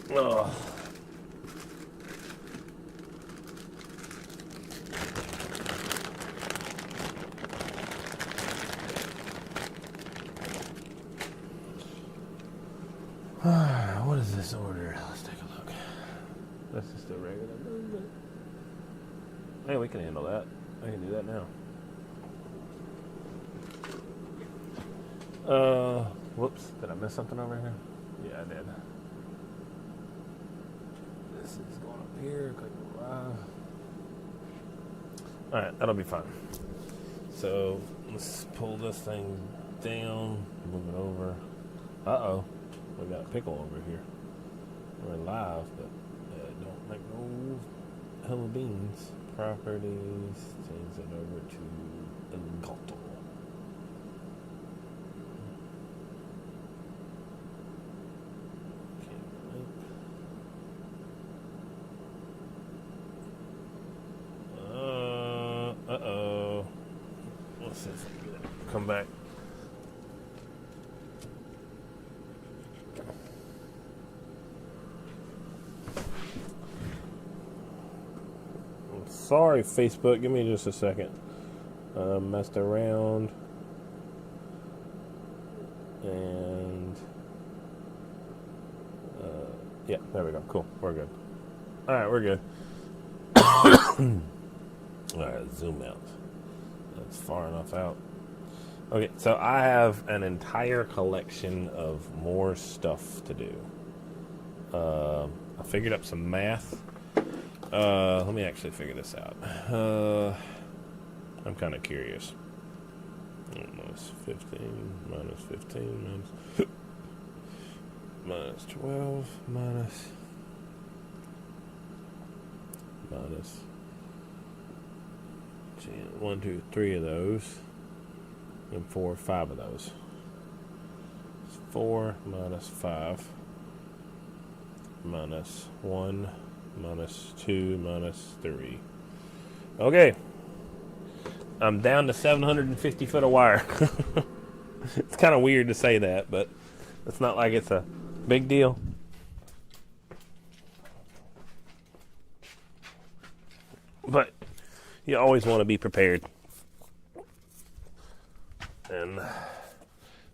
Oh. What is this order? Let's take a look. That's just a regular movement. Hey, we can handle that. I can do that now. Whoops. Did I miss something over here? Yeah, I did. This is going up here. Click live. Alright, that'll be fine. So, let's pull this thing down, move it over. Uh-oh. We got a pickle over here. We're live, but don't make no hell of beans. Properties, change it over to Elgato. Uh-oh. Let's see if I can get it. Come back. Sorry, Facebook. Give me just a second. Messed around. And... yeah, there we go. Cool. We're good. Alright, we're good. Alright, zoom out. That's far enough out. Okay, so I have an entire collection of more stuff to do. I figured up some math. Let me actually figure this out. I'm kind of curious. Minus 15, minus 15, minus 12, minus 1, 2, 3 of those, and 4, 5 of those. It's 4 minus 5 minus 1 minus 2 minus 3. Okay. I'm down to 750 foot of wire. It's kind of weird to say that, but it's not like it's a big deal. But you always want to be prepared. And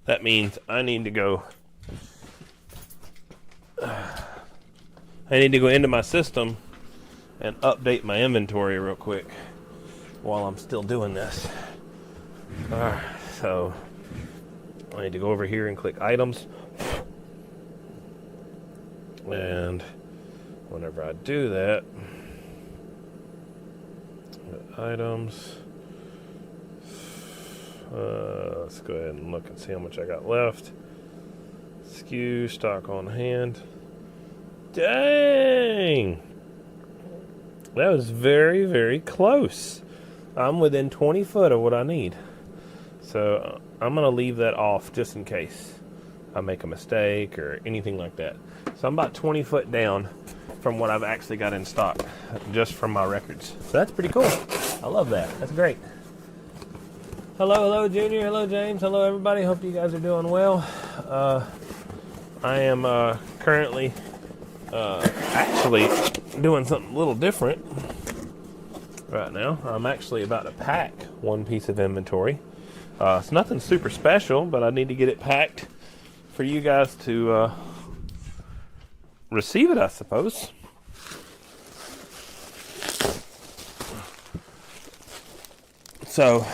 that means I need to go into my system and update my inventory real quick while I'm still doing this. Alright, so I need to go over here and click items. And whenever I do that, items, let's go ahead and look and see how much I got left. SKU, stock on hand. Dang! That was very, very close. I'm within 20 foot of what I need. So I'm going to leave that off just in case I make a mistake or anything like that. So I'm about 20 foot down from what I've actually got in stock, just from my records. So that's pretty cool. I love that. That's great. Hello, Junior. Hello, James. Hello, everybody. Hope you guys are doing well. I am currently actually doing something a little different right now. I'm actually about to pack one piece of inventory. It's nothing super special, but I need to get it packed for you guys to receive it, I suppose. So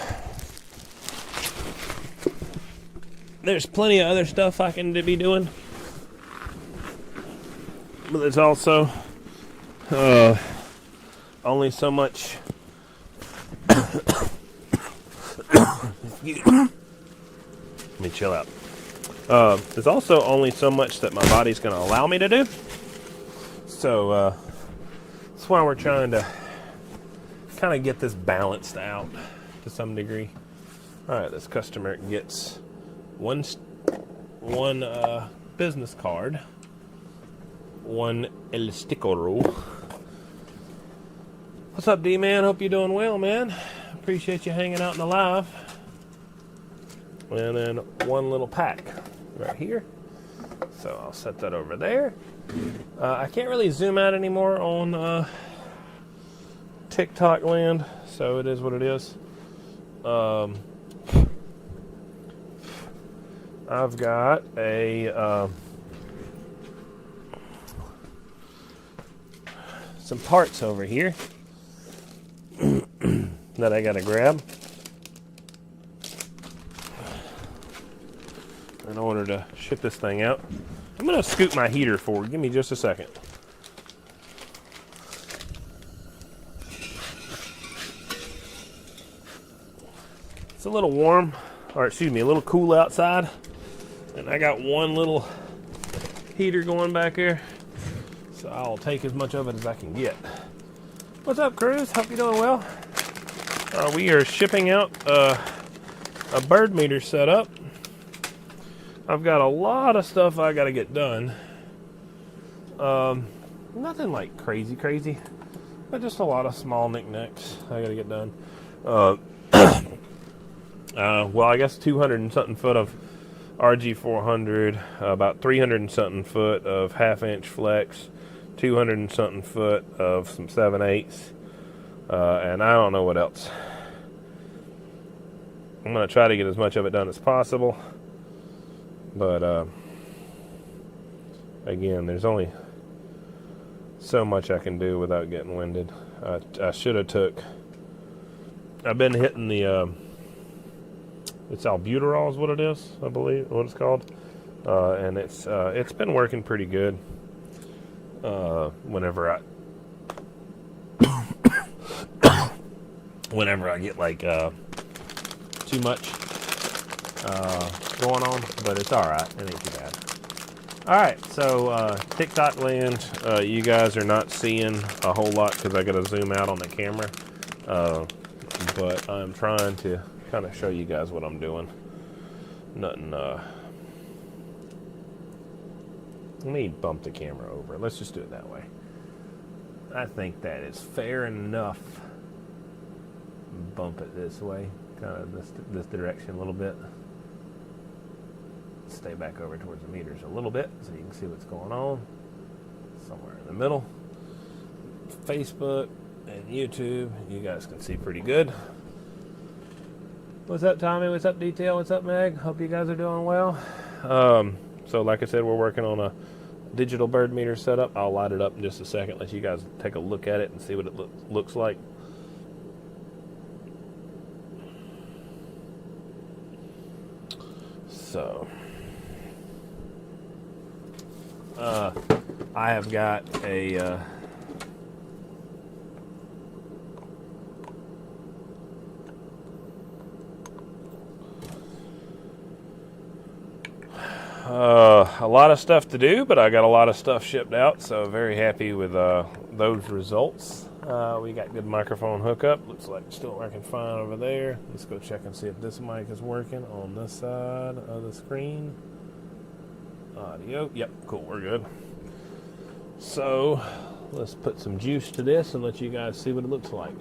there's plenty of other stuff I can be doing, but there's also only so much. Let me chill out. There's also only so much that my body's going to allow me to do. So that's why we're trying to kind of get this balanced out to some degree. All right, this customer gets one business card, one elastico roll. What's up, D-Man? Hope you're doing well, man. Appreciate you hanging out in the live. And then one little pack right here. So I'll set that over there. I can't really zoom out anymore on TikTok land, so it is what it is. I've got a some parts over here that I gotta grab in order to ship this thing out. I'm gonna scoot my heater forward. Give me just a second. It's a little warm, or excuse me, a little cool outside, and I got one little heater going back here, so I'll take as much of it as I can get. What's up, Cruz? Hope you're doing well. We are shipping out a bird meter setup. I've got a lot of stuff I got to get done. Nothing like crazy, but just a lot of small knickknacks I got to get done. Well, I guess 200 and something foot of RG-400, about 300 and something foot of half-inch flex, 200 and something foot of some 7/8, and I don't know what else. I'm going to try to get as much of it done as possible, but again, there's only so much I can do without getting winded. I should have took... I've been hitting the... it's albuterol is what it is, I believe, what it's called. And it's been working pretty good. Whenever I get like too much going on, but it's alright, it ain't too bad. Alright, so TikTok land, you guys are not seeing a whole lot because I gotta zoom out on the camera, but I'm trying to kind of show you guys what I'm doing. Nothing, let me bump the camera over. Let's just do it that way. I think that is fair enough. Bump it this way, kind of this direction a little bit. Stay back over towards the meters a little bit so you can see what's going on. Somewhere in the middle. Facebook and YouTube, you guys can see pretty good. What's up, Tommy? What's up, Detail? What's up, Meg? Hope you guys are doing well. So like I said, we're working on a digital bird meter setup. I'll light it up in just a second, let you guys take a look at it and see what it looks like. So, I have got a lot of stuff to do, but I got a lot of stuff shipped out, so very happy with those results. We got good microphone hookup. Looks like it's still working fine over there. Let's go check and see if this mic is working on this side of the screen. Audio. Yep, cool, we're good. So let's put some juice to this and let you guys see what it looks like.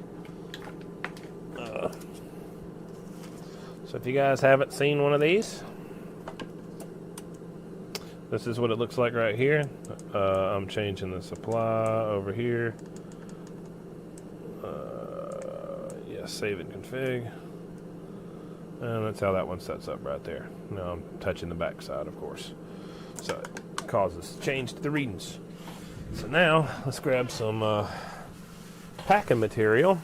So if you guys haven't seen one of these, this is what it looks like right here. I'm changing the supply over here. Yes, save and config. And that's how that one sets up right there. Now I'm touching the back side, of course. So it causes change to the readings. So now let's grab some packing material.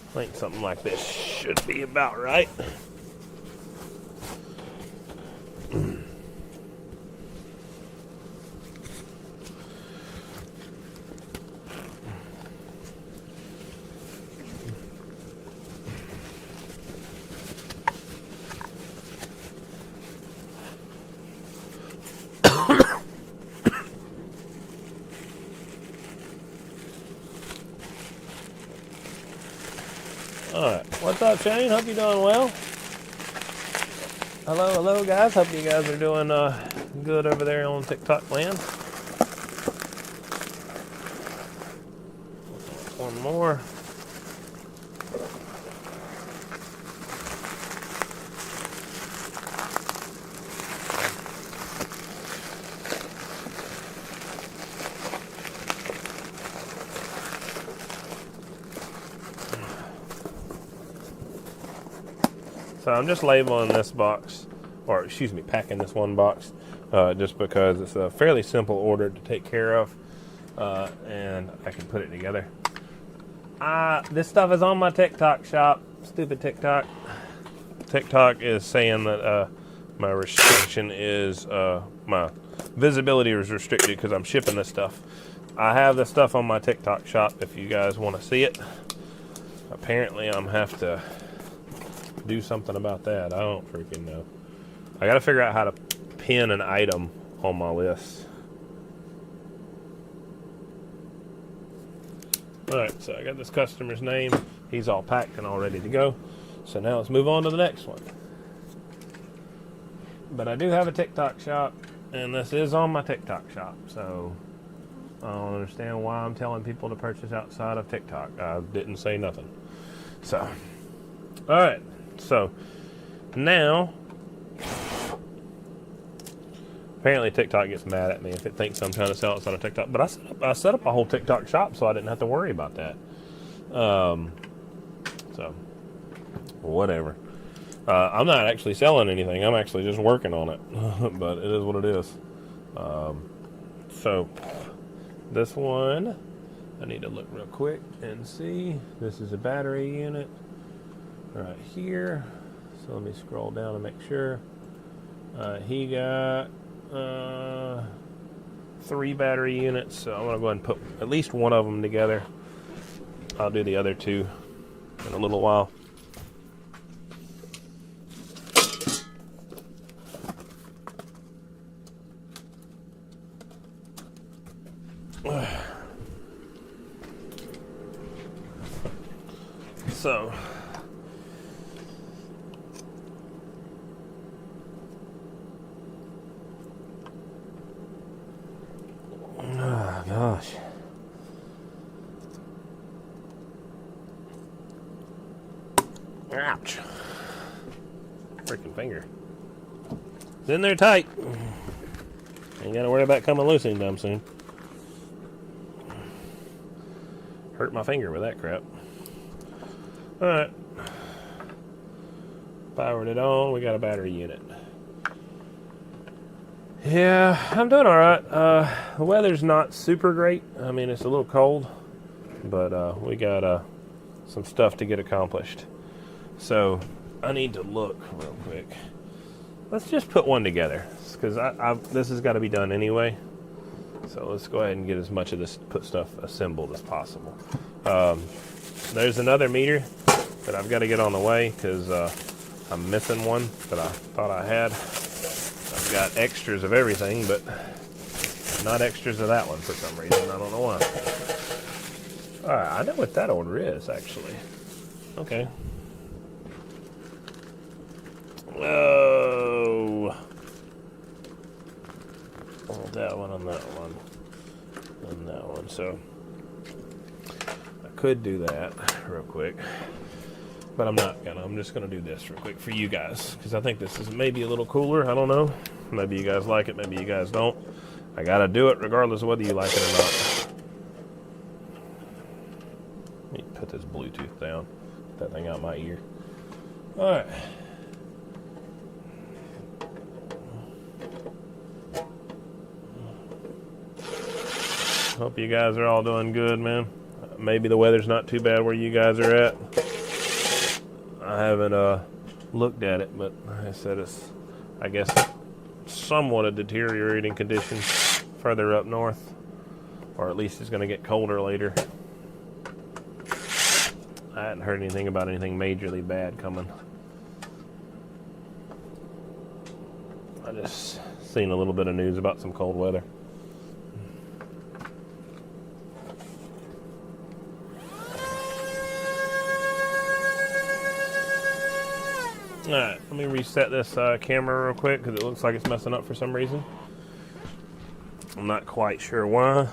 I think something like this should be about right. Alright, what's up, Shane? Hope you're doing well. Hello, guys. Hope you guys are doing good over there on TikTok land. One more. So I'm just labeling this box, or excuse me, packing this one box, just because it's a fairly simple order to take care of, and I can put it together. This stuff is on my TikTok shop. Stupid TikTok. TikTok is saying that my restriction is, my visibility is restricted because I'm shipping this stuff. I have this stuff on my TikTok shop if you guys want to see it. Apparently I'm have to do something about that. I don't freaking know. I got to figure out how to pin an item on my list. Alright, so I got this customer's name. He's all packed and all ready to go. So now let's move on to the next one. But I do have a TikTok shop, and this is on my TikTok shop. So I don't understand why I'm telling people to purchase outside of TikTok. I didn't say nothing. So, alright. So, now, apparently TikTok gets mad at me if it thinks I'm trying to sell outside of TikTok. But I set up a whole TikTok shop so I didn't have to worry about that. So, whatever. I'm not actually selling anything. I'm actually just working on it. But it is what it is. So, this one, I need to look real quick and see. This is a battery unit right here. So let me scroll down and make sure. He got 3 battery units, so I'm going to go ahead and put at least one of them together. I'll do the other 2 in a little while. So, oh gosh. Ouch. Freaking finger. It's in there tight. Ain't gotta worry about coming loose anytime soon. Hurt my finger with that crap. Alright. Powered it on. We got a battery unit. Yeah, I'm doing alright. The weather's not super great. I mean, it's a little cold. But we got some stuff to get accomplished. So, I need to look real quick. Let's just put one together. Because this has got to be done anyway. So let's go ahead and get as much of this stuff assembled as possible. There's another meter that I've got to get on the way because I'm missing one that I thought I had. I've got extras of everything, but not extras of that one for some reason. I don't know why. Alright, I know what that order is, actually. Okay. Oh. That one on that one. And that one. So, I could do that real quick. But I'm not gonna. I'm just gonna do this real quick for you guys. Because I think this is maybe a little cooler. I don't know. Maybe you guys like it. Maybe you guys don't. I gotta do it regardless of whether you like it or not. Let me put this Bluetooth down. Get that thing out my ear. Alright. Hope you guys are all doing good, man. Maybe the weather's not too bad where you guys are at. I haven't looked at it, but like I said, it's, I guess, somewhat a deteriorating condition further up north, or at least it's going to get colder later. I hadn't heard anything about anything majorly bad coming. I just seen a little bit of news about some cold weather. Alright, let me reset this camera real quick because it looks like it's messing up for some reason. I'm not quite sure why,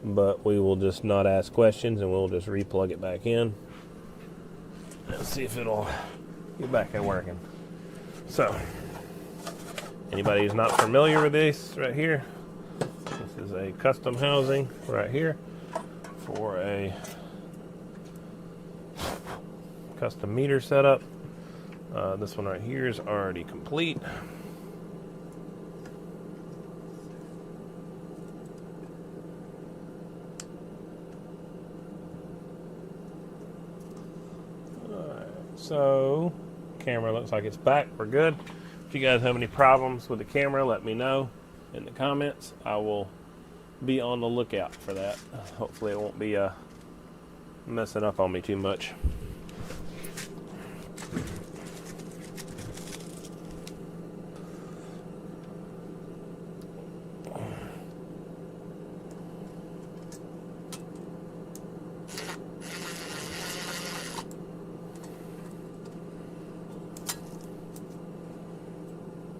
but we will just not ask questions and we'll just replug it back in and see if it'll get back and working. So, anybody who's not familiar with this right here, this is a custom housing right here for a custom meter setup. This one right here is already complete. Alright, so camera looks like it's back. We're good. If you guys have any problems with the camera, let me know in the comments. I will be on the lookout for that. Hopefully it won't be messing up on me too much.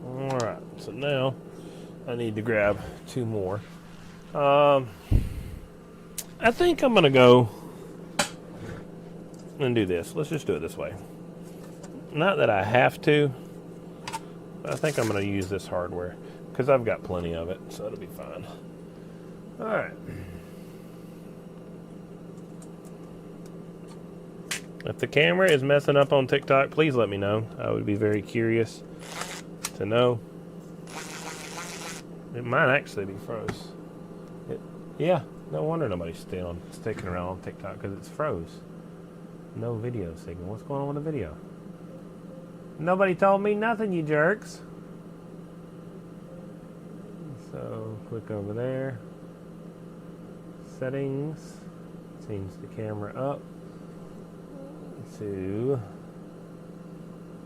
Alright, so now I need to grab 2 more. I think I'm gonna go and do this. Let's just do it this way. Not that I have to, but I think I'm gonna use this hardware because I've got plenty of it, so it'll be fine. Alright. If the camera is messing up on TikTok, please let me know. I would be very curious to know. It might actually be froze. Yeah, no wonder nobody's sticking around on TikTok, because it's froze. No video signal. What's going on with the video? Nobody told me nothing, you jerks. So, click over there. Settings. Change the camera up to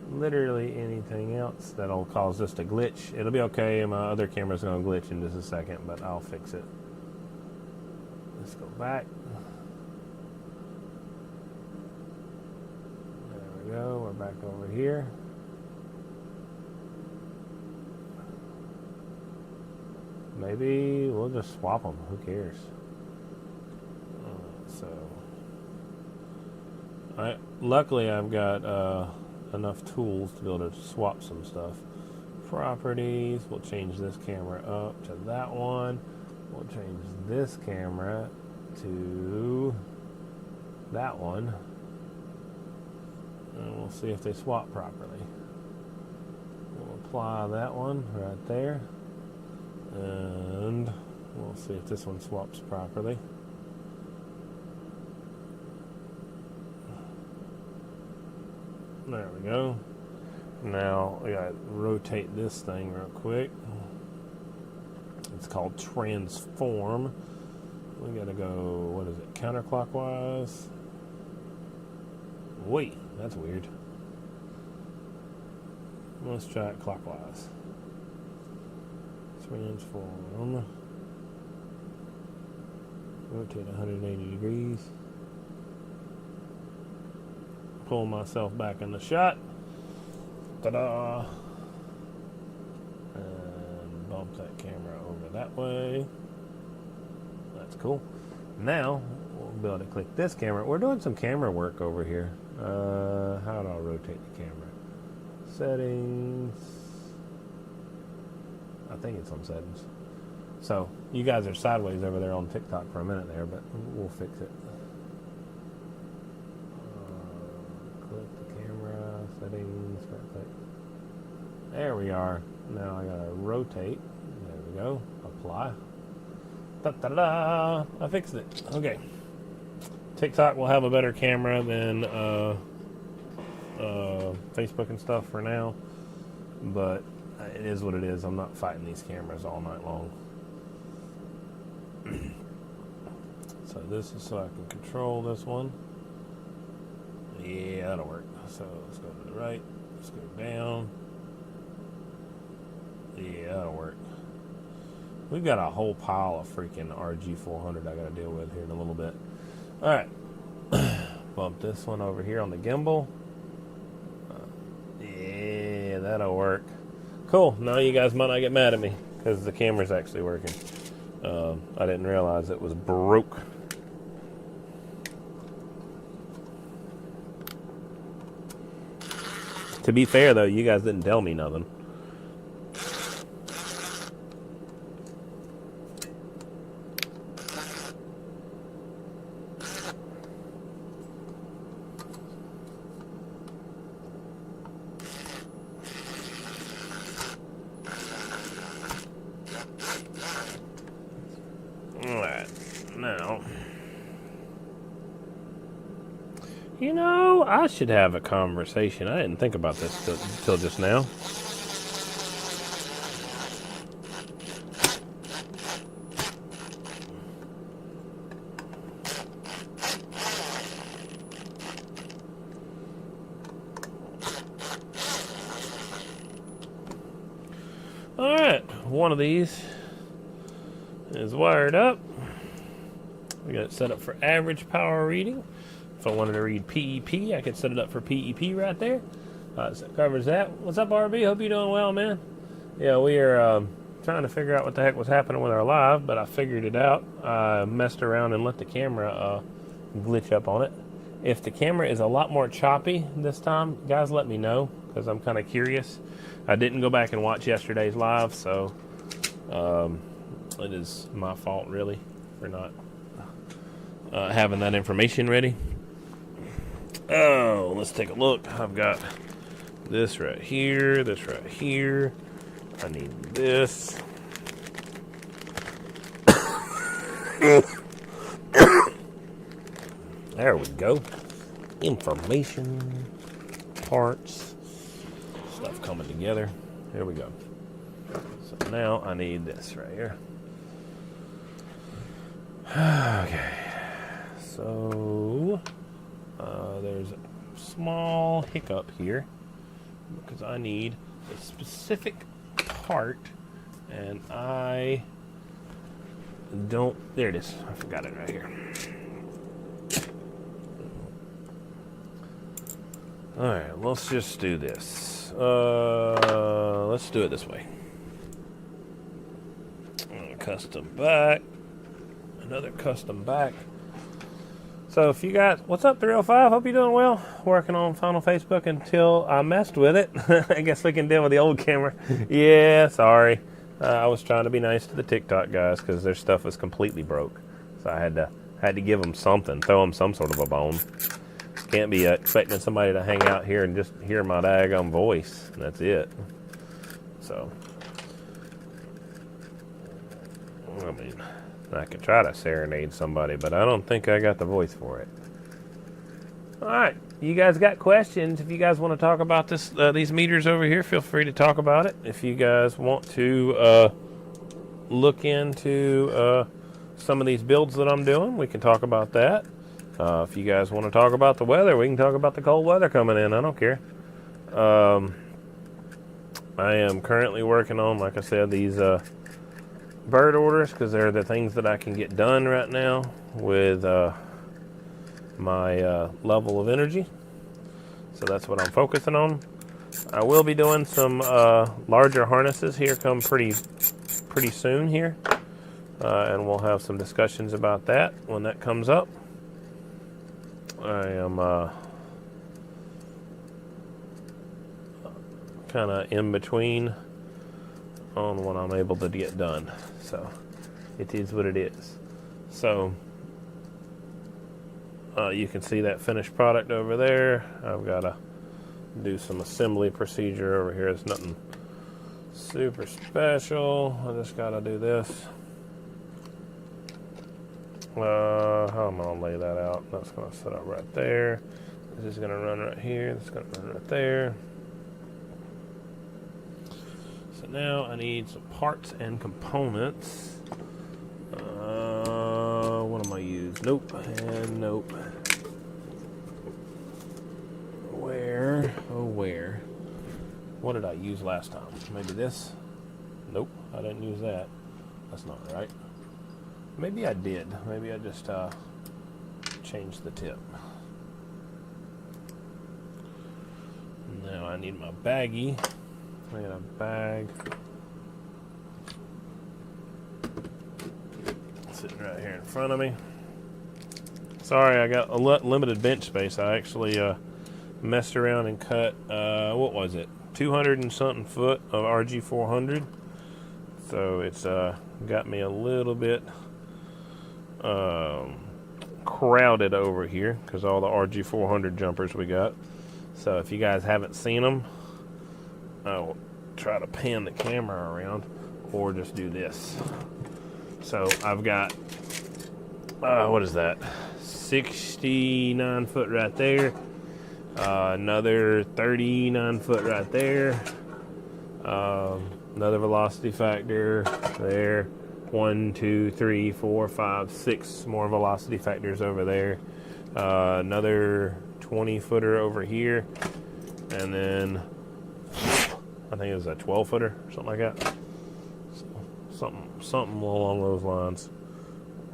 literally anything else that'll cause this to glitch. It'll be okay. My other camera's going to glitch in just a second, but I'll fix it. Let's go back. There we go. We're back over here. Maybe we'll just swap them. Who cares? Luckily I've got enough tools to be able to swap some stuff. Properties. We'll change this camera up to that one. We'll change this camera to that one, and we'll see if they swap properly. We'll apply that one right there, and we'll see if this one swaps properly. There we go. Now we gotta rotate this thing real quick. It's called transform. We gotta go, what is it, counterclockwise? Wait, that's weird. Let's try it clockwise. Transform. Rotate 180 degrees. Pull myself back in the shot. Ta-da! And bump that camera over that way. That's cool. Now, we'll be able to click this camera. We're doing some camera work over here. How do I rotate the camera? Settings. I think it's on settings. So, you guys are sideways over there on TikTok for a minute there, but we'll fix it. Click the camera, settings, right click. There we are. Now I gotta rotate. There we go. Apply. Ta-da-da! I fixed it. Okay. TikTok will have a better camera than Facebook and stuff for now, but it is what it is. I'm not fighting these cameras all night long. So this is so I can control this one. Yeah, that'll work. So let's go to the right. Let's go down. Yeah, that'll work. We've got a whole pile of freaking RG-400 I got to deal with here in a little bit. All right. Bump this one over here on the gimbal. Yeah, that'll work. Cool. Now you guys might not get mad at me because the camera's actually working. I didn't realize it was broke. To be fair, though, you guys didn't tell me nothing. You know, I should have a conversation. I didn't think about this till just now. Alright, one of these is wired up. We got it set up for average power reading. If I wanted to read PEP, I could set it up for PEP right there. So it covers that. What's up, RB? Hope you're doing well, man. Yeah, we are trying to figure out what the heck was happening with our live, but I figured it out. I messed around and let the camera glitch up on it. If the camera is a lot more choppy this time, guys, let me know, because I'm kind of curious. I didn't go back and watch yesterday's live, so it is my fault, really, for not having that information ready. Oh, let's take a look. I've got this right here, this right here. I need this. There we go. Information, parts, stuff coming together. Here we go. So now I need this right here. Okay. So there's a small hiccup here because I need a specific part, and I don't. There it is. I forgot it right here. All right, let's just do this. Let's do it this way. Custom back. Another custom back. So if you got, what's up 305? Hope you're doing well. Working on Final Facebook until I messed with it. I guess we can deal with the old camera. Yeah, sorry. I was trying to be nice to the TikTok guys because their stuff was completely broke. So I had to give them something, throw them some sort of a bone. Can't be expecting somebody to hang out here and just hear my daggone voice. And that's it. So, I mean, I could try to serenade somebody, but I don't think I got the voice for it. All right, you guys got questions? If you guys want to talk about this, these meters over here, feel free to talk about it. If you guys want to look into some of these builds that I'm doing, we can talk about that. If you guys want to talk about the weather, we can talk about the cold weather coming in. I don't care. I am currently working on, like I said, these bird orders because they're the things that I can get done right now with my level of energy. So that's what I'm focusing on. I will be doing some larger harnesses here come pretty soon here. And we'll have some discussions about that when that comes up. I am kind of in between on what I'm able to get done. So it is what it is. So you can see that finished product over there. I've got to do some assembly procedure over here. It's nothing super special. I just got to do this. How am I going to lay that out? That's going to set up right there. This is going to run right here. This is going to run right there. So now I need some parts and components. What am I using? Nope. And nope. Where? Oh, where? What did I use last time? Maybe this? Nope. I didn't use that. That's not right. Maybe I did. Maybe I just changed the tip. Now I need my baggie. I got a bag sitting right here in front of me. Sorry, I got a limited bench space. I actually messed around and cut, what was it? 200 and something foot of RG-400. So it's got me a little bit crowded over here because all the RG-400 jumpers we got. So if you guys haven't seen them, I'll try to pan the camera around or just do this. So I've got what is that, 69 foot right there. Another 39 foot right there. Another velocity factor there. 1, 2, 3, 4, 5, 6 more velocity factors over there. Another 20 footer over here. And then I think it was a 12 footer or something like that. So, something along those lines.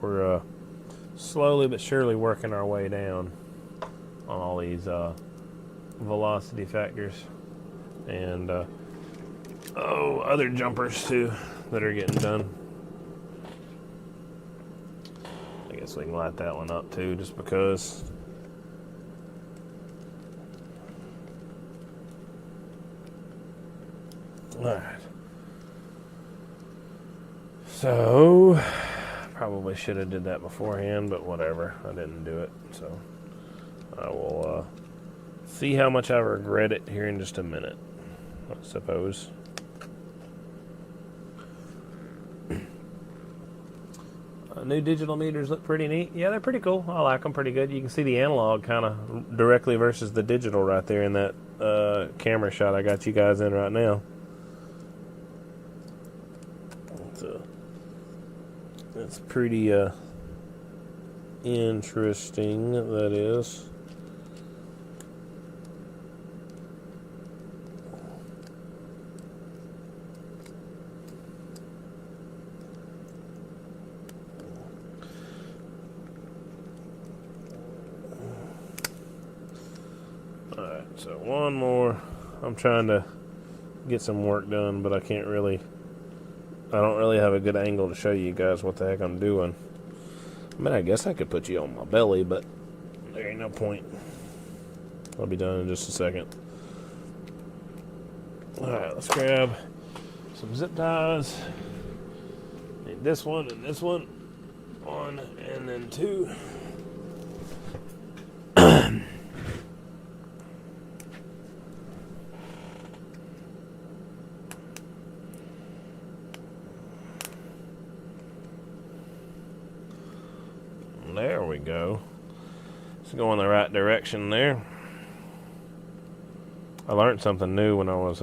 We're slowly but surely working our way down on all these velocity factors and other jumpers too that are getting done. I guess we can light that one up too, just because. Alright. So, probably should have did that beforehand, but whatever. I didn't do it, so I will see how much I regret it here in just a minute, I suppose. New digital meters look pretty neat. Yeah, they're pretty cool. I like them pretty good. You can see the analog kind of directly versus the digital right there in that camera shot I got you guys in right now. It's pretty interesting, that is. Alright, so one more. I'm trying to get some work done, but I don't really have a good angle to show you guys what the heck I'm doing. I mean, I guess I could put you on my belly, but there ain't no point. I'll be done in just a second. Alright, let's grab some zip ties. Need this one and this one. One and then two. There we go. It's going the right direction there. I learned something new when I was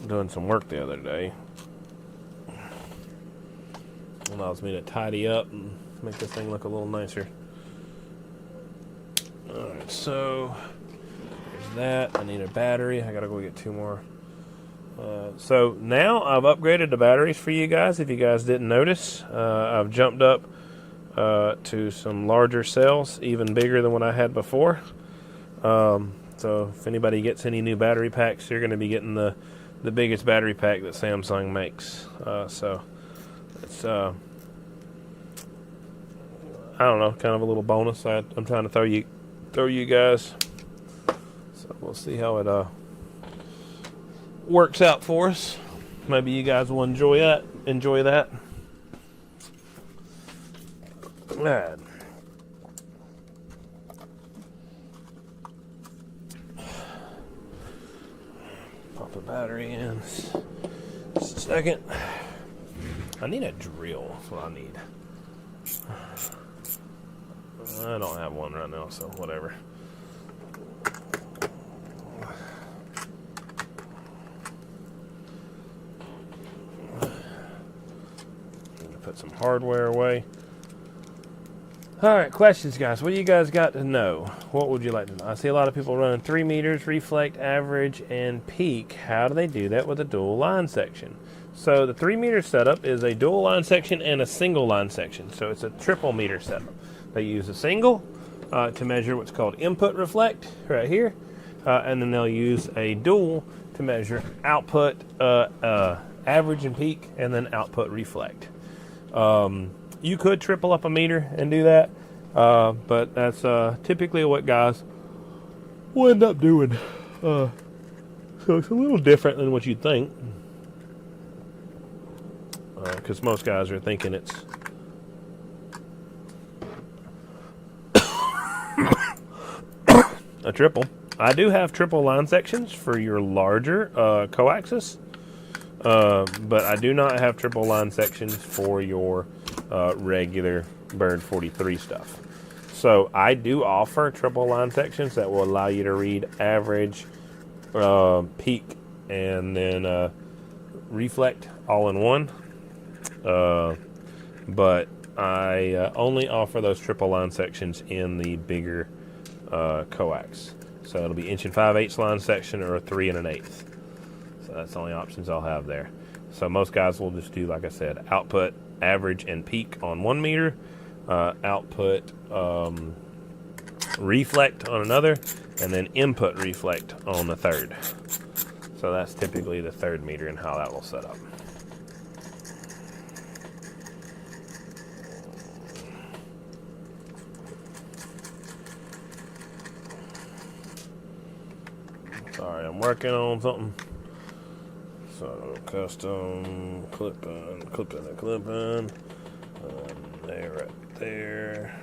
doing some work the other day. It allows me to tidy up and make this thing look a little nicer. Alright, so there's that. I need a battery. I gotta go get two more. So now I've upgraded the batteries for you guys. If you guys didn't notice, I've jumped up to some larger cells, even bigger than what I had before. So if anybody gets any new battery packs, you're going to be getting the biggest battery pack that Samsung makes. So it's I don't know, kind of a little bonus I'm trying to throw you guys. So we'll see how it works out for us. Maybe you guys will enjoy that. Alright. Pop the battery in. Just a second. I need a drill. That's what I need. I don't have one right now, so whatever. Need to put some hardware away. Alright, questions, guys. What do you guys got to know? What would you like to know? I see a lot of people running 3 meters, reflect, average, and peak. How do they do that with a dual line section? So the 3 meter setup is a dual line section and a single line section. So it's a triple meter setup. They use a single to measure what's called input reflect right here. And then they'll use a dual to measure output, average and peak, and then output reflect. You could triple up a meter and do that, but that's typically what guys will end up doing. So it's a little different than what you'd think, because most guys are thinking it's a triple. I do have triple line sections for your larger coaxes, but I do not have triple line sections for your regular Bird 43 stuff. So I do offer triple line sections that will allow you to read average, peak, and then reflect all in one. But I only offer those triple line sections in the bigger coax. So it'll be 1 5/8 line section or a 3 1/8. So that's the only options I'll have there. So most guys will just do, like I said, output, average, and peak on 1 meter, output, reflect on another, and then input reflect on the third. So that's typically the 3rd meter and how that will set up. Sorry, I'm working on something. So custom clipping, there, right there,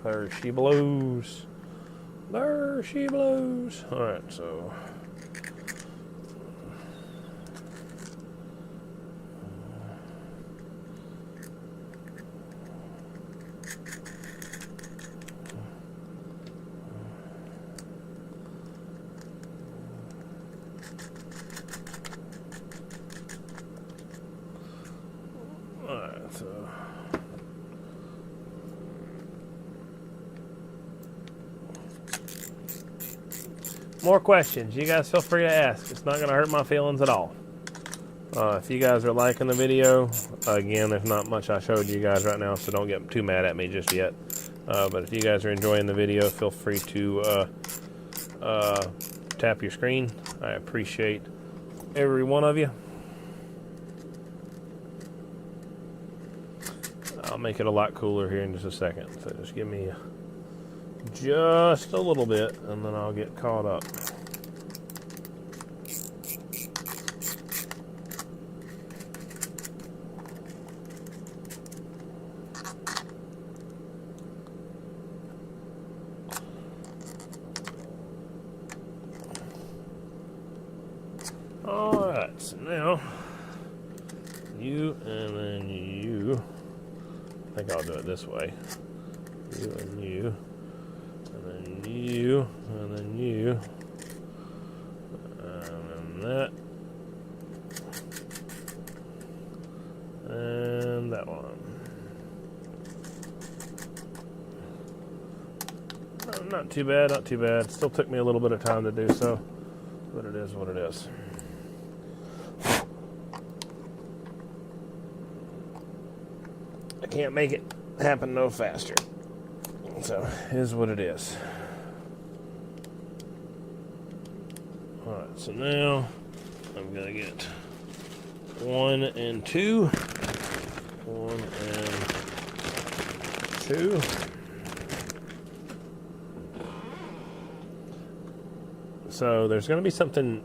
there she blows. There she blows. All right, so. More questions, you guys feel free to ask. It's not going to hurt my feelings at all. If you guys are liking the video, again, there's not much I showed you guys right now, so don't get too mad at me just yet. But if you guys are enjoying the video, feel free to tap your screen. I appreciate every one of you. I'll make it a lot cooler here in just a second, so just give me just a little bit, and then I'll get caught up. Alright, so now you and then you. I think I'll do it this way. You and you. And then you, and then you, and then that, and that one. Not too bad, not too bad. Still took me a little bit of time to do so, but it is what it is. I can't make it happen no faster. So, here's what it is. Alright, so now I'm going to get 1 and 2. 1 and 2. So, there's going to be something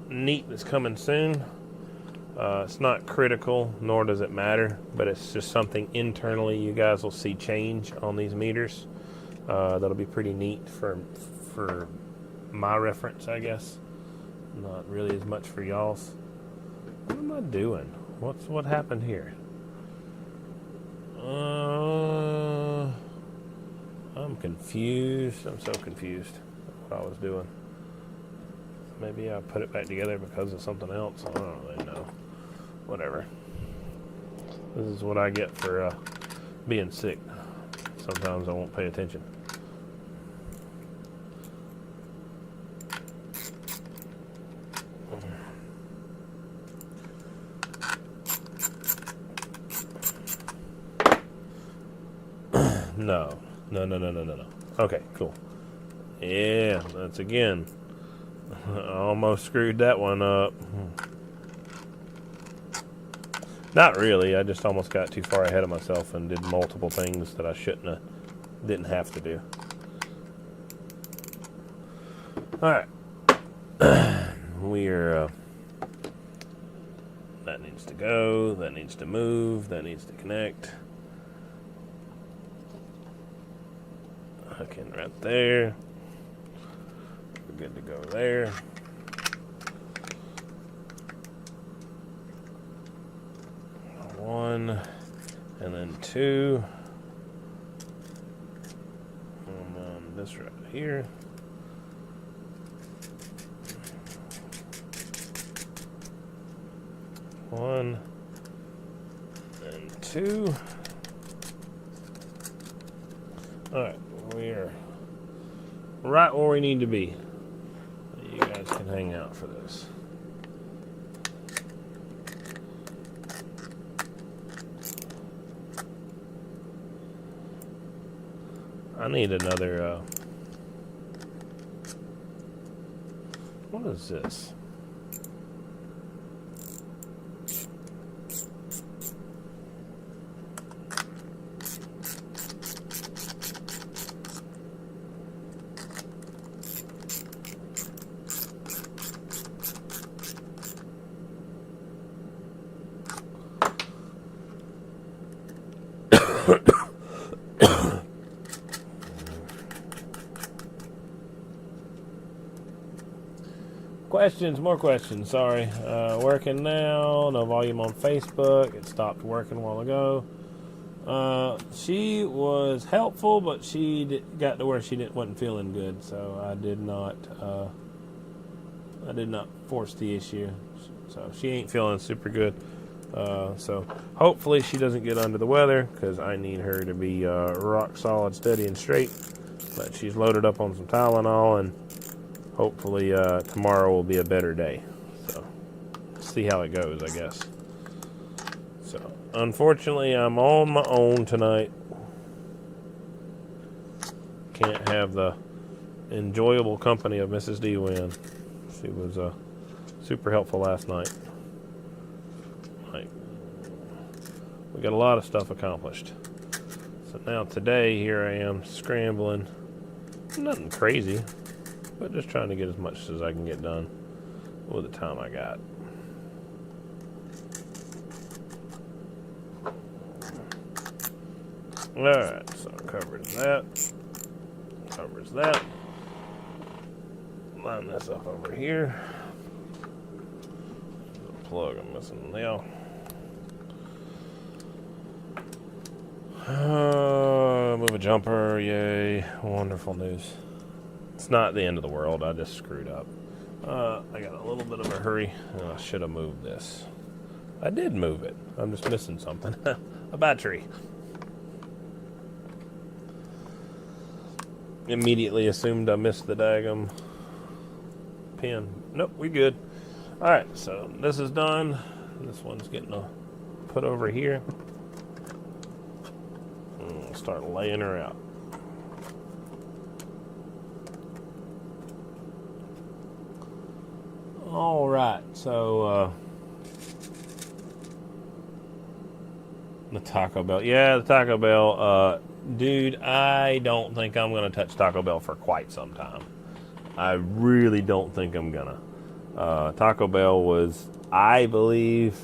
neat that's coming soon. It's not critical, nor does it matter, but it's just something internally you guys will see change on these meters. That'll be pretty neat for my reference, I guess. Not really as much for y'all's. What am I doing? What happened here? I'm confused. I'm so confused what I was doing. Maybe I put it back together because of something else. I don't really know. Whatever. This is what I get for being sick. Sometimes I won't pay attention. No. Okay, cool. Yeah, that's again. I almost screwed that one up. Not really. I just almost got too far ahead of myself and did multiple things that I didn't have to do. Alright. We're, that needs to go, that needs to move, that needs to connect. Hook in right there. We're good to go there. and then 2 on this right here. One and 2. Alright, we are right where we need to be. You guys can hang out for this. I need another, what is this? Questions, more questions, sorry. Working now, no volume on Facebook. It stopped working a while ago. She was helpful, but she got to where she wasn't feeling good, so I did not force the issue. So she ain't feeling super good. So hopefully she doesn't get under the weather, because I need her to be rock solid, steady, and straight. But she's loaded up on some Tylenol, and hopefully tomorrow will be a better day. So see how it goes, I guess. So unfortunately, I'm on my own tonight. Can't have the enjoyable company of Mrs. D Win. She was super helpful last night. We got a lot of stuff accomplished. So now today, here I am scrambling. Nothing crazy, but just trying to get as much as I can get done with the time I got. Alright, so covers that. Covers that. Line this up over here. The plug I'm missing now. Move a jumper, yay. Wonderful news. It's not the end of the world, I just screwed up. I got a little bit of a hurry, and I should have moved this. I did move it. I'm just missing something. A battery. Immediately assumed I missed the daggum pin. Nope, we good. Alright, so this is done. This one's getting put over here. Start laying her out. All right, so the Taco Bell. Yeah, the Taco Bell. Dude, I don't think I'm gonna touch Taco Bell for quite some time. I really don't think I'm gonna. Taco Bell was, I believe,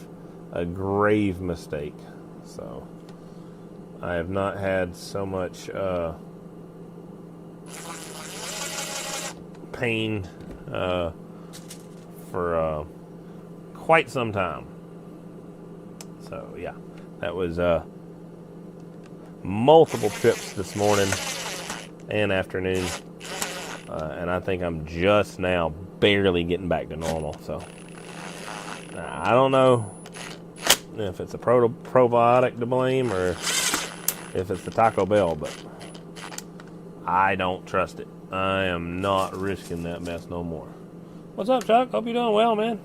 a grave mistake. So I have not had so much pain for quite some time. So yeah, that was multiple trips this morning and afternoon, and I think I'm just now barely getting back to normal. So I don't know if it's a probiotic to blame or if it's the Taco Bell, but I don't trust it. I am not risking that mess no more. What's up, Chuck? Hope you're doing well, man.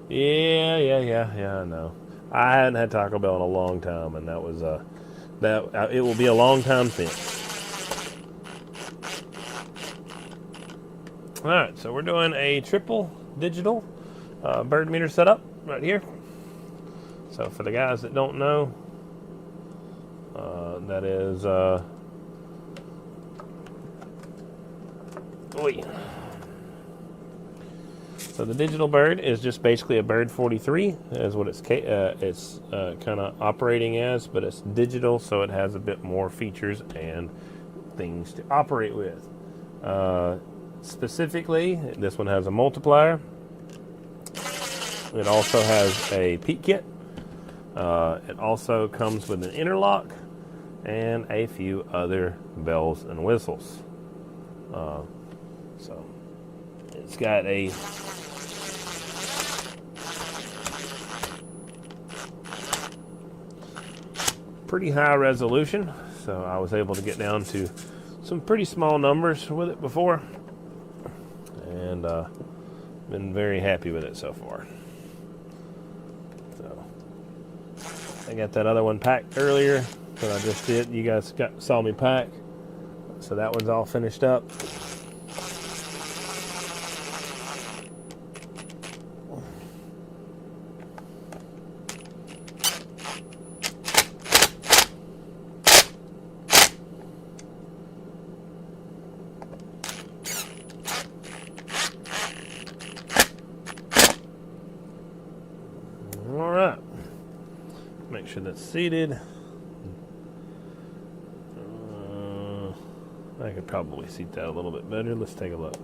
Yeah, I know. I hadn't had Taco Bell in a long time, and that was it will be a long time since. All right, so we're doing a triple digital bird meter setup right here. So for the guys that don't know, that is so the digital bird is just basically a bird 43 is what it's kind of operating as, but it's digital, so it has a bit more features and things to operate with. Specifically, this one has a multiplier. It also has a peak kit. It also comes with an interlock and a few other bells and whistles. So it's got a pretty high resolution, so I was able to get down to some pretty small numbers with it before, and been very happy with it so far. So I got that other one packed earlier that I just did. You guys saw me pack, so that one's all finished up. Alright, make sure that's seated. I could probably seat that a little bit better. Let's take a look.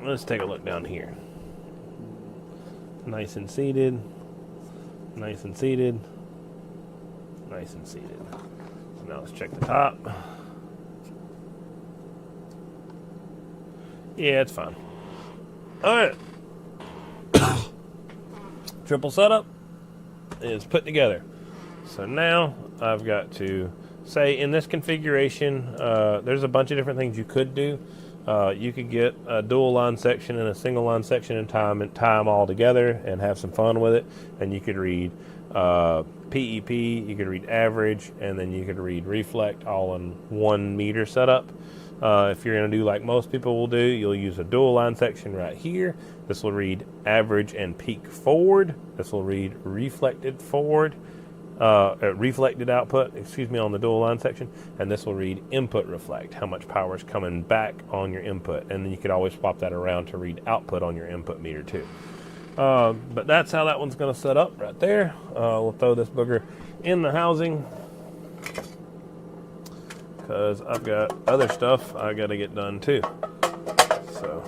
Let's take a look down here. Nice and seated. Nice and seated. Nice and seated. So now let's check the top. Yeah, it's fine. Alright. Triple setup is put together. So now I've got to say in this configuration, there's a bunch of different things you could do. You could get a dual line section and a single line section and tie them all together and have some fun with it. And you could read PEP, you could read average, and then you could read reflect all in 1 meter setup. If you're going to do like most people will do, you'll use a dual line section right here. This will read average and peak forward. This will read reflected forward, reflected output, on the dual line section. And this will read input reflect, how much power is coming back on your input. And then you could always swap that around to read output on your input meter too. But that's how that one's going to set up right there. We'll throw this booger in the housing, because I've got other stuff I got to get done too. So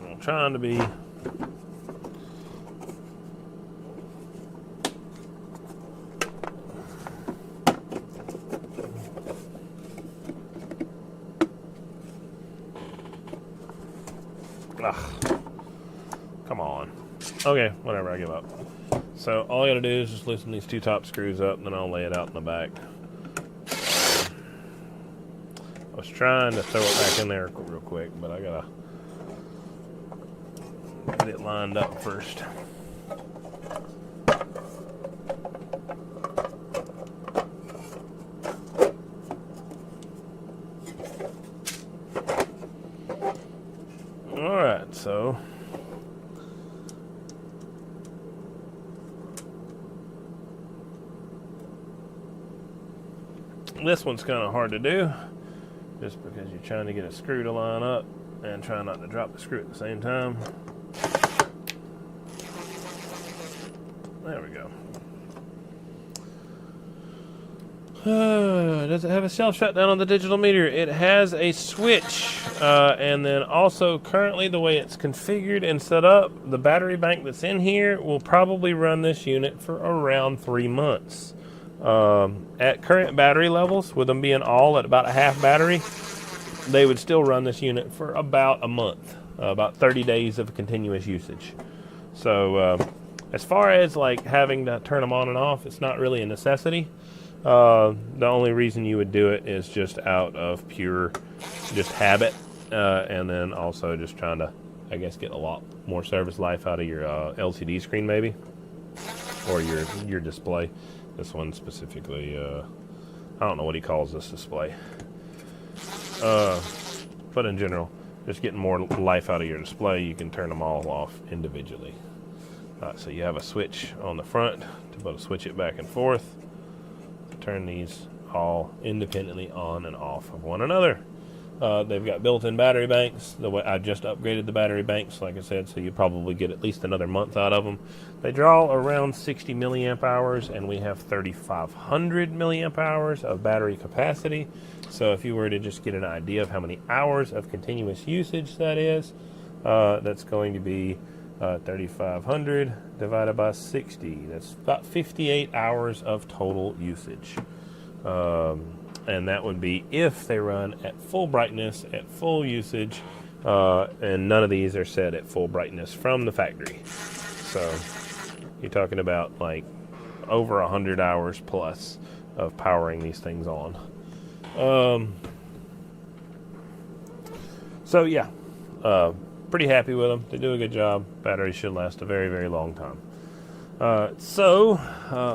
I'm trying to be come on. Okay, whatever, I give up. So all I gotta do is just loosen these two top screws up, and then I'll lay it out in the back. I was trying to throw it back in there real quick, but I gotta get it lined up first. Alright, so this one's kind of hard to do, just because you're trying to get a screw to line up and try not to drop the screw at the same time. There we go. Does it have a self shutdown on the digital meter? It has a switch, and then also currently the way it's configured and set up, the battery bank that's in here will probably run this unit for around 3 months. At current battery levels, with them being all at about a half battery, they would still run this unit for about a month, about 30 days of continuous usage. So as far as like having to turn them on and off, it's not really a necessity. The only reason you would do it is just out of pure just habit, and then also just trying to, I guess, get a lot more service life out of your LCD screen maybe, or your display. This one specifically, I don't know what he calls this display, but in general, just getting more life out of your display. You can turn them all off individually. So you have a switch on the front to be able to switch it back and forth, to turn these all independently on and off of one another. They've got built-in battery banks. The way I just upgraded the battery banks, like I said, so you probably get at least another month out of them. They draw around 60 milliamp hours, and we have 3,500 milliamp hours of battery capacity. So if you were to just get an idea of how many hours of continuous usage that is, that's going to be 3,500 divided by 60. That's about 58 hours of total usage. And that would be if they run at full brightness, at full usage, and none of these are set at full brightness from the factory. So you're talking about like over 100 hours plus of powering these things on. So yeah, pretty happy with them. They do a good job. Batteries should last a very, very long time.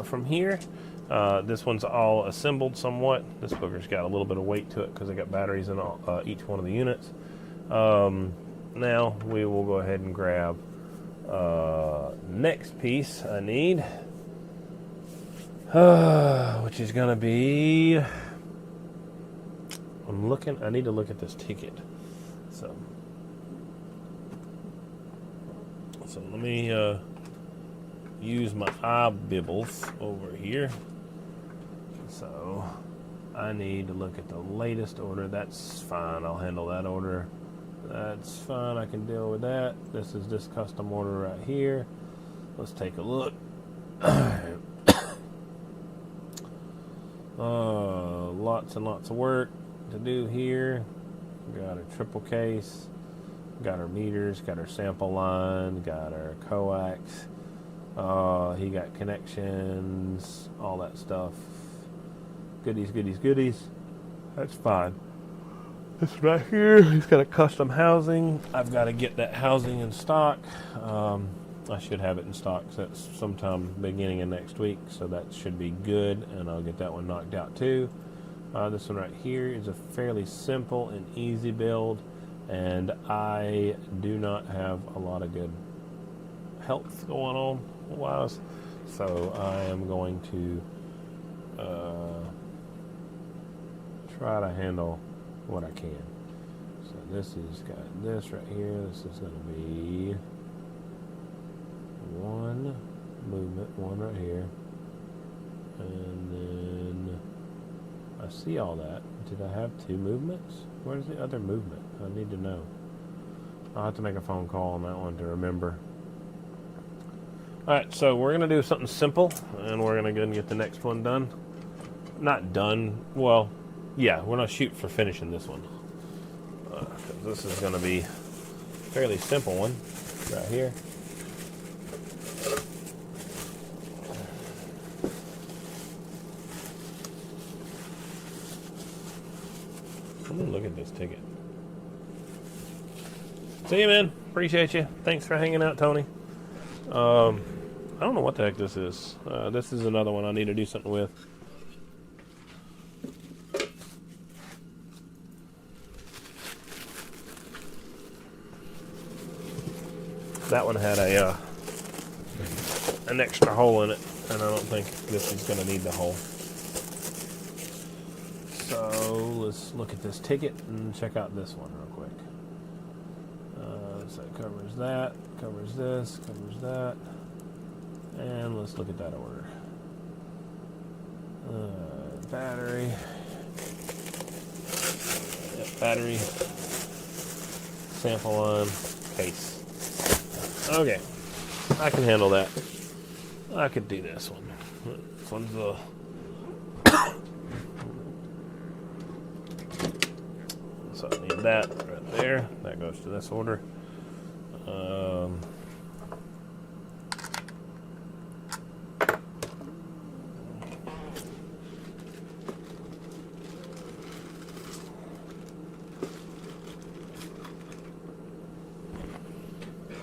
From here, this one's all assembled somewhat. This booger's got a little bit of weight to it because I got batteries in each one of the units. Now we will go ahead and grab next piece I need, which is going to be, I need to look at this ticket. So let me use my eye bibbles over here. So I need to look at the latest order. That's fine. I'll handle that order. That's fine. I can deal with that. This is this custom order right here. Let's take a look. Lots and lots of work to do here. Got our triple case. Got our meters. Got our sample line. Got our coax. He got connections. All that stuff. Goodies, goodies, goodies. That's fine. This right here, he's got a custom housing. I've got to get that housing in stock. I should have it in stock sometime beginning of next week, so that should be good, and I'll get that one knocked out too. This one right here is a fairly simple and easy build, and I do not have a lot of good health going on wise, so I am going to try to handle what I can. So this has got this right here. This is going to be one movement, one right here, and then I see all that. Did I have two movements? Where's the other movement? I need to know. I'll have to make a phone call on that one to remember. Alright, so we're going to do something simple, and we're going to go and get the next one done. Not done, well, yeah, we're going to shoot for finishing this one. This is going to be a fairly simple one right here. Let me look at this ticket. See you, man. Appreciate you. Thanks for hanging out, Tony. I don't know what the heck this is. This is another one I need to do something with. That one had an extra hole in it, and I don't think this is going to need the hole. So let's look at this ticket and check out this one real quick. So it covers that, covers this, covers that, and let's look at that order. Battery. Yep, battery. Sample line. Case. Okay, I can handle that. I could do this one. This one's the so I need that right there. That goes to this order.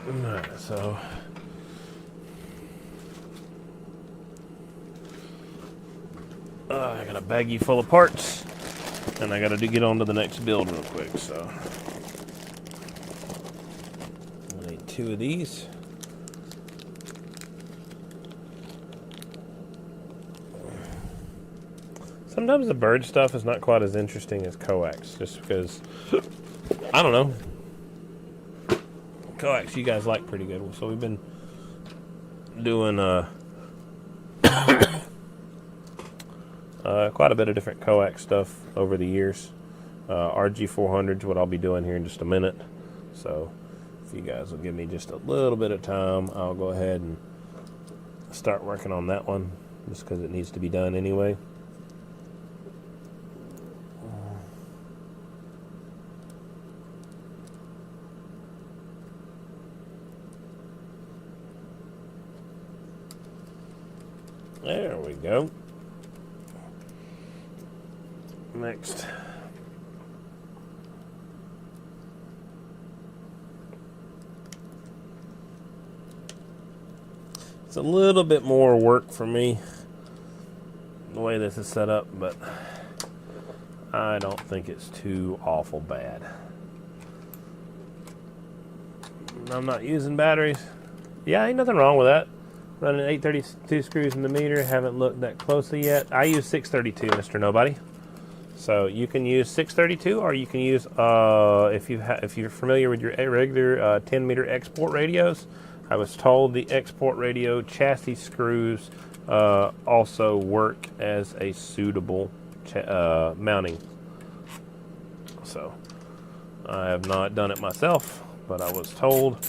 Alright, so I got a baggie full of parts, and I got to get on to the next build real quick. So I need two of these. Sometimes the bird stuff is not quite as interesting as coax, just because, I don't know. Coax you guys like pretty good, so we've been doing quite a bit of different coax stuff over the years. RG-400 is what I'll be doing here in just a minute, so if you guys will give me just a little bit of time, I'll go ahead and start working on that one, just because it needs to be done anyway. There we go. Next. It's a little bit more work for me, the way this is set up, but I don't think it's too awful bad. I'm not using batteries. Yeah, ain't nothing wrong with that. Running 832 screws in the meter. Haven't looked that closely yet. I use 632, Mr. Nobody. So you can use 632, or you can use if you're familiar with your regular 10-meter export radios. I was told the export radio chassis screws also work as a suitable mounting. So I have not done it myself, but I was told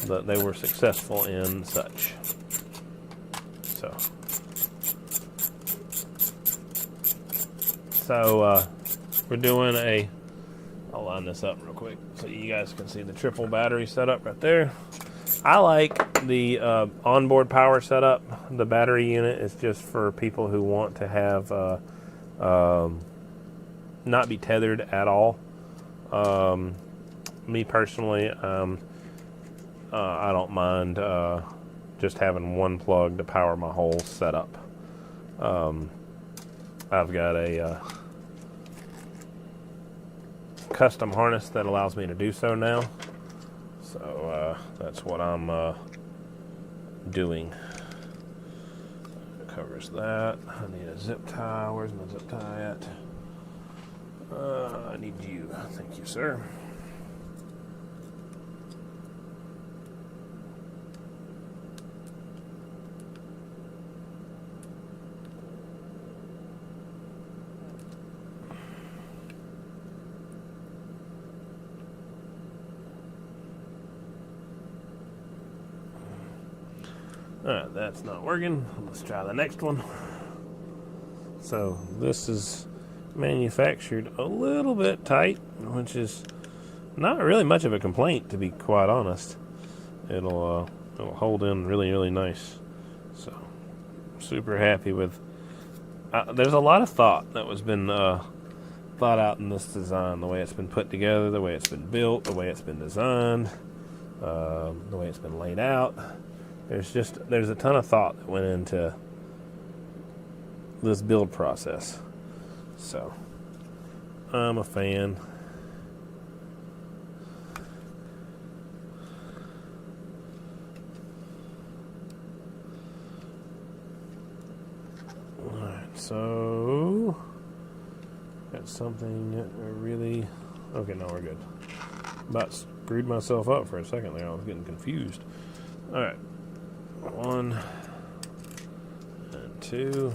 that they were successful in such. So we're doing I'll line this up real quick so you guys can see the triple battery setup right there. I like the onboard power setup. The battery unit is just for people who want to have not be tethered at all. Me personally, I don't mind just having one plug to power my whole setup. I've got a custom harness that allows me to do so now. So that's what I'm doing. It covers that. I need a zip tie. Where's my zip tie at? I need you. Thank you, sir. Alright, that's not working. Let's try the next one. So this is manufactured a little bit tight, which is not really much of a complaint, to be quite honest. It'll hold in really, really nice. So super happy with. There's a lot of thought that was been thought out in this design. The way it's been put together, the way it's been built, the way it's been designed, the way it's been laid out. There's a ton of thought that went into this build process. So I'm a fan. Alright, so got something that really okay, no, we're good. About screwed myself up for a second there. I was getting confused. Alright. 1 and 2.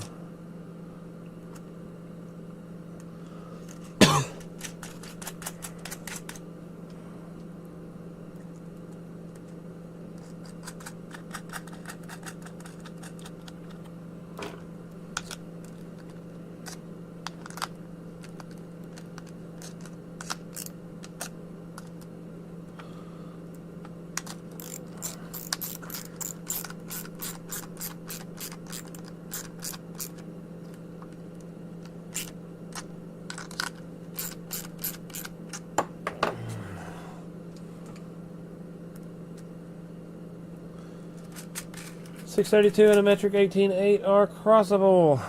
.632 and a metric 18.8 are crossable.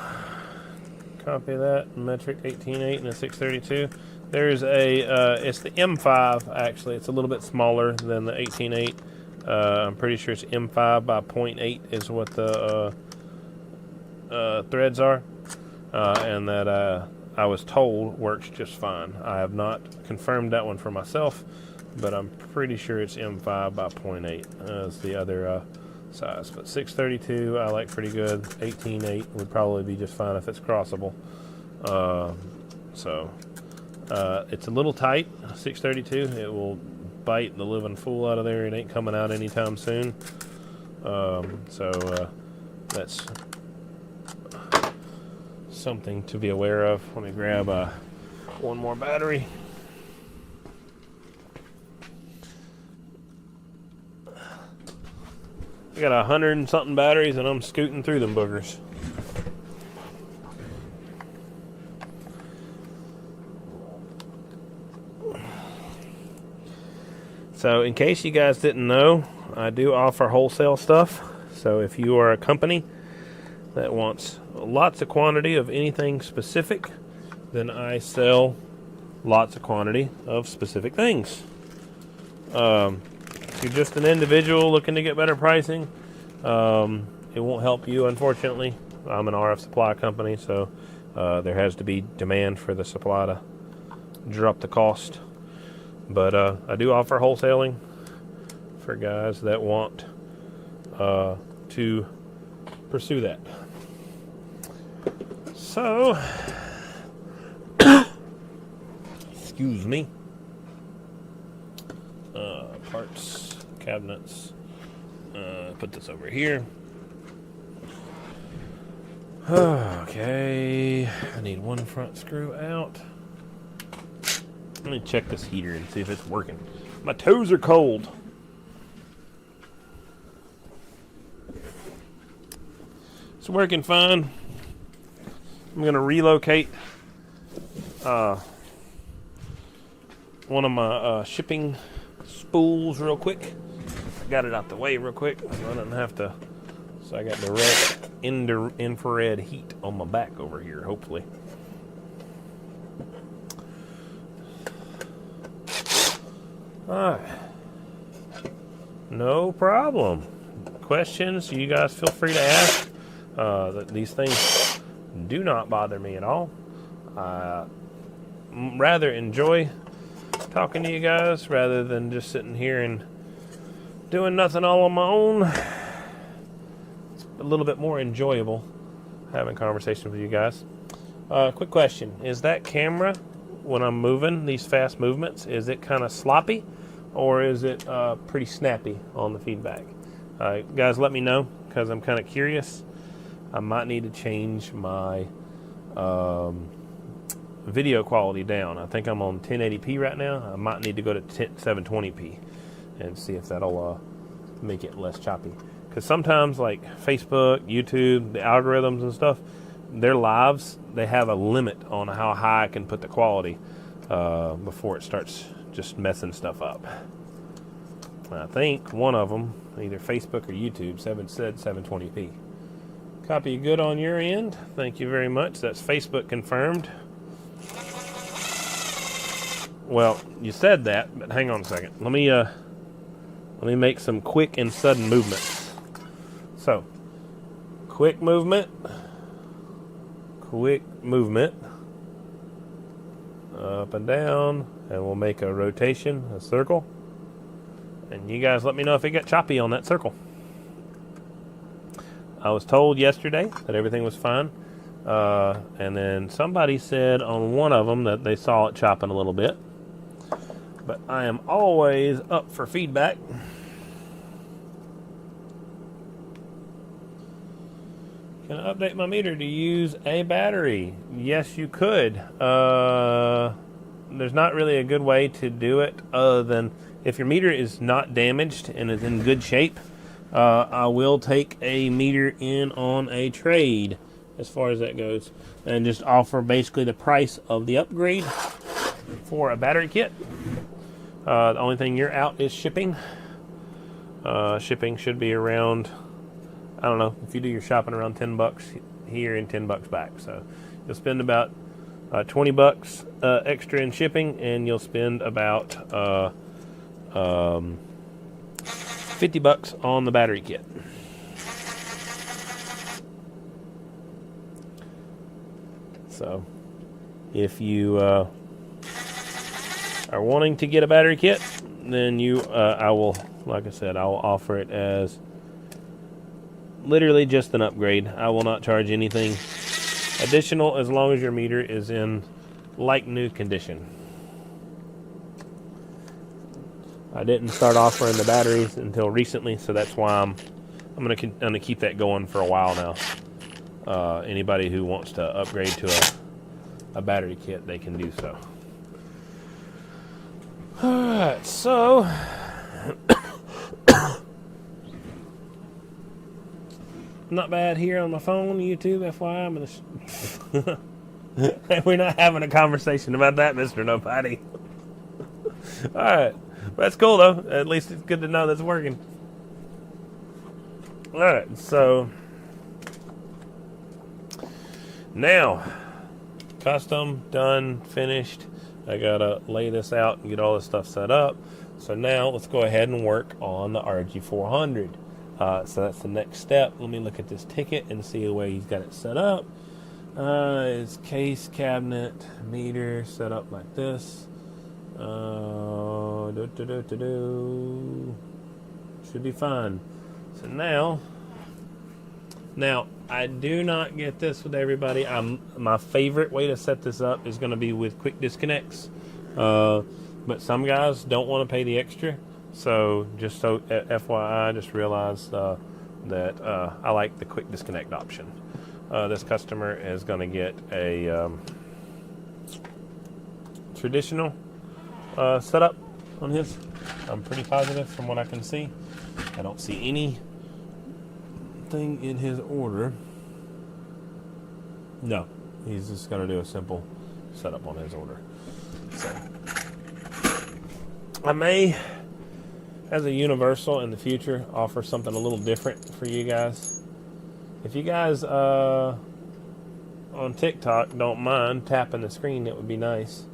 Copy that. Metric 18.8 and a 632. There's it's the M5 actually. It's a little bit smaller than the 18.8. I'm pretty sure it's M5 by 0.8 is what the threads are. and that I was told works just fine. I have not confirmed that one for myself, but I'm pretty sure it's M5 by 0.8 as the other size. But 632 I like pretty good. 18.8 would probably be just fine if it's crossable. It's a little tight, 632. It will bite the living fool out of there. It ain't coming out anytime soon. That's something to be aware of. Let me grab one more battery. I got 100 and something batteries, and I'm scooting through them boogers. So in case you guys didn't know, I do offer wholesale stuff. So if you are a company that wants lots of quantity of anything specific, then I sell lots of quantity of specific things. If you're just an individual looking to get better pricing, it won't help you, unfortunately. I'm an RF supply company, so there has to be demand for the supply to drop the cost. But I do offer wholesaling for guys that want to pursue that. So, excuse me. Parts, cabinets. Put this over here. Okay, I need one front screw out. Let me check this heater and see if it's working. My toes are cold. It's working fine. I'm going to relocate one of my shipping spools real quick. I got it out the way real quick so I don't have to. So I got direct infrared heat on my back over here, hopefully. Alright. No problem. Questions, you guys feel free to ask. These things do not bother me at all. I rather enjoy talking to you guys rather than just sitting here and doing nothing all on my own. It's a little bit more enjoyable having conversations with you guys. Quick question. Is that camera, when I'm moving these fast movements, is it kind of sloppy or is it pretty snappy on the feedback? Guys, let me know because I'm kind of curious. I might need to change my video quality down. I think I'm on 1080p right now. I might need to go to 720p and see if that'll make it less choppy. Because sometimes, like Facebook, YouTube, the algorithms and stuff, their lives, they have a limit on how high I can put the quality before it starts just messing stuff up. I think one of them, either Facebook or YouTube, said 720p. Copy good on your end. Thank you very much. That's Facebook confirmed. Well, you said that, but hang on a second. Let me make some quick and sudden movements. So, quick movement, up and down, and we'll make a rotation, a circle. And you guys let me know if it got choppy on that circle. I was told yesterday that everything was fine. And then somebody said on one of them that they saw it chopping a little bit. But I am always up for feedback. Can I update my meter to use a battery? Yes, you could. There's not really a good way to do it other than if your meter is not damaged and is in good shape. I will take a meter in on a trade as far as that goes and just offer basically the price of the upgrade for a battery kit. The only thing you're out is shipping. Shipping should be around, I don't know, if you do your shopping, around $10 here and $10 back. So you'll spend about $20 extra in shipping, and you'll spend about $50 on the battery kit. So if you are wanting to get a battery kit, then I will, like I said, I will offer it as literally just an upgrade. I will not charge anything additional as long as your meter is in like new condition. I didn't start offering the batteries until recently, so that's why I'm gonna keep that going for a while now. Anybody who wants to upgrade to a battery kit, they can do so. Alright, so not bad here on my phone, YouTube, FYI. I'm gonna we're not having a conversation about that, Mr. Nobody. Alright. That's cool though. At least it's good to know that's working. Alright, so now custom done, finished. I gotta lay this out and get all this stuff set up. So now let's go ahead and work on the RG-400. So that's the next step. Let me look at this ticket and see the way he's got it set up. It's case, cabinet, meter set up like this. Should be fine. So now I do not get this with everybody. My favorite way to set this up is going to be with quick disconnects, but some guys don't want to pay the extra. So just so FYI, just realize that I like the quick disconnect option. This customer is going to get a traditional setup on his. I'm pretty positive from what I can see. I don't see anything in his order. No, he's just going to do a simple setup on his order. So I may, as a universal in the future, offer something a little different for you guys. If you guys on TikTok don't mind tapping the screen, it would be nice.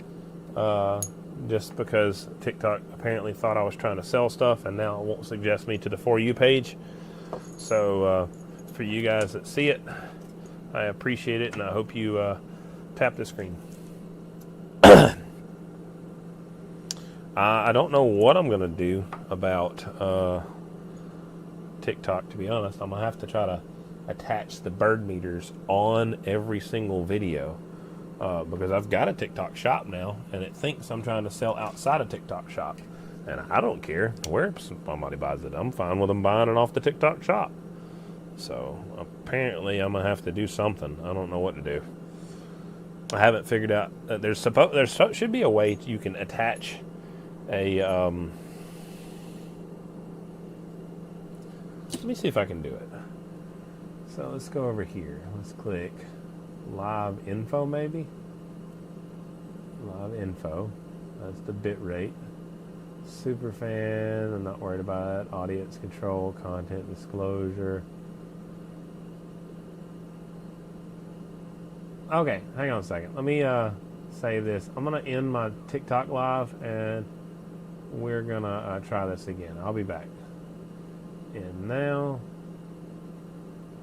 Just because TikTok apparently thought I was trying to sell stuff, and now it won't suggest me to the For You page. So for you guys that see it, I appreciate it, and I hope you tap the screen. I don't know what I'm going to do about TikTok, to be honest. I'm going to have to try to attach the bird meters on every single video. Because I've got a TikTok shop now, and it thinks I'm trying to sell outside of TikTok shop, and I don't care where somebody buys it. I'm fine with them buying it off the TikTok shop. So apparently I'm gonna have to do something. I don't know what to do. I haven't figured out. There should be a way you can attach a. Let me see if I can do it. So let's go over here. Let's click live info, maybe. Live info. That's the bit rate. Superfan, I'm not worried about it. Audience control, content disclosure. Okay, hang on a second. Let me save this. I'm gonna end my TikTok live, and we're gonna try this again. I'll be back. And now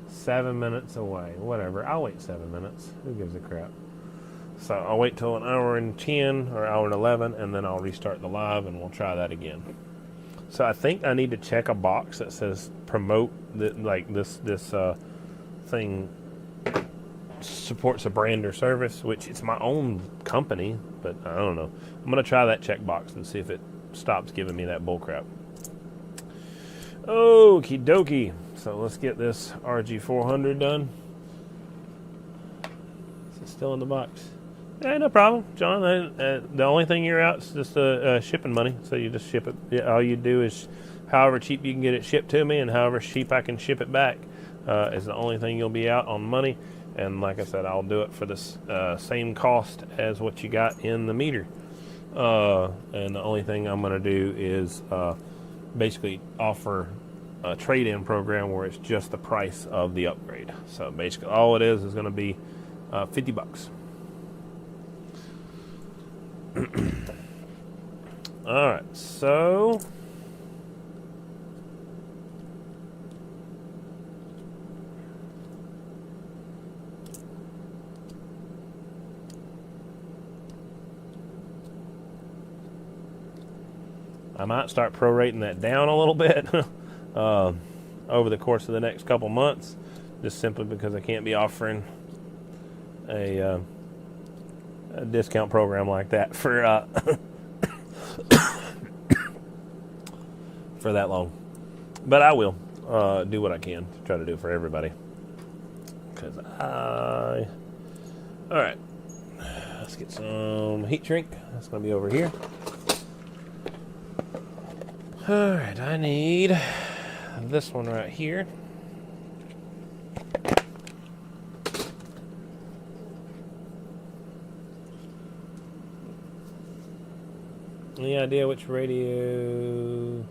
7 minutes away. Whatever. I'll wait 7 minutes. Who gives a crap? So I'll wait till 1:10 or 1:11, and then I'll restart the live, and we'll try that again. So I think I need to check a box that says promote like this thing supports a brand or service, which it's my own company, but I don't know. I'm gonna try that checkbox and see if it stops giving me that bullcrap. Okie dokie. So let's get this RG-400 done. Is it still in the box? Yeah, no problem, John. The only thing you're out is just shipping money. So you just ship it. Yeah, all you do is however cheap you can get it shipped to me, and however cheap I can ship it back is the only thing you'll be out on money. And like I said, I'll do it for the same cost as what you got in the meter. And the only thing I'm going to do is basically offer a trade-in program where it's just the price of the upgrade. So basically all it is going to be $50. All right, so I might start prorating that down a little bit over the course of the next couple months, just simply because I can't be offering a discount program like that for for that long. But I will do what I can to try to do for everybody. All right, let's get some heat shrink. That's going to be over here. All right, I need this one right here. Any idea which radio?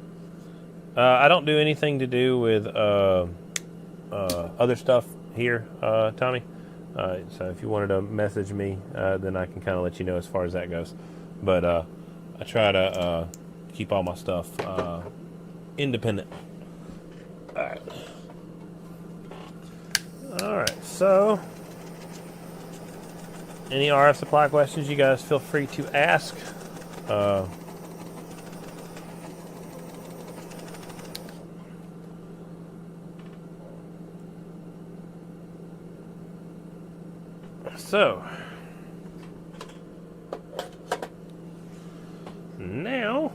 I don't do anything to do with other stuff here, Tommy. So if you wanted to message me, then I can kind of let you know as far as that goes. But I try to keep all my stuff independent. All right. So any RF supply questions, you guys feel free to ask. So now,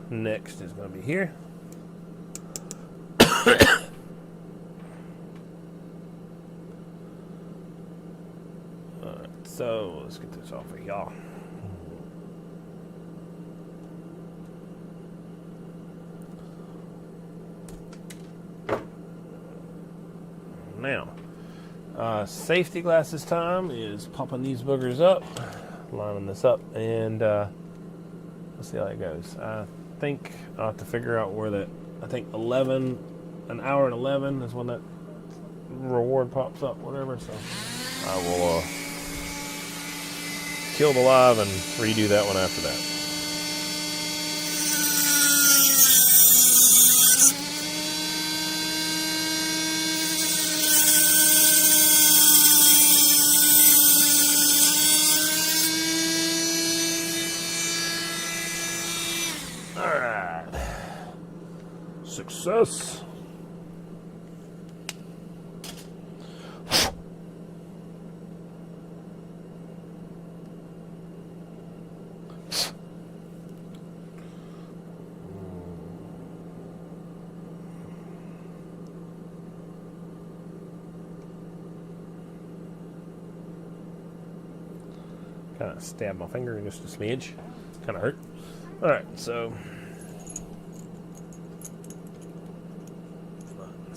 next is going to be here. Alright, so let's get this off of y'all. Now, safety glasses time is popping these boogers up, lining this up, and we'll see how it goes. I think I'll have to figure out where that, I think 11, an hour and 11 is when that reward pops up, whatever, so I will kill the live and redo that one after that. Success. Kind of stabbed my finger just a smidge. Kind of hurt. All right, so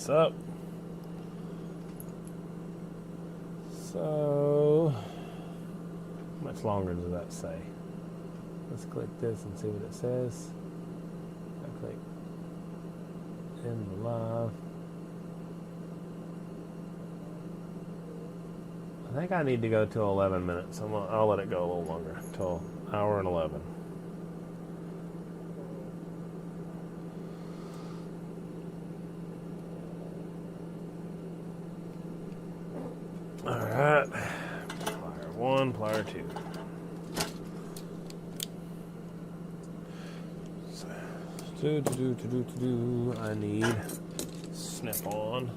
up. So, how much longer does that say? Let's click this and see what it says. I click end the live. I think I need to go to 11 minutes. I'll let it go a little longer, till hour and 11. Alright, plier 1, plier 2. So, I need snap-on.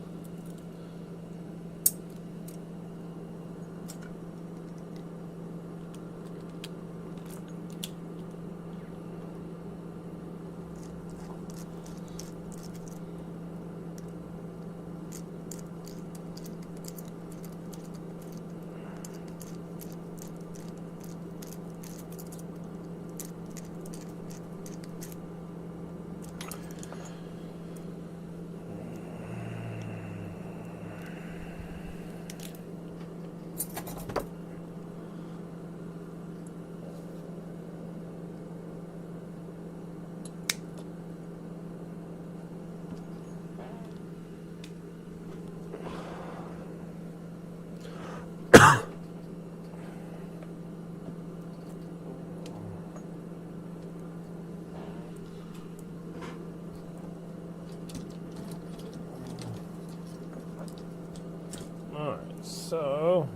So,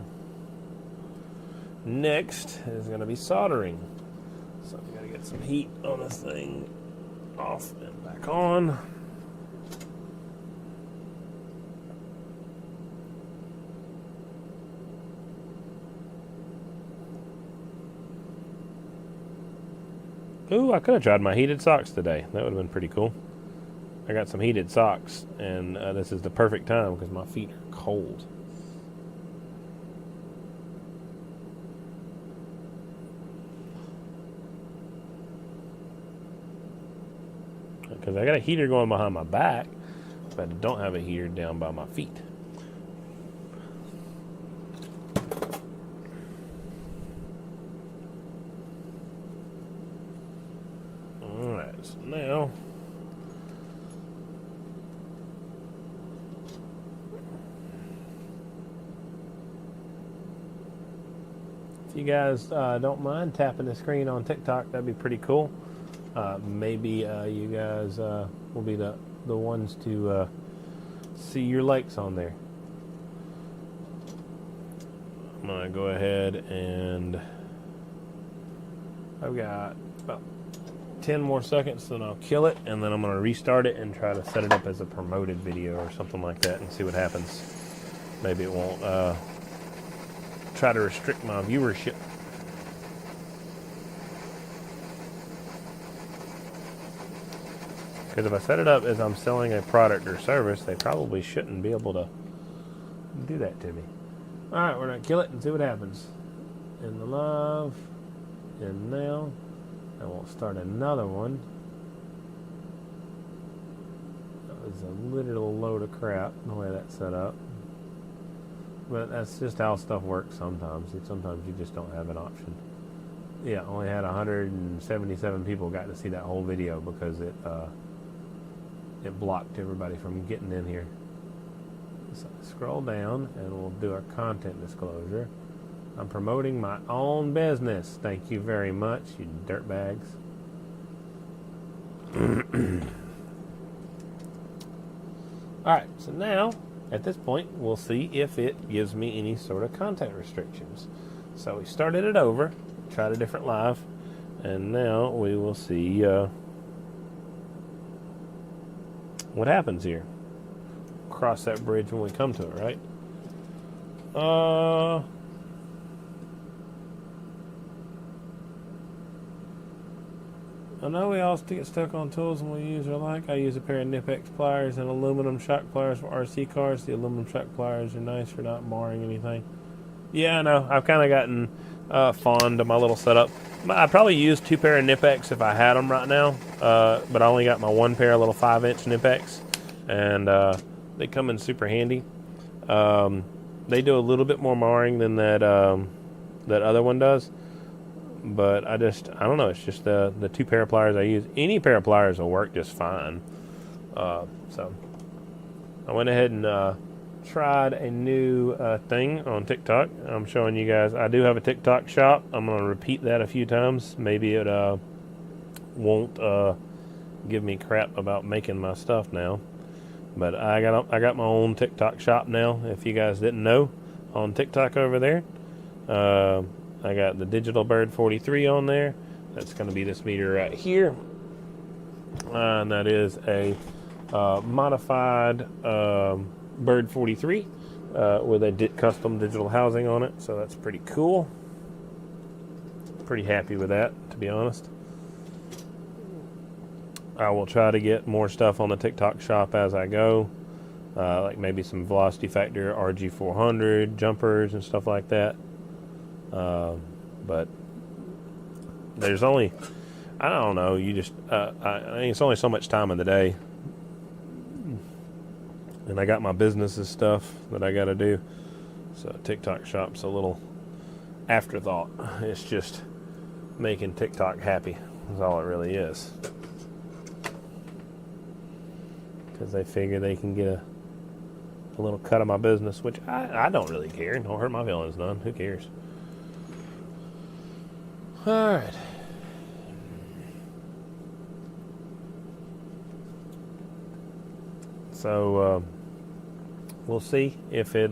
next is going to be soldering. So we got to get some heat on this thing. Off and back on. Ooh, I could have tried my heated socks today. That would have been pretty cool. I got some heated socks, and this is the perfect time because my feet are cold. Because I got a heater going behind my back, but I don't have a heater down by my feet. Alright, so now if you guys don't mind tapping the screen on TikTok, that'd be pretty cool. Maybe you guys will be the ones to see your likes on there. I'm going to go ahead and I've got about 10 more seconds, then I'll kill it, and then I'm going to restart it and try to set it up as a promoted video or something like that and see what happens. Maybe it won't try to restrict my viewership. Because if I set it up as I'm selling a product or service, they probably shouldn't be able to do that to me. Alright, we're going to kill it and see what happens. In the live, and now, and we'll start another one. That was a literal load of crap, the way that's set up. But that's just how stuff works sometimes. Sometimes you just don't have an option. Yeah, only had 177 people got to see that whole video because it blocked everybody from getting in here. So scroll down and we'll do our content disclosure. I'm promoting my own business. Thank you very much, you dirtbags. Alright, so now, at this point, we'll see if it gives me any sort of content restrictions. So we started it over, tried a different live, and now we will see what happens here. Cross that bridge when we come to it, right? I know we all get stuck on tools and we use or like. I use a pair of Nip-X pliers and aluminum shock pliers for RC cars. The aluminum shock pliers are nice for not marring anything. Yeah, I know. I've kind of gotten fond of my little setup. I'd probably use 2 pair of Nip-X if I had them right now, but I only got my 1 pair of little 5-inch Nip-X, and they come in super handy. They do a little bit more marring than that other one does, but I don't know. It's just the 2 pair of pliers I use. Any pair of pliers will work just fine. So I went ahead and tried a new thing on TikTok. I'm showing you guys. I do have a TikTok shop. I'm going to repeat that a few times. Maybe it won't give me crap about making my stuff now. But I got my own TikTok shop now. If you guys didn't know, on TikTok over there, I got the Digital Bird 43 on there. That's going to be this meter right here, and that is a modified Bird 43 with a custom digital housing on it. So that's pretty cool. Pretty happy with that, to be honest. I will try to get more stuff on the TikTok shop as I go, like maybe some Velocity Factor RG-400 jumpers and stuff like that. But there's only, I don't know, you just, it's only so much time in the day. And I got my business's stuff that I got to do. So TikTok shop's a little afterthought. It's just making TikTok happy. That's all it really is. Because they figure they can get a little cut of my business, which I don't really care. Don't hurt my feelings none. Who cares? Alright. So we'll see if it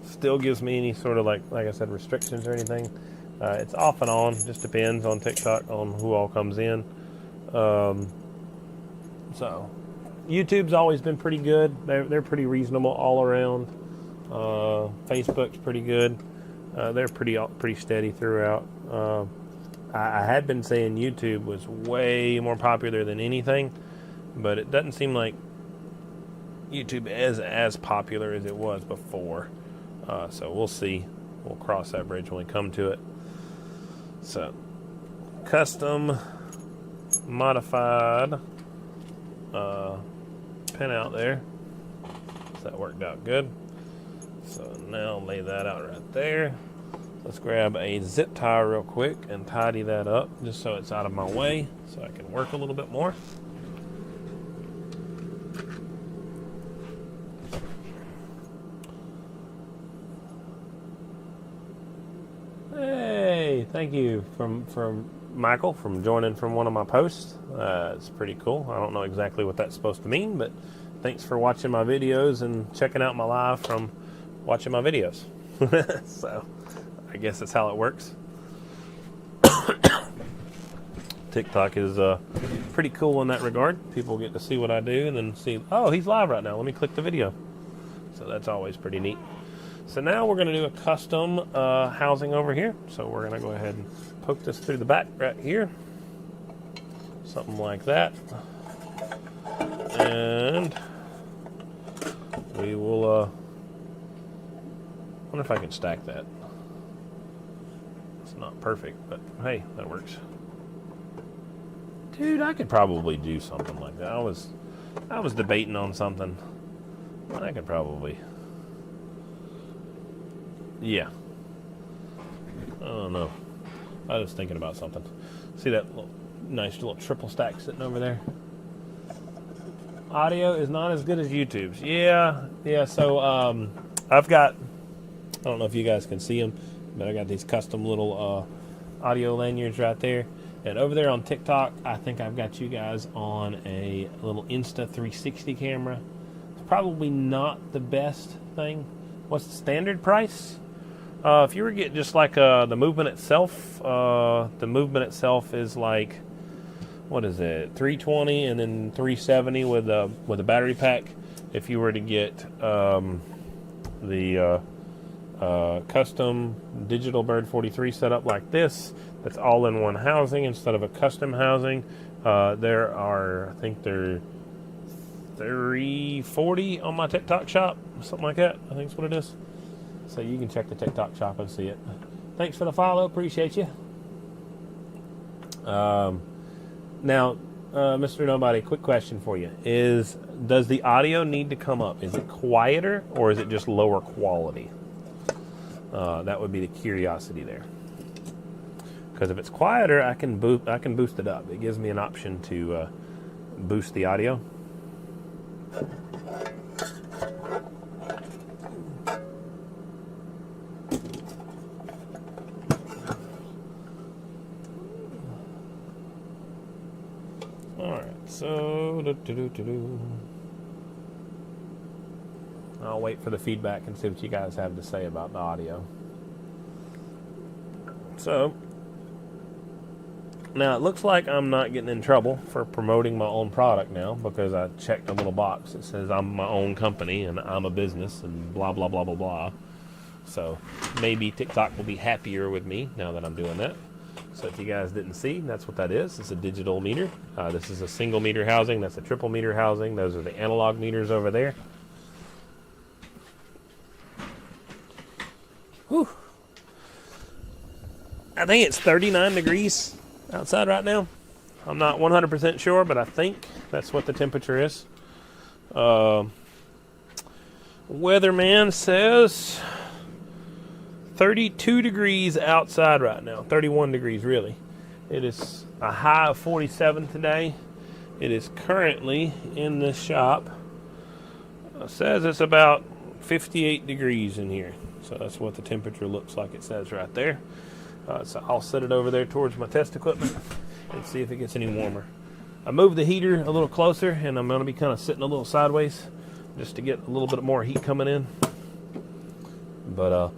still gives me any sort of like I said, restrictions or anything. It's off and on, just depends on TikTok on who all comes in. So YouTube's always been pretty good. They're pretty reasonable all around. Facebook's pretty good. They're pretty steady throughout. I had been saying YouTube was way more popular than anything, but it doesn't seem like YouTube is as popular as it was before. So we'll see. We'll cross that bridge when we come to it. So, custom modified pin out there. So that worked out good. So now lay that out right there. Let's grab a zip tie real quick and tidy that up just so it's out of my way so I can work a little bit more. Hey, thank you from Michael from joining from one of my posts. It's pretty cool. I don't know exactly what that's supposed to mean, but thanks for watching my videos and checking out my live from watching my videos. So I guess that's how it works. TikTok is pretty cool in that regard. People get to see what I do and then see, oh, he's live right now. Let me click the video. So that's always pretty neat. So now we're going to do a custom housing over here. So we're going to go ahead and poke this through the back right here. Something like that. And we will, wonder if I can stack that. It's not perfect, but hey, that works. Dude, I could probably do something like that. I was debating on something. I could probably... Yeah. I don't know. I was thinking about something. See that nice little triple stack sitting over there? Audio is not as good as YouTube's. Yeah. So I've got, I don't know if you guys can see them, but I got these custom little audio lanyards right there. And over there on TikTok, I think I've got you guys on a little Insta360 camera. It's probably not the best thing. What's the standard price? If you were to get just like the movement itself, is like, what is it, 320 and then 370 with a battery pack. If you were to get the custom digital Bird 43 setup like this, that's all in one housing instead of a custom housing, there are, I think they're $340 on my TikTok shop, something like that. I think that's what it is. So you can check the TikTok shop and see it. Thanks for the follow. Appreciate you. Now, Mr. Nobody, quick question for you. Does the audio need to come up? Is it quieter or is it just lower quality? That would be the curiosity there. Because if it's quieter, I can boost it up. It gives me an option to boost the audio. So, I'll wait for the feedback and see what you guys have to say about the audio. So, now it looks like I'm not getting in trouble for promoting my own product now because I checked a little box that says I'm my own company and I'm a business and blah, blah, blah, blah, blah. So, maybe TikTok will be happier with me now that I'm doing that. So if you guys didn't see, that's what that is. It's a digital meter. This is a single meter housing. That's a triple meter housing. Those are the analog meters over there. Whew. I think it's 39 degrees outside right now. I'm not 100% sure, but I think that's what the temperature is. Weatherman says 32 degrees outside right now. 31 degrees, really. It is a high of 47 today. It is currently in this shop. It says it's about 58 degrees in here. So that's what the temperature looks like. It says right there. So I'll set it over there towards my test equipment and see if it gets any warmer. I moved the heater a little closer, and I'm going to be kind of sitting a little sideways just to get a little bit more heat coming in. But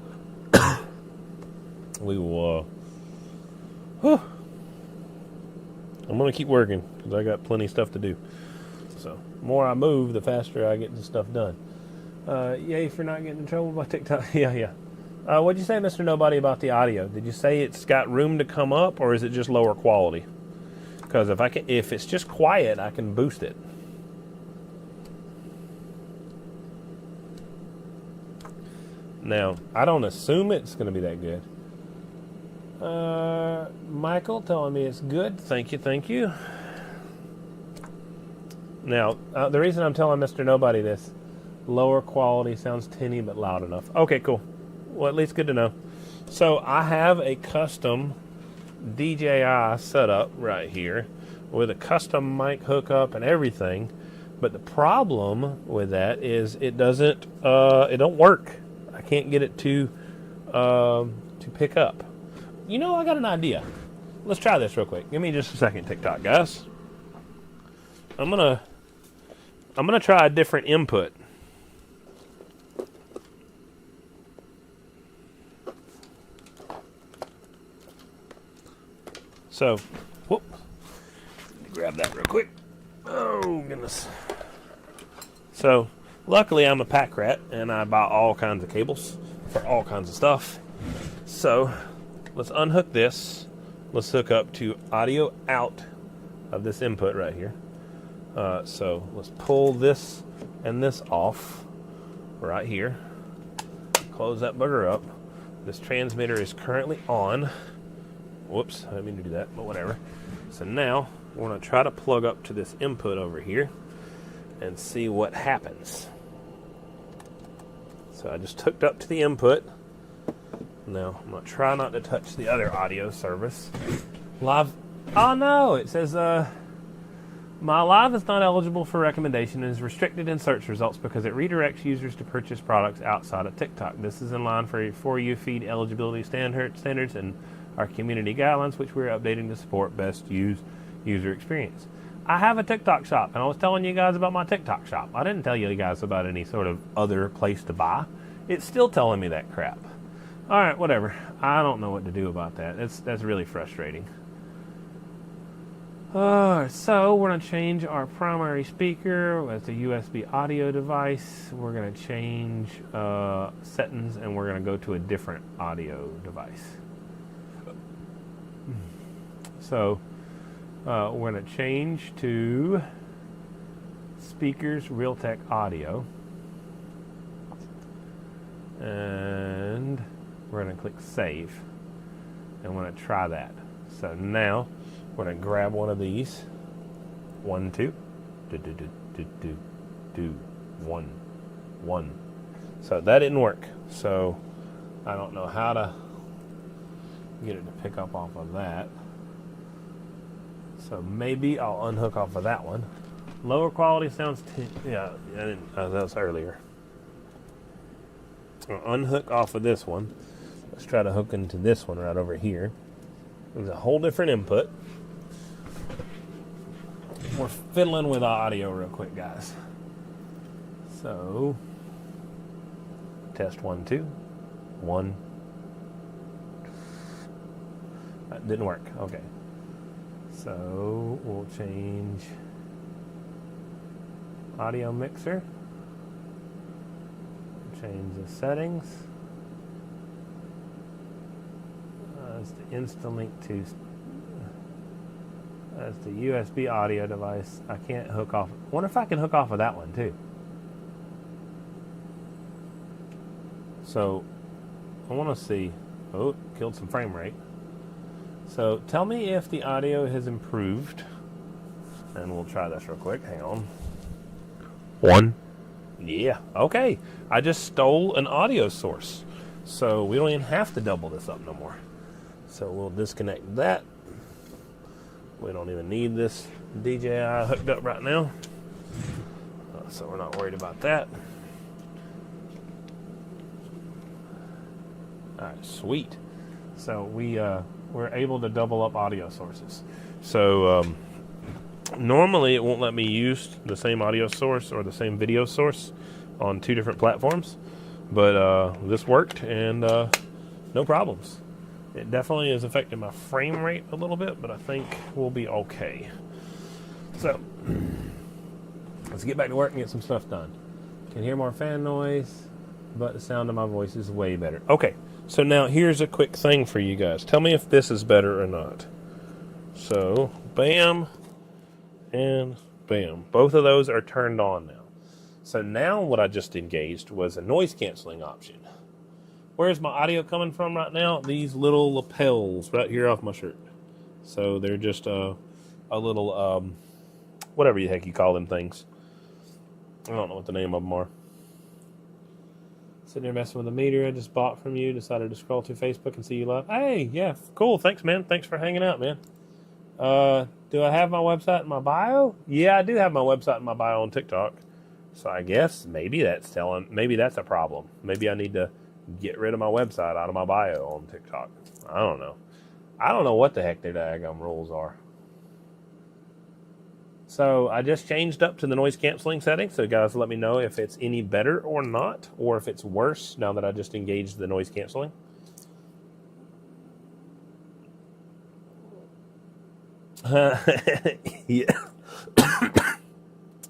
we will, I'm going to keep working because I got plenty of stuff to do. So, the more I move, the faster I get the stuff done. Yay for not getting in trouble by TikTok. Yeah. What'd you say, Mr. Nobody, about the audio? Did you say it's got room to come up, or is it just lower quality? Because if it's just quiet, I can boost it. Now, I don't assume it's going to be that good. Michael telling me it's good. Thank you. Now, the reason I'm telling Mr. Nobody this, lower quality sounds tinny but loud enough. Okay, cool. Well, at least good to know. So I have a custom DJI setup right here with a custom mic hookup and everything. But the problem with that is it don't work. I can't get it to pick up. You know, I got an idea. Let's try this real quick. Give me just a second, TikTok guys. I'm gonna try a different input. So, whoop. Grab that real quick. Oh goodness. So, luckily I'm a pack rat and I buy all kinds of cables for all kinds of stuff. So, let's unhook this. Let's hook up to audio out of this input right here. So let's pull this and this off right here. Close that bugger up. This transmitter is currently on. Whoops, I didn't mean to do that, but whatever. So now we're going to try to plug up to this input over here and see what happens. So I just hooked up to the input. Now I'm going to try not to touch the other audio service. Live. Oh no, it says my live is not eligible for recommendation and is restricted in search results because it redirects users to purchase products outside of TikTok. This is in line for you feed eligibility standards and our community guidelines, which we're updating to support best user experience. I have a TikTok shop, and I was telling you guys about my TikTok shop. I didn't tell you guys about any sort of other place to buy. It's still telling me that crap. All right, whatever. I don't know what to do about that. That's really frustrating. So we're going to change our primary speaker as a USB audio device. We're going to change settings, and we're going to go to a different audio device. So we're going to change to speakers Realtek audio, and we're going to click save, and we're going to try that. So now we're going to grab one of these. 1, 2. 1. So that didn't work. So I don't know how to get it to pick up off of that. So maybe I'll unhook off of that one. Lower quality sounds, yeah, that was earlier. I'll unhook off of this one. Let's try to hook into this one right over here. There's a whole different input. We're fiddling with audio real quick, guys. So, test 1, 2. 1. That didn't work. Okay. So, we'll change audio mixer. Change the settings. It's the Instalink to that's the USB audio device. I can't hook off. I wonder if I can hook off of that one too. So I want to see. Oh, killed some frame rate. So tell me if the audio has improved, and we'll try this real quick. Hang on. 1. Yeah. Okay. I just stole an audio source, so we don't even have to double this up no more. So we'll disconnect that. We don't even need this DJI hooked up right now, so we're not worried about that. All right, sweet. So we're able to double up audio sources. So normally it won't let me use the same audio source or the same video source on 2 different platforms, but this worked and no problems. It definitely is affecting my frame rate a little bit, but I think we'll be okay. So, let's get back to work and get some stuff done. Can hear more fan noise, but the sound of my voice is way better. Okay, so now here's a quick thing for you guys. Tell me if this is better or not. So, bam, and bam. Both of those are turned on now. So now what I just engaged was a noise canceling option. Where's my audio coming from right now? These little lapels right here off my shirt. So they're just a little, whatever the heck you call them things. I don't know what the name of them are. Sitting there messing with the meter I just bought from you. Decided to scroll through Facebook and see you live. Hey, yeah, cool. Thanks, man. Thanks for hanging out, man. Do I have my website in my bio? Yeah, I do have my website in my bio on TikTok. So I guess maybe that's a problem. Maybe I need to get rid of my website out of my bio on TikTok. I don't know. I don't know what the heck their daggum rules are. So I just changed up to the noise canceling setting. So guys, let me know if it's any better or not, or if it's worse now that I just engaged the noise canceling. Yeah.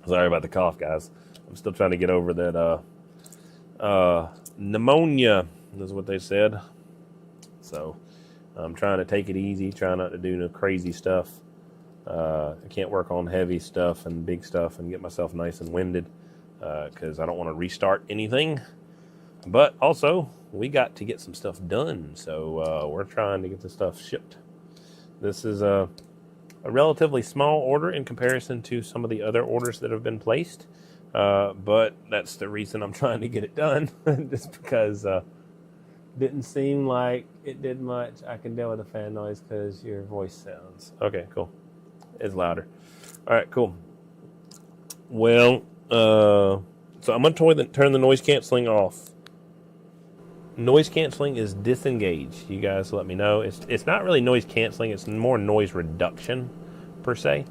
Sorry about the cough, guys. I'm still trying to get over that pneumonia, is what they said. So I'm trying to take it easy, try not to do no crazy stuff. I can't work on heavy stuff and big stuff and get myself nice and winded because I don't want to restart anything. But also, we got to get some stuff done, so we're trying to get the stuff shipped. This is a relatively small order in comparison to some of the other orders that have been placed. But that's the reason I'm trying to get it done, just because didn't seem like it did much. I can deal with the fan noise because your voice sounds. Okay, cool. It's louder. All right, cool. Well, so I'm going to turn the noise canceling off. Noise canceling is disengaged. You guys let me know. It's not really noise canceling. It's more noise reduction, per se.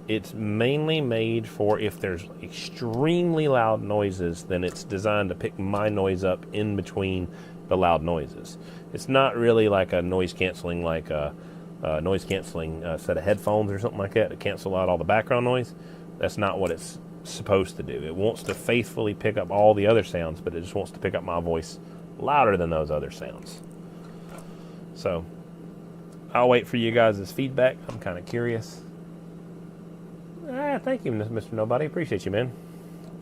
It's mainly made for if there's extremely loud noises, then it's designed to pick my noise up in between the loud noises. It's not really like a noise canceling, like a noise canceling set of headphones or something like that to cancel out all the background noise. That's not what it's supposed to do. It wants to faithfully pick up all the other sounds, but it just wants to pick up my voice louder than those other sounds. So I'll wait for you guys' feedback. I'm kind of curious. Thank you, Mr. Nobody. Appreciate you, man.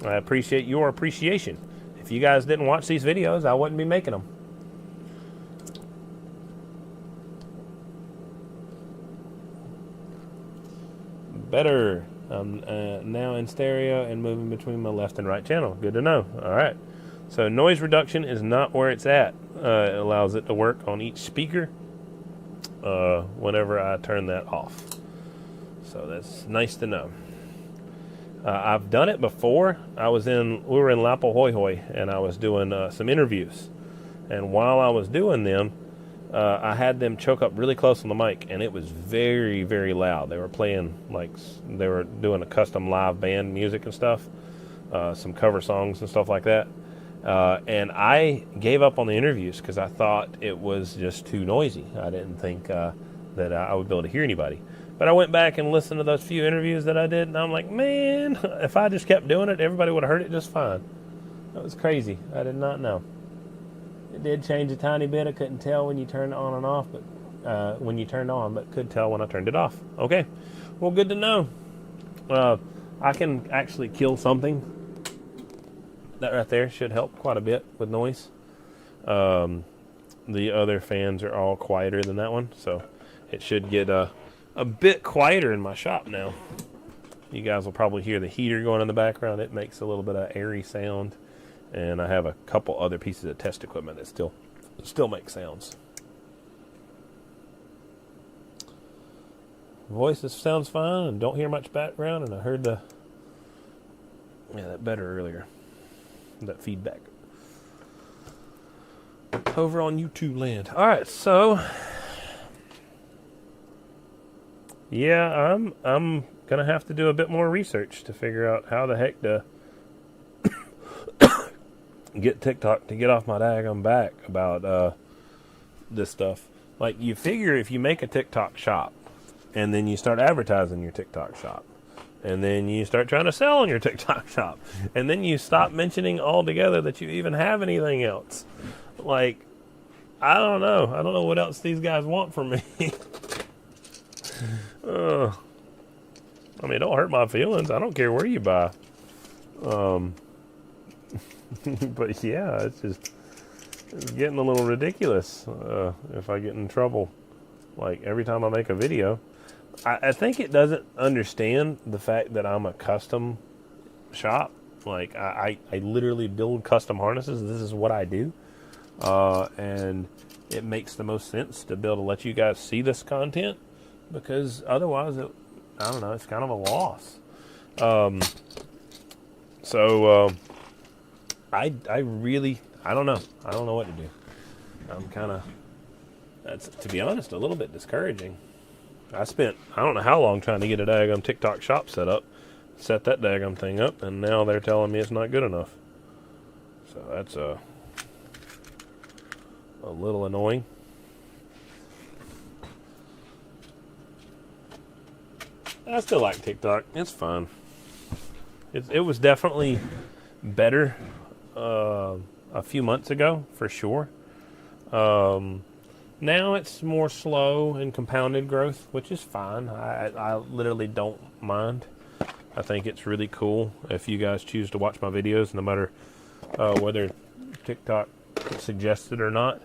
I appreciate your appreciation. If you guys didn't watch these videos, I wouldn't be making them. Better. I'm now in stereo and moving between my left and right channel. Good to know. All right. So noise reduction is not where it's at. It allows it to work on each speaker whenever I turn that off. So that's nice to know. I've done it before. We were in Lapo Hoi Hoi, and I was doing some interviews. And while I was doing them, I had them choke up really close on the mic, and it was very, very loud. They were playing, like, they were doing a custom live band music and stuff, some cover songs and stuff like that. And I gave up on the interviews because I thought it was just too noisy. I didn't think that I would be able to hear anybody. But I went back and listened to those few interviews that I did, and I'm like, man, if I just kept doing it, everybody would have heard it just fine. That was crazy. I did not know. It did change a tiny bit. I couldn't tell when you turned it on and off, but when you turned on, but could tell when I turned it off. Okay, well, good to know. I can actually kill something. That right there should help quite a bit with noise. The other fans are all quieter than that one, so it should get a bit quieter in my shop now. You guys will probably hear the heater going in the background. It makes a little bit of airy sound. And I have a couple other pieces of test equipment that still make sounds. Voice sounds fine and don't hear much background, and I heard that better earlier. That feedback. Over on YouTube land. Alright, so yeah, I'm gonna have to do a bit more research to figure out how the heck to get TikTok to get off my daggum back about this stuff. Like, you figure if you make a TikTok shop, and then you start advertising your TikTok shop, and then you start trying to sell on your TikTok shop, and then you stop mentioning altogether that you even have anything else. Like, I don't know. I don't know what else these guys want from me. I mean, don't hurt my feelings. I don't care where you buy. But yeah, it's getting a little ridiculous if I get in trouble. Like, every time I make a video, I think it doesn't understand the fact that I'm a custom shop. Like, I literally build custom harnesses. This is what I do. And it makes the most sense to be able to let you guys see this content, because otherwise, I don't know, it's kind of a loss. I really, I don't know. I don't know what to do. I'm kind of, that's, to be honest, a little bit discouraging. I spent, I don't know how long trying to get a daggum TikTok shop set up, set that daggum thing up, and now they're telling me it's not good enough. So that's a little annoying. I still like TikTok. It's fun. It was definitely better a few months ago, for sure. Now it's more slow and compounded growth, which is fine. I literally don't mind. I think it's really cool if you guys choose to watch my videos, no matter whether TikTok suggests it or not.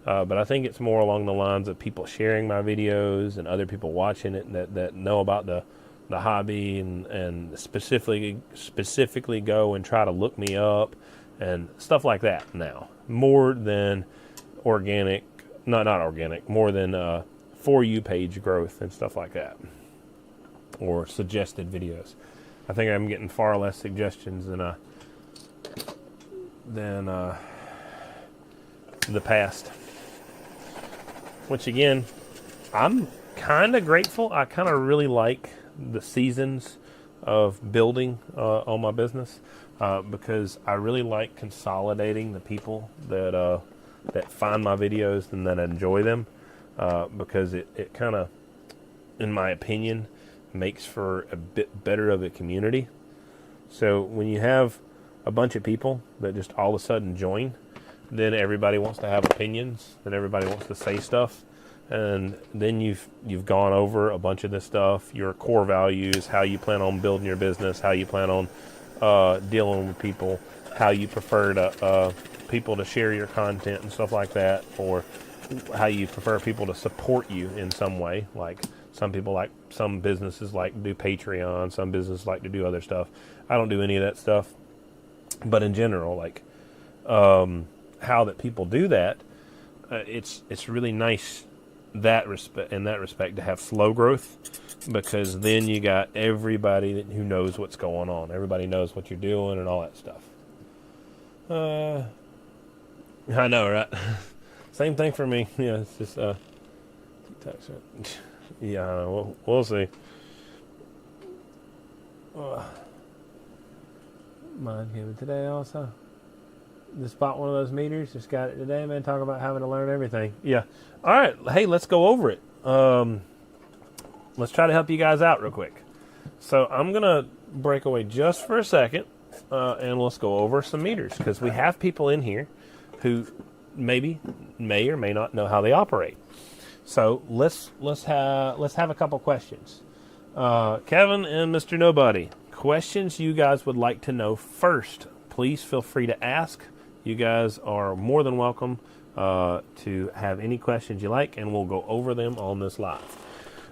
But I think it's more along the lines of people sharing my videos and other people watching it that know about the hobby and specifically go and try to look me up and stuff like that now. More than organic, not organic, more than For You page growth and stuff like that. Or suggested videos. I think I'm getting far less suggestions than the past. Which, again, I'm kind of grateful. I kind of really like the seasons of building on my business because I really like consolidating the people that find my videos and that enjoy them because it kind of, in my opinion, makes for a bit better of a community. So when you have a bunch of people that just all of a sudden join, then everybody wants to have opinions, then everybody wants to say stuff, and then you've gone over a bunch of this stuff, your core values, how you plan on building your business, how you plan on dealing with people, how you prefer to people to share your content and stuff like that, or how you prefer people to support you in some way. Like some businesses like to do Patreon, some businesses like to do other stuff. I don't do any of that stuff, but in general, like how that people do that, it's really nice in that respect to have slow growth, because then you got everybody who knows what's going on. Everybody knows what you're doing and all that stuff. I know, right? Same thing for me. Yeah, it's just yeah, we'll see. Mine came today also. Just bought one of those meters. Just got it today, man. Talk about having to learn everything. Yeah. All right. Hey, let's go over it. Let's try to help you guys out real quick. So I'm going to break away just for a second, and let's go over some meters, because we have people in here who may or may not know how they operate. So let's have a couple questions. Kevin and Mr. Nobody, questions you guys would like to know first, please feel free to ask. You guys are more than welcome to have any questions you like, and we'll go over them on this live.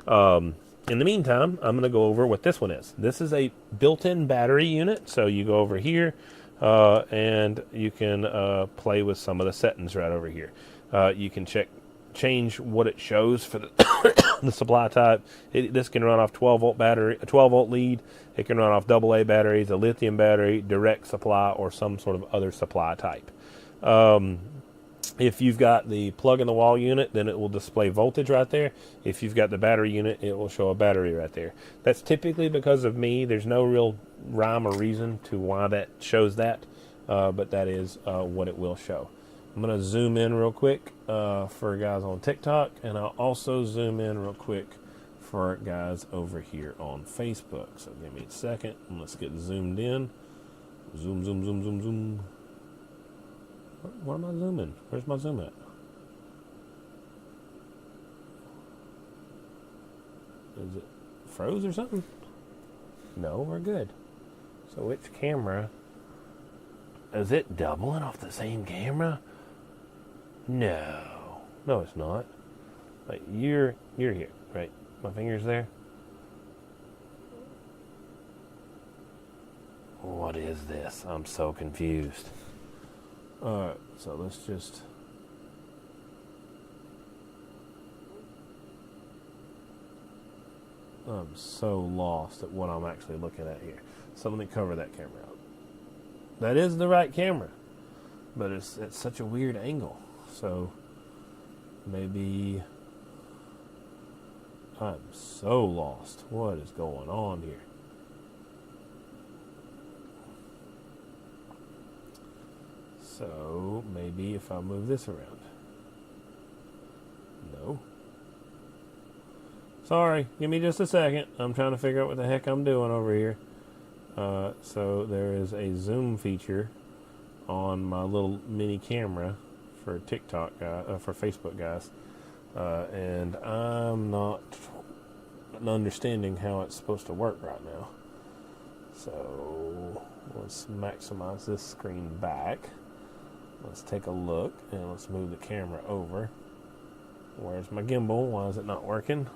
In the meantime, I'm going to go over what this one is. This is a built-in battery unit, so you go over here, and you can play with some of the settings right over here. You can change what it shows for the supply type. This can run off 12-volt battery, a 12-volt lead. It can run off AA batteries, a lithium battery, direct supply, or some sort of other supply type. If you've got the plug-in-the-wall unit, then it will display voltage right there. If you've got the battery unit, it will show a battery right there. That's typically because of me. There's no real rhyme or reason to why that shows that, but that is what it will show. I'm going to zoom in real quick for guys on TikTok, and I'll also zoom in real quick for guys over here on Facebook. So give me a second, and let's get zoomed in. Zoom, zoom, zoom, zoom, zoom. Where am I zooming? Where's my zoom at? Is it froze or something? No, we're good. So which camera? Is it doubling off the same camera? No. No, it's not. Like, you're here, right? My finger's there. What is this? I'm so confused. Alright, so let's just... I'm so lost at what I'm actually looking at here. So let me cover that camera up. That is the right camera, but it's at such a weird angle. So maybe I'm so lost. What is going on here? So maybe if I move this around. No. Sorry, give me just a second. I'm trying to figure out what the heck I'm doing over here. So there is a zoom feature on my little mini camera for TikTok, for Facebook guys, and I'm not understanding how it's supposed to work right now. So let's maximize this screen back. Let's take a look, and let's move the camera over. Where's my gimbal? Why is it not working?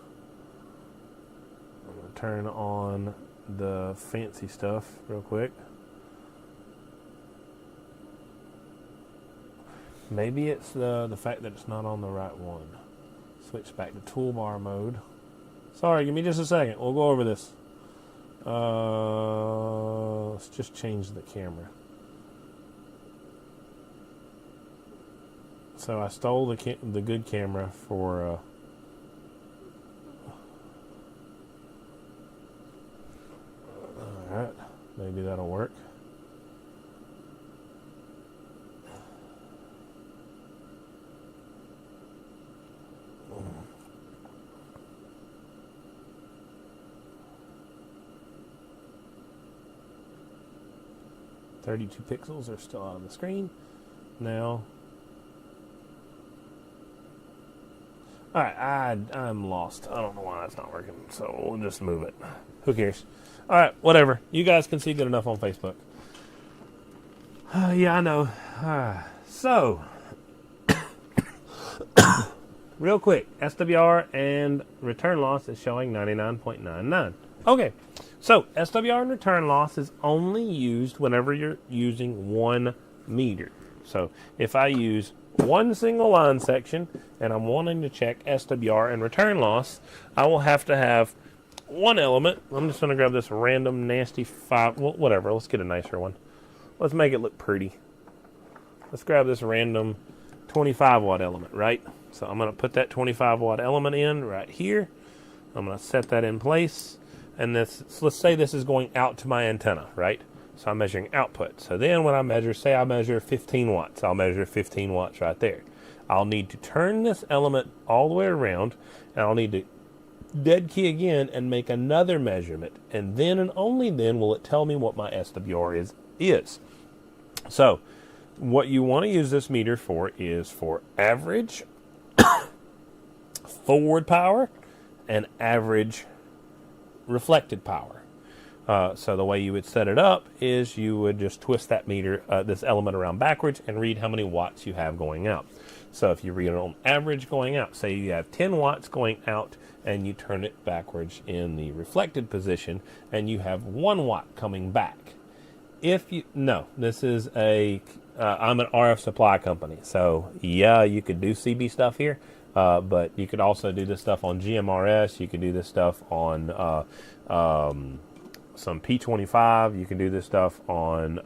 I'm going to turn on the fancy stuff real quick. Maybe it's the fact that it's not on the right one. Switch back to toolbar mode. Sorry, give me just a second. We'll go over this. Let's just change the camera. So I stole the good camera for alright, maybe that'll work. .32 pixels are still out on the screen. Now, alright, I'm lost. I don't know why it's not working, so we'll just move it. Who cares? Alright, whatever. You guys can see good enough on Facebook. Yeah, I know. So, real quick, SWR and return loss is showing 99.99. Okay, so SWR and return loss is only used whenever you're using 1 meter. So if I use one single line section and I'm wanting to check SWR and return loss, I will have to have one element. I'm just going to grab this random nasty 5, well, whatever, let's get a nicer one. Let's make it look pretty. Let's grab this random 25 watt element, right? So I'm going to put that 25 watt element in right here. I'm going to set that in place. And this, so let's say this is going out to my antenna, right? So I'm measuring output. So then when I measure, say I measure 15 watts, I'll measure 15 watts right there. I'll need to turn this element all the way around, and I'll need to dead key again and make another measurement. And then and only then will it tell me what my SWR is. So what you want to use this meter for is for average forward power and average reflected power. So the way you would set it up is you would just twist that meter, this element around backwards and read how many watts you have going out. So if you read it on average going out, say you have 10 watts going out and you turn it backwards in the reflected position and you have 1 watt coming back. If you, no, this is I'm an RF supply company. So yeah, you could do CB stuff here. But you could also do this stuff on GMRS. You could do this stuff on some P25. You can do this stuff on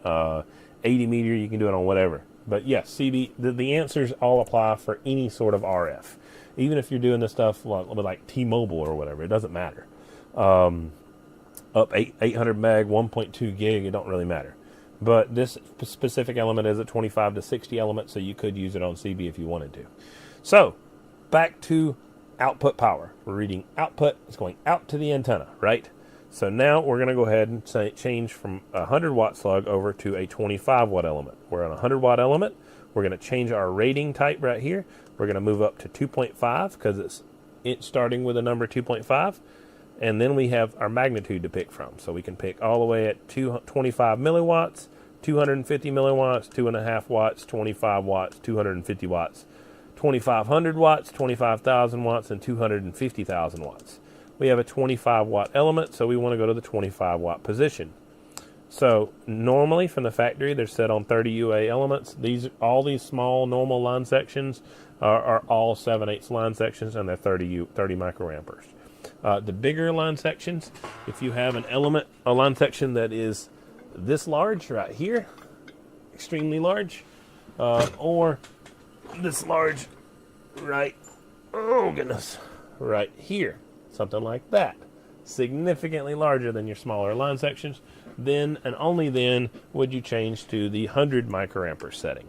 80 meter. You can do it on whatever. But yes, CB, the answers all apply for any sort of RF. Even if you're doing this stuff like T-Mobile or whatever, it doesn't matter. Up 800 meg, 1.2 gig, it don't really matter. but this specific element is a 25 to 60 element, so you could use it on CB if you wanted to. So back to output power. We're reading output. It's going out to the antenna, right? So now we're going to go ahead and change from a 100 watt slug over to a 25 watt element. We're on a 100 watt element. We're going to change our rating type right here. We're going to move up to 2.5 because it's starting with a number 2.5. And then we have our magnitude to pick from. So we can pick all the way at 25 milliwatts, 250 milliwatts, 2.5 watts, 25 watts, 250 watts, 2,500 watts, 25,000 watts, and 250,000 watts. We have a 25 watt element, so we want to go to the 25 watt position. So normally from the factory, they're set on 30 UA elements. All these small normal line sections are all 7/8 line sections, and they're 30 microamperes. The bigger line sections, if you have a line section that is this large right here, extremely large, or this large right, oh goodness, right here, something like that, significantly larger than your smaller line sections, then and only then would you change to the 100 microampere setting.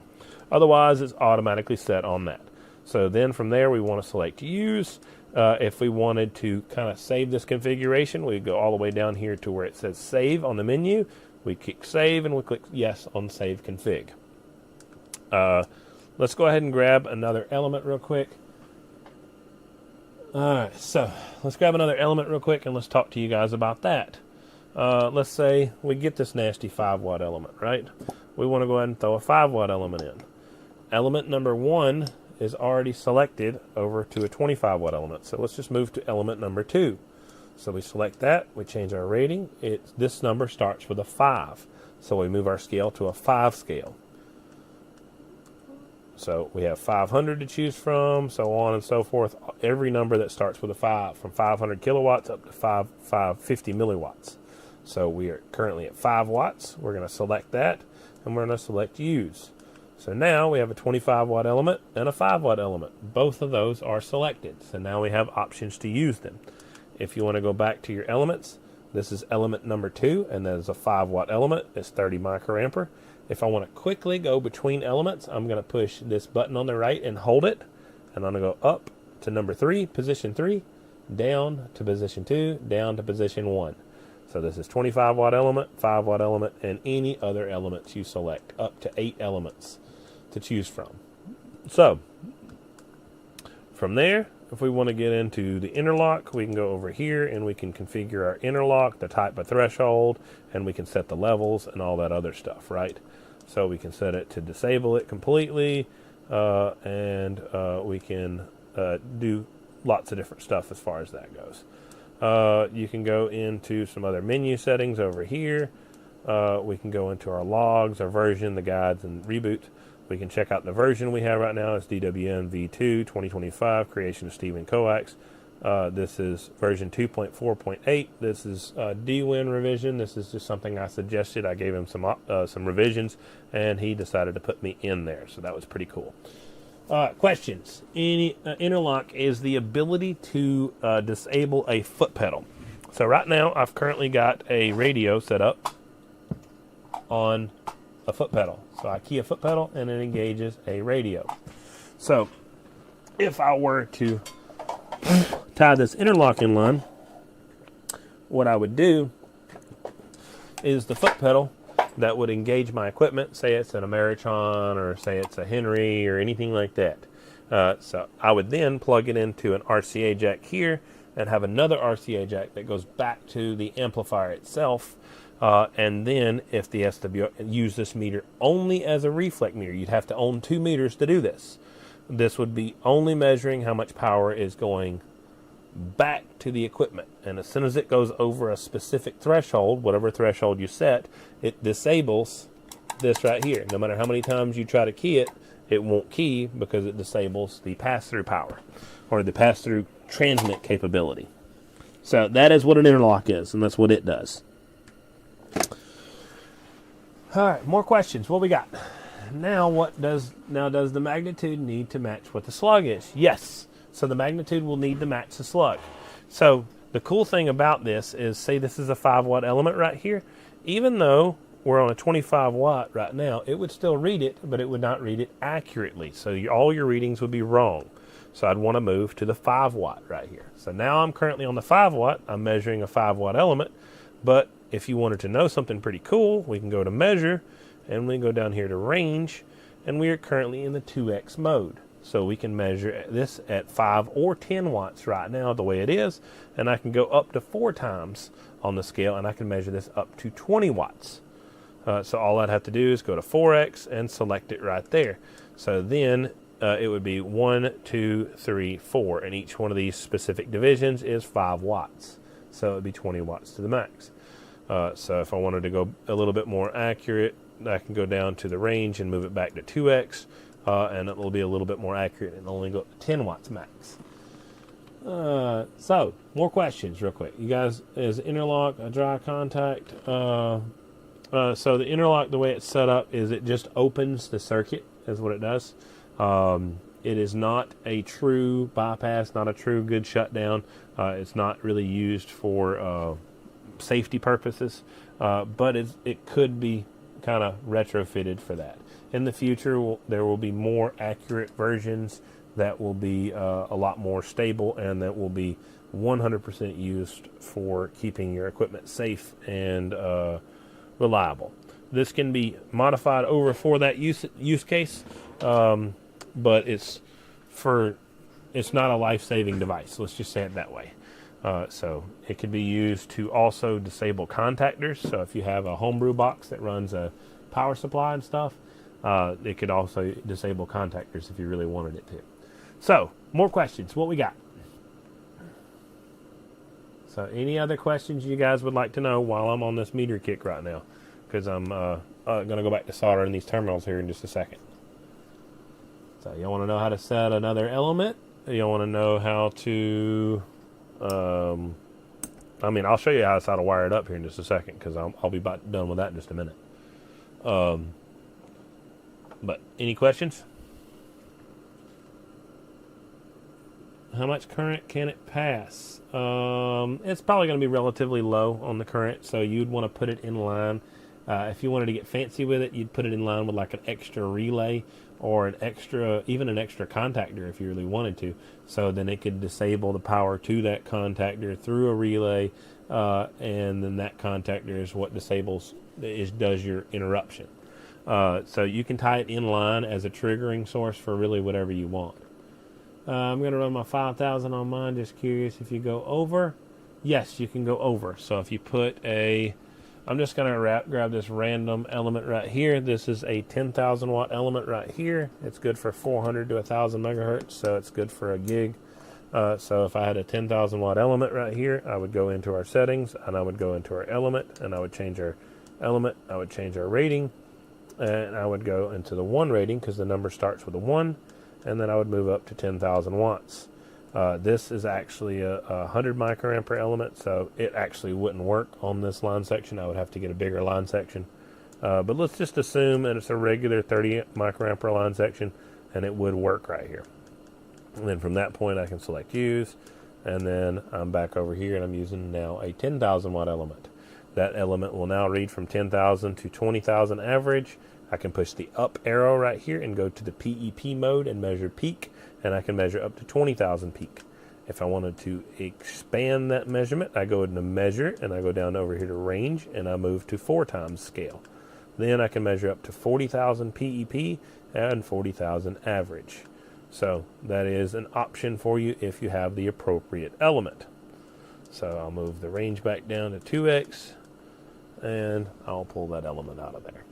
Otherwise, it's automatically set on that. So then from there, we want to select use. If we wanted to kind of save this configuration, we go all the way down here to where it says save on the menu. We click save and we click yes on save config. Let's go ahead and grab another element real quick. Alright, so let's grab another element real quick and let's talk to you guys about that. Let's say we get this nasty 5 watt element, right? We want to go ahead and throw a 5 watt element in. Element number 1 is already selected over to a 25 watt element. So let's just move to element number 2. So we select that, we change our rating. This number starts with a 5. So we move our scale to a 5 scale. So we have 500 to choose from, so on and so forth. Every number that starts with a 5, from 500 kilowatts up to 550 milliwatts. So we are currently at 5 watts. We're going to select that, and we're going to select use. So now we have a 25 watt element and a 5 watt element. Both of those are selected. So now we have options to use them. If you want to go back to your elements, this is element number 2, and that is a 5 watt element. It's 30 microampere. If I want to quickly go between elements, I'm going to push this button on the right and hold it. And I'm going to go up to number 3, position 3, down to position 2, down to position 1. So this is 25 watt element, 5 watt element, and any other elements you select, up to 8 elements to choose from. So from there, if we want to get into the interlock, we can go over here and we can configure our interlock, the type of threshold, and we can set the levels and all that other stuff, right? So we can set it to disable it completely, and we can do lots of different stuff as far as that goes. You can go into some other menu settings over here. We can go into our logs, our version, the guides, and reboot. We can check out the version we have right now. It's DWM V2 2025, creation of Stephen Coax. This is version 2.4.8. This is DWin revision. This is just something I suggested. I gave him some revisions, and he decided to put me in there. So that was pretty cool. Questions? Interlock is the ability to disable a foot pedal. So right now, I've currently got a radio set up on a foot pedal. So I key a foot pedal and it engages a radio. So if I were to tie this interlock in line, what I would do is the foot pedal that would engage my equipment, say it's an Ameritron or say it's a Henry or anything like that. So I would then plug it into an RCA jack here and have another RCA jack that goes back to the amplifier itself. And then if the SW use this meter only as a reflect meter, you'd have to own 2 meters to do this. This would be only measuring how much power is going back to the equipment. And as soon as it goes over a specific threshold, whatever threshold you set, it disables this right here. No matter how many times you try to key it, it won't key because it disables the pass-through power or the pass-through transmit capability. So that is what an interlock is, and that's what it does. All right, more questions. What we got? Now does the magnitude need to match what the slug is? Yes. So the magnitude will need to match the slug. So the cool thing about this is, say this is a 5 watt element right here. Even though we're on a 25 watt right now, it would still read it, but it would not read it accurately. So all your readings would be wrong. So I'd want to move to the 5 watt right here. So now I'm currently on the 5 watt. I'm measuring a 5 watt element. But if you wanted to know something pretty cool, we can go to measure, and we can go down here to range, and we are currently in the 2x mode. So we can measure this at 5 or 10 watts right now the way it is, and I can go up to 4 times on the scale, and I can measure this up to 20 watts. So all I'd have to do is go to 4x and select it right there. So then it would be 1, 2, 3, 4, and each one of these specific divisions is 5 watts. So it would be 20 watts to the max. So if I wanted to go a little bit more accurate, I can go down to the range and move it back to 2x, and it will be a little bit more accurate and only go up to 10 watts max. So, more questions real quick. You guys, is interlock a dry contact? So the interlock, the way it's set up is it just opens the circuit, is what it does. It is not a true bypass, not a true good shutdown. It's not really used for safety purposes, but it could be kind of retrofitted for that. In the future, there will be more accurate versions that will be a lot more stable and that will be 100% used for keeping your equipment safe and reliable. This can be modified over for that use case, but it's not a life-saving device. Let's just say it that way. So it could be used to also disable contactors. So if you have a homebrew box that runs a power supply and stuff, it could also disable contactors if you really wanted it to. So, more questions. What we got? So, any other questions you guys would like to know while I'm on this meter kick right now? Because I'm going to go back to soldering these terminals here in just a second. So, you want to know how to set another element? You want to know how to... I'll show you how to wire it up here in just a second, because I'll be about done with that in just a minute. But any questions? How much current can it pass? It's probably going to be relatively low on the current, so you'd want to put it in line. If you wanted to get fancy with it, you'd put it in line with like an extra relay or even an extra contactor if you really wanted to. So then it could disable the power to that contactor through a relay, and then that contactor is what does your interruption. So you can tie it in line as a triggering source for really whatever you want. I'm going to run my 5,000 on mine. Just curious if you go over. Yes, you can go over. So if you put I'm just going to grab this random element right here. This is a 10,000 watt element right here. It's good for 400 to 1,000 megahertz, so it's good for a gig. So if I had a 10,000 watt element right here, I would go into our settings, and I would go into our element, and I would change our element. I would change our rating, and I would go into the 1 rating because the number starts with a 1. And then I would move up to 10,000 watts. This is actually a 100 microampere element, so it actually wouldn't work on this line section. I would have to get a bigger line section. But let's just assume that it's a regular 30 microampere line section, and it would work right here. And then from that point, I can select use, and then I'm back over here, and I'm using now a 10,000 watt element. That element will now read from 10,000 to 20,000 average. I can push the up arrow right here and go to the PEP mode and measure peak, and I can measure up to 20,000 peak. If I wanted to expand that measurement, I go into measure, and I go down over here to range, and I move to 4 times scale. Then I can measure up to 40,000 PEP and 40,000 average. So that is an option for you if you have the appropriate element. So I'll move the range back down to 2x, and I'll pull that element out of there.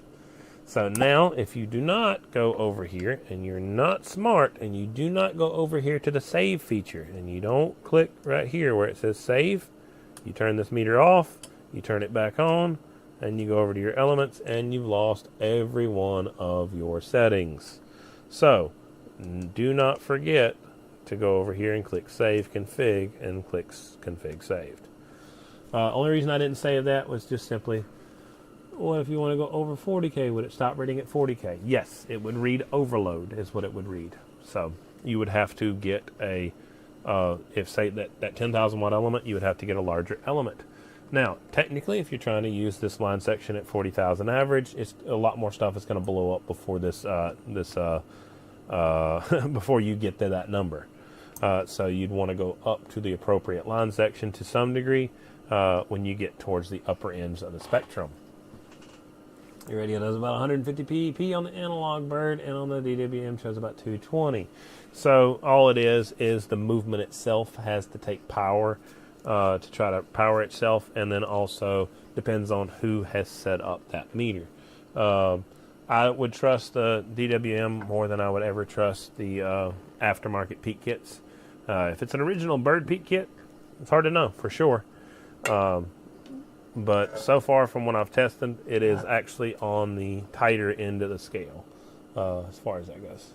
So now, if you do not go over here, and you're not smart, and you do not go over here to the save feature, and you don't click right here where it says save, you turn this meter off, you turn it back on, and you go over to your elements, and you've lost every one of your settings. So, do not forget to go over here and click save config, and click config saved. Only reason I didn't save that was just simply, well, if you want to go over 40K, would it stop reading at 40K? Yes, it would read overload is what it would read. So you would have to get if say that 10,000 watt element, you would have to get a larger element. Now, technically, if you're trying to use this line section at 40,000 average, it's a lot more stuff is going to blow up before before you get to that number. So you'd want to go up to the appropriate line section to some degree when you get towards the upper ends of the spectrum. Your radio does about 150 PEP on the analog bird, and on the DWM shows about 220. So all it is the movement itself has to take power to try to power itself, and then also depends on who has set up that meter. I would trust the DWM more than I would ever trust the aftermarket peak kits. If it's an original bird peak kit, it's hard to know for sure. But so far from what I've tested, it is actually on the tighter end of the scale as far as that goes.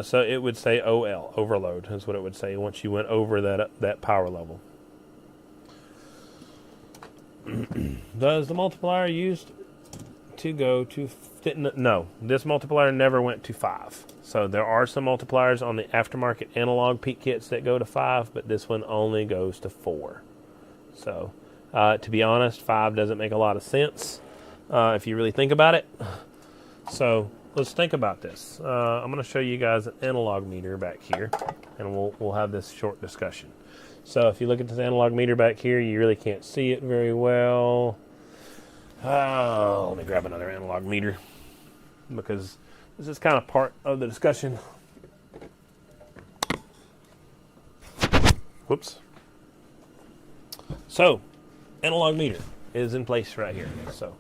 So it would say OL, overload, is what it would say once you went over that power level. Does the multiplier used to go to... No, this multiplier never went to 5. So there are some multipliers on the aftermarket analog peak kits that go to 5, but this one only goes to 4. So... to be honest, 5 doesn't make a lot of sense if you really think about it. So let's think about this. I'm going to show you guys an analog meter back here, and we'll have this short discussion. So if you look at this analog meter back here, you really can't see it very well. Let me grab another analog meter because this is kind of part of the discussion. Whoops. So, analog meter is in place right here. So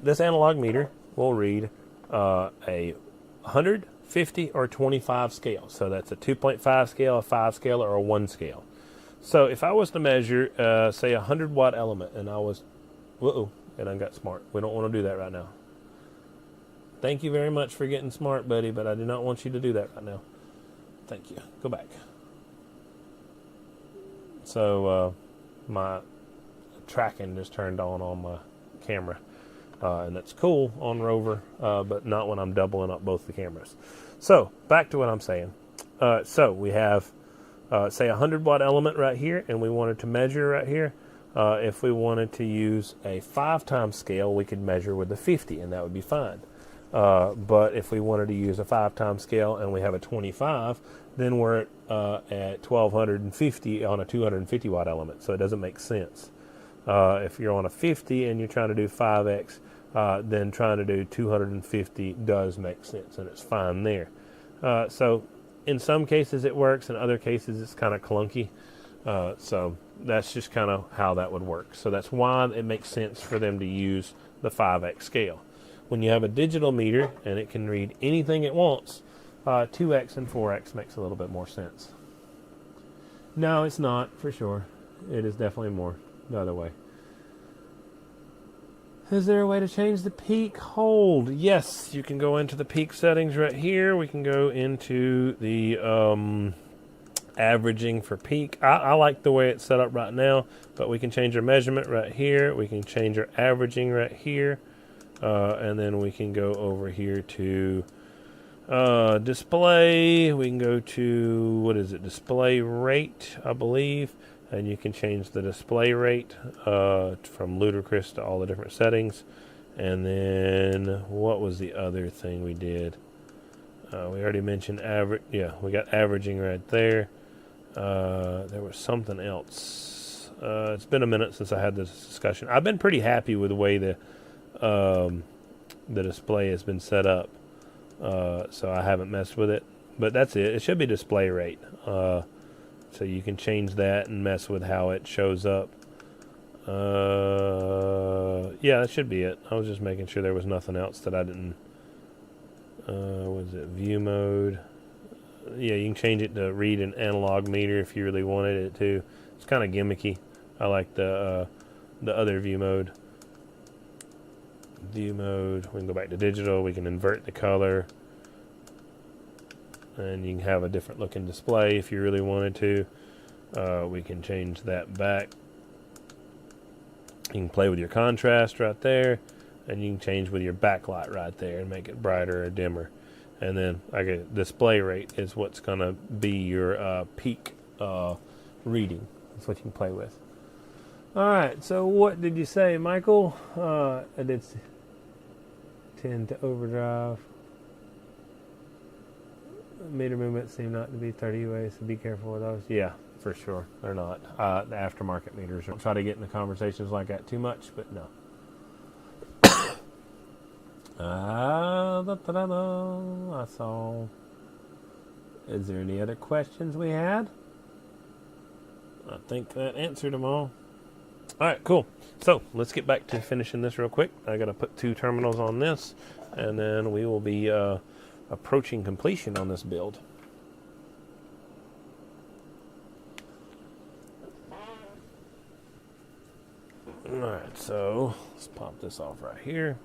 this analog meter will read a 100, 50, or 25 scale. So that's a 2.5 scale, a 5 scale, or a 1 scale. So if I was to measure, say, a 100-watt element, and I was... Uh-oh, and I got smart. We don't want to do that right now. Thank you very much for getting smart, buddy, but I do not want you to do that right now. Thank you. Go back. So my... tracking just turned on my camera, and that's cool on rover, but not when I'm doubling up both the cameras. So back to what I'm saying. So we have say a 100-watt element right here, and we wanted to measure right here. If we wanted to use a 5-time scale, we could measure with a 50, and that would be fine. But if we wanted to use a 5-time scale and we have a 25, then we're at 1250 on a 250-watt element, so it doesn't make sense. If you're on a 50 and you're trying to do 5x, then trying to do 250 does make sense, and it's fine there. So in some cases it works, in other cases it's kind of clunky. So that's just kind of how that would work. So that's why it makes sense for them to use the 5x scale. When you have a digital meter and it can read anything it wants, 2x and 4x makes a little bit more sense. No, it's not, for sure. It is definitely more the other way. Is there a way to change the peak hold? Yes, you can go into the peak settings right here. We can go into the averaging for peak. I like the way it's set up right now, but we can change our measurement right here. We can change our averaging right here. And then we can go over here to display. We can go to, what is it, display rate, I believe. And you can change the display rate from ludicrous to all the different settings. And then what was the other thing we did? We already mentioned average. Yeah, we got averaging right there. There was something else. It's been a minute since I had this discussion. I've been pretty happy with the way the display has been set up. So I haven't messed with it. But that's it. It should be display rate. So you can change that and mess with how it shows up. Yeah, that should be it. I was just making sure there was nothing else that I didn't... was it view mode? Yeah, you can change it to read an analog meter if you really wanted it to. It's kind of gimmicky. I like the other view mode. View mode. We can go back to digital. We can invert the color. And you can have a different looking display if you really wanted to. We can change that back. You can play with your contrast right there, and you can change with your backlight right there and make it brighter or dimmer. And then display rate is what's going to be your peak reading. That's what you can play with. All right, so what did you say, Michael? I did tend to overdrive. Meter movements seem not to be 30 ways, so be careful with those. Yeah, for sure. They're not. The aftermarket meters. Don't try to get into conversations like that too much, but no. That's all. Is there any other questions we had? I think that answered them all. All right, cool. So let's get back to finishing this real quick. I got to put 2 terminals on this, and then we will be approaching completion on this build. All right, so let's pop this off right here.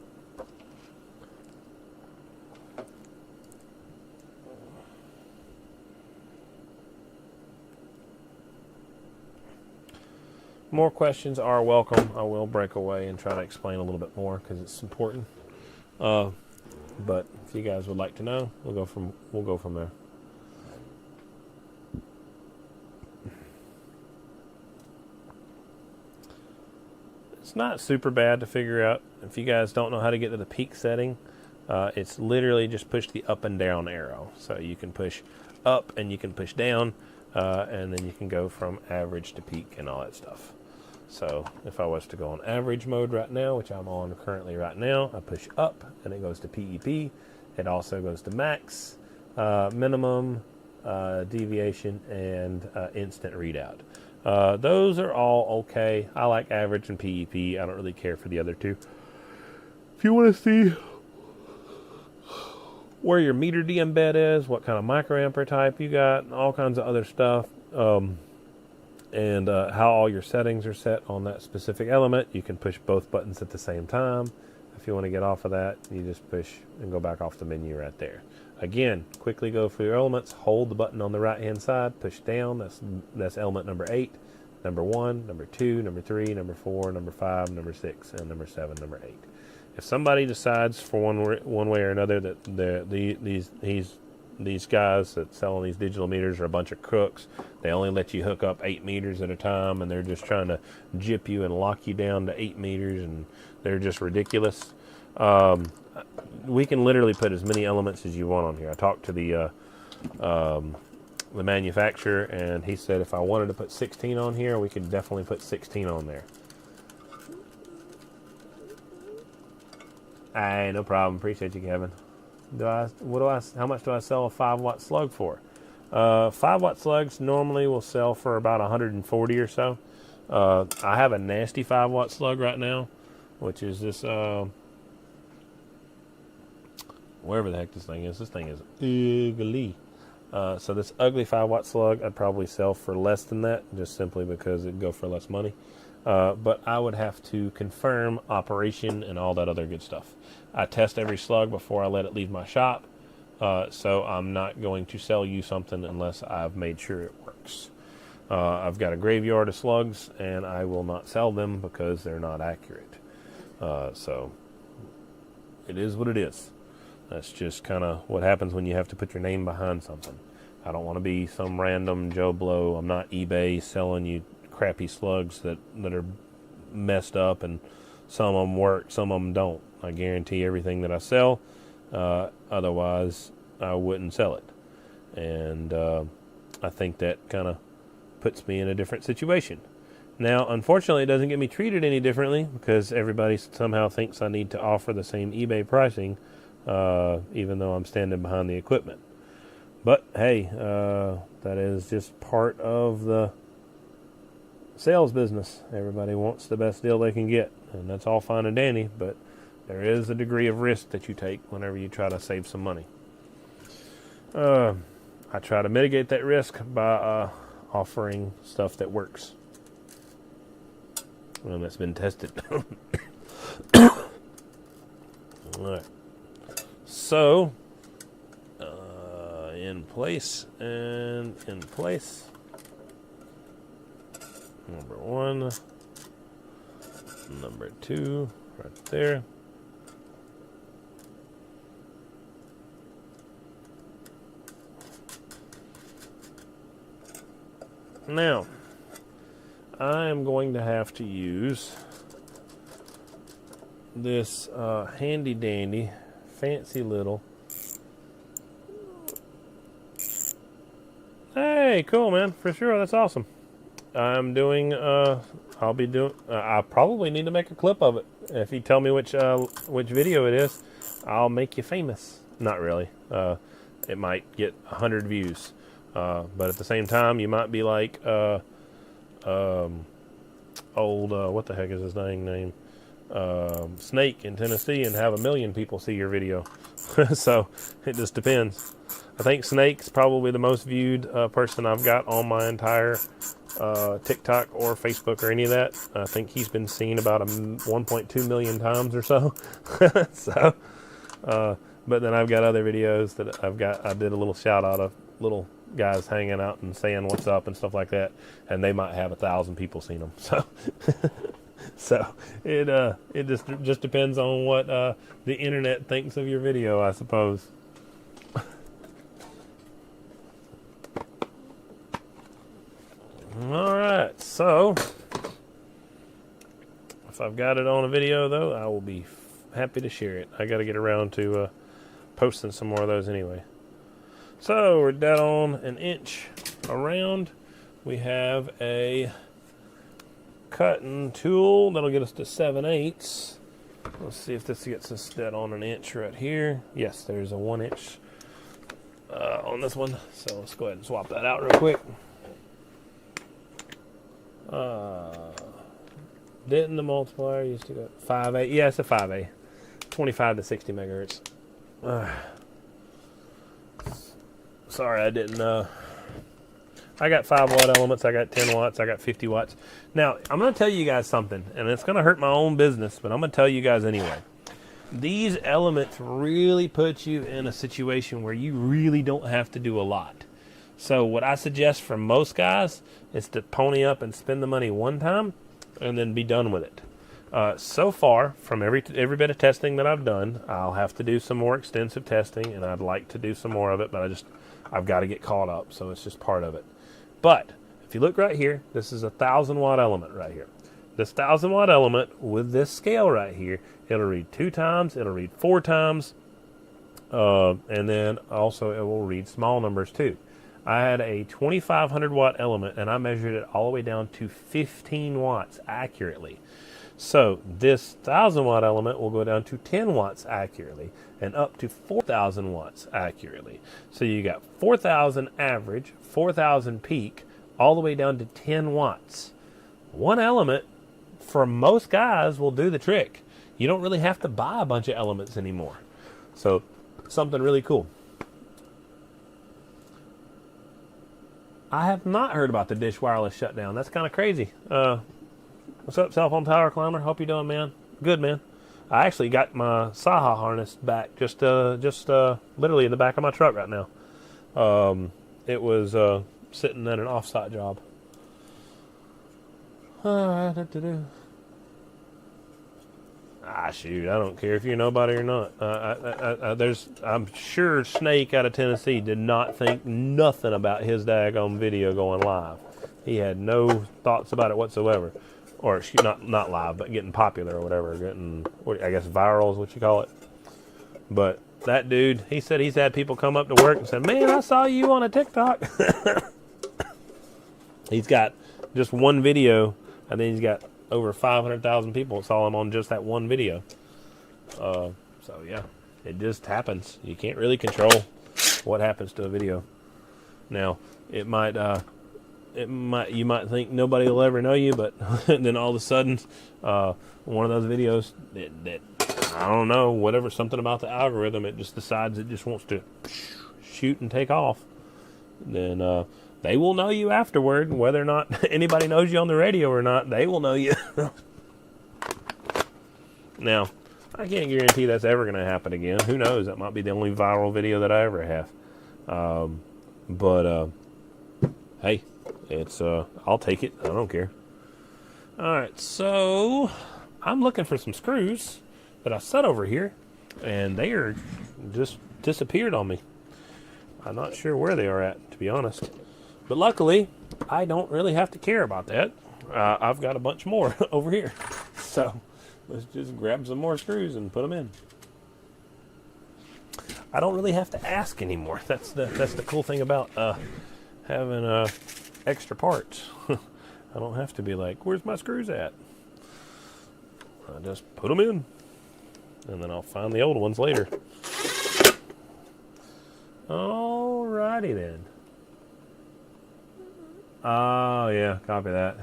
More questions are welcome. I will break away and try to explain a little bit more because it's important. But if you guys would like to know, we'll go from there. It's not super bad to figure out. If you guys don't know how to get to the peak setting, it's literally just push the up and down arrow. So you can push up and you can push down, and then you can go from average to peak and all that stuff. So if I was to go on average mode right now, which I'm on currently right now, I push up and it goes to PEP. It also goes to max, minimum, deviation, and instant readout. Those are all okay. I like average and PEP. I don't really care for the other two. If you want to see where your meter DM bed is, what kind of microampere type you got, all kinds of other stuff, and how all your settings are set on that specific element, you can push both buttons at the same time. If you want to get off of that, you just push and go back off the menu right there. Again, quickly go for your elements, hold the button on the right hand side, push down, that's element number 8, number 1, number 2, number 3, number 4, number 5, number 6, and number 7, number 8. If somebody decides for one way or another that these guys that selling these digital meters are a bunch of crooks, they only let you hook up 8 meters at a time, and they're just trying to gyp you and lock you down to 8 meters, and they're just ridiculous. We can literally put as many elements as you want on here. I talked to the manufacturer, and he said if I wanted to put 16 on here, we could definitely put 16 on there. Hey, no problem. Appreciate you, Kevin. How much do I sell a 5-watt slug for? 5-watt slugs normally will sell for about 140 or so. I have a nasty 5-watt slug right now, which is this, wherever the heck this thing is. This thing is ugly. So this ugly 5-watt slug, I'd probably sell for less than that, just simply because it'd go for less money. But I would have to confirm operation and all that other good stuff. I test every slug before I let it leave my shop, so I'm not going to sell you something unless I've made sure it works. I've got a graveyard of slugs, and I will not sell them because they're not accurate. So it is what it is. That's just kind of what happens when you have to put your name behind something. I don't want to be some random Joe Blow. I'm not eBay selling you crappy slugs that are messed up, and some of them work, some of them don't. I guarantee everything that I sell, otherwise I wouldn't sell it. And I think that kind of puts me in a different situation. Now, unfortunately, it doesn't get me treated any differently because everybody somehow thinks I need to offer the same eBay pricing, even though I'm standing behind the equipment. But hey, that is just part of the sales business. Everybody wants the best deal they can get, and that's all fine and dandy, but there is a degree of risk that you take whenever you try to save some money. I try to mitigate that risk by offering stuff that works, and that's been tested. Alright, so in place and in place. Number 1, number 2, right there. Now, I am going to have to use this handy dandy, fancy little. Hey, cool, man. For sure, that's awesome. I'm doing. I'll be doing. I probably need to make a clip of it. If you tell me which video it is, I'll make you famous. Not really. It might get 100 views, but at the same time, you might be like old. What the heck is his name? Snake in Tennessee, and have 1 million people see your video. So it just depends. I think Snake's probably the most viewed person I've got on my entire TikTok or Facebook or any of that. I think he's been seen about 1.2 million times or so. So, but then I've got other videos that I did a little shout out of little guys hanging out and saying what's up and stuff like that, and they might have 1,000 people seen them. So, so it just depends on what the internet thinks of your video, I suppose. Alright, so if I've got it on a video, though, I will be happy to share it. I got to get around to posting some more of those anyway. So we're dead on 1 inch around. We have a cutting tool that'll get us to 7/8. Let's see if this gets us dead on 1 inch right here. Yes, there's a 1 inch on this one. So let's go ahead and swap that out real quick. Didn't the multiplier used to go 5A? Yeah, it's a 5A. 25 to 60 megahertz. Sorry, I didn't. I got 5 watt elements. I got 10 watts. I got 50 watts. Now, I'm going to tell you guys something, and it's going to hurt my own business, but I'm going to tell you guys anyway. These elements really put you in a situation where you really don't have to do a lot. So what I suggest for most guys is to pony up and spend the money one time and then be done with it. So far, from every bit of testing that I've done, I'll have to do some more extensive testing, and I'd like to do some more of it, but I've got to get caught up, so it's just part of it. But if you look right here, this is a 1,000 watt element right here. This 1,000 watt element with this scale right here, it'll read 2 times, it'll read 4 times, and then also it will read small numbers too. I had a 2,500 watt element, and I measured it all the way down to 15 watts accurately. So this 1,000 watt element will go down to 10 watts accurately and up to 4,000 watts accurately. So you got 4,000 average, 4,000 peak, all the way down to 10 watts. One element for most guys will do the trick. You don't really have to buy a bunch of elements anymore. So something really cool. I have not heard about the Dish Wireless shutdown. That's kind of crazy. What's up, Cell Phone Tower Climber? Hope you're doing, man. Good, man. I actually got my Saha harness back just literally in the back of my truck right now. It was sitting at an offsite job. Shoot, I don't care if you're nobody or not. I'm sure Snake out of Tennessee did not think nothing about his daggone video going live. He had no thoughts about it whatsoever. Or not live, but getting popular or whatever. I guess viral is what you call it. But that dude, he said he's had people come up to work and said, "Man, I saw you on a TikTok." He's got just one video, and then he's got over 500,000 people that saw him on just that one video. So yeah, it just happens. You can't really control what happens to a video. Now, you might think nobody will ever know you, but then all of a sudden, one of those videos that I don't know, whatever, something about the algorithm, it just decides it just wants to shoot and take off. Then they will know you afterward, whether or not anybody knows you on the radio or not. They will know you. Now, I can't guarantee that's ever going to happen again. Who knows? That might be the only viral video that I ever have. But hey. It's I'll take it. I don't care. Alright, so I'm looking for some screws that I set over here, and they are just disappeared on me. I'm not sure where they are at, to be honest. But luckily, I don't really have to care about that. I've got a bunch more over here. So let's just grab some more screws and put them in. I don't really have to ask anymore. That's the cool thing about having extra parts. I don't have to be like, where's my screws at? I just put them in, and then I'll find the old ones later. Alrighty then. Oh yeah, copy that.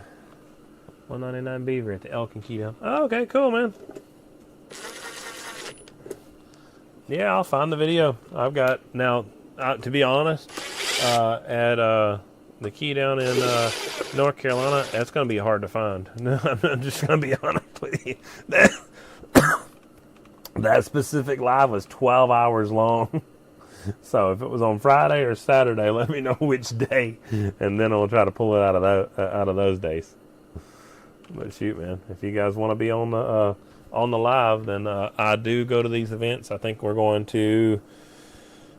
199 Beaver at the Elk and Keydown. Oh, okay, cool, man. Yeah, I'll find the video. I've got now. To be honest, at the Keydown in North Carolina, that's going to be hard to find. No, I'm just going to be honest with you. That specific live was 12 hours long. So if it was on Friday or Saturday, let me know which day, and then I'll try to pull it out of those days. But shoot, man, if you guys want to be on the live, then I do go to these events. I think we're going to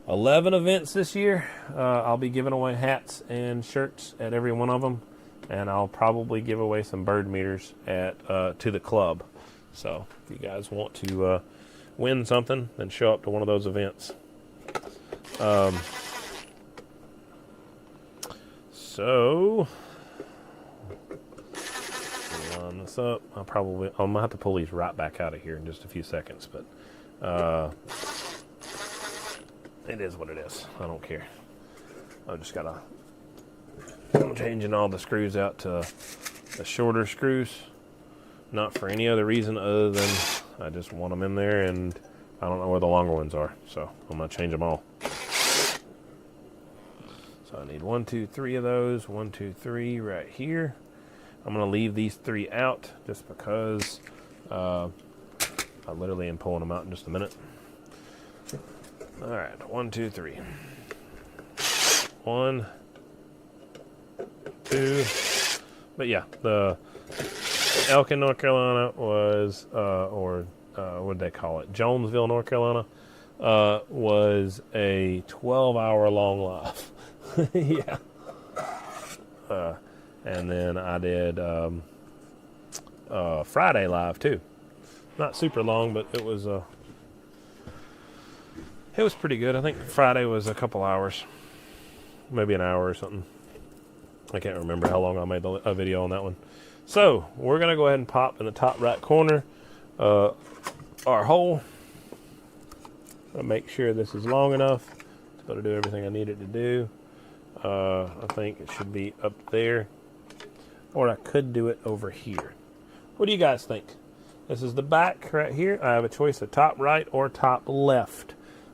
11 events this year. I'll be giving away hats and shirts at every one of them, and I'll probably give away some bird meters to the club. So if you guys want to win something, then show up to one of those events. So line this up. I'm gonna have to pull these right back out of here in just a few seconds, but it is what it is. I don't care. I'm changing all the screws out to the shorter screws, not for any other reason other than I just want them in there, and I don't know where the longer ones are, so I'm gonna change them all. So I need 1, 2, 3 of those. 1, 2, 3 right here. I'm going to leave these 3 out just because I literally am pulling them out in just a minute. All right, 1, 2, 3. 1, 2. But yeah, the Elk in North Carolina was, what did they call it? Jonesville, North Carolina, was a 12-hour long live. Yeah. And then I did Friday live too. Not super long, but it was pretty good. I think Friday was a couple hours, maybe an hour or something. I can't remember how long I made a video on that one. So we're gonna go ahead and pop in the top right corner our hole. I'll make sure this is long enough to be able to do everything I need it to do. I think it should be up there, or I could do it over here. What do you guys think? This is the back right here. I have a choice of top right or top left.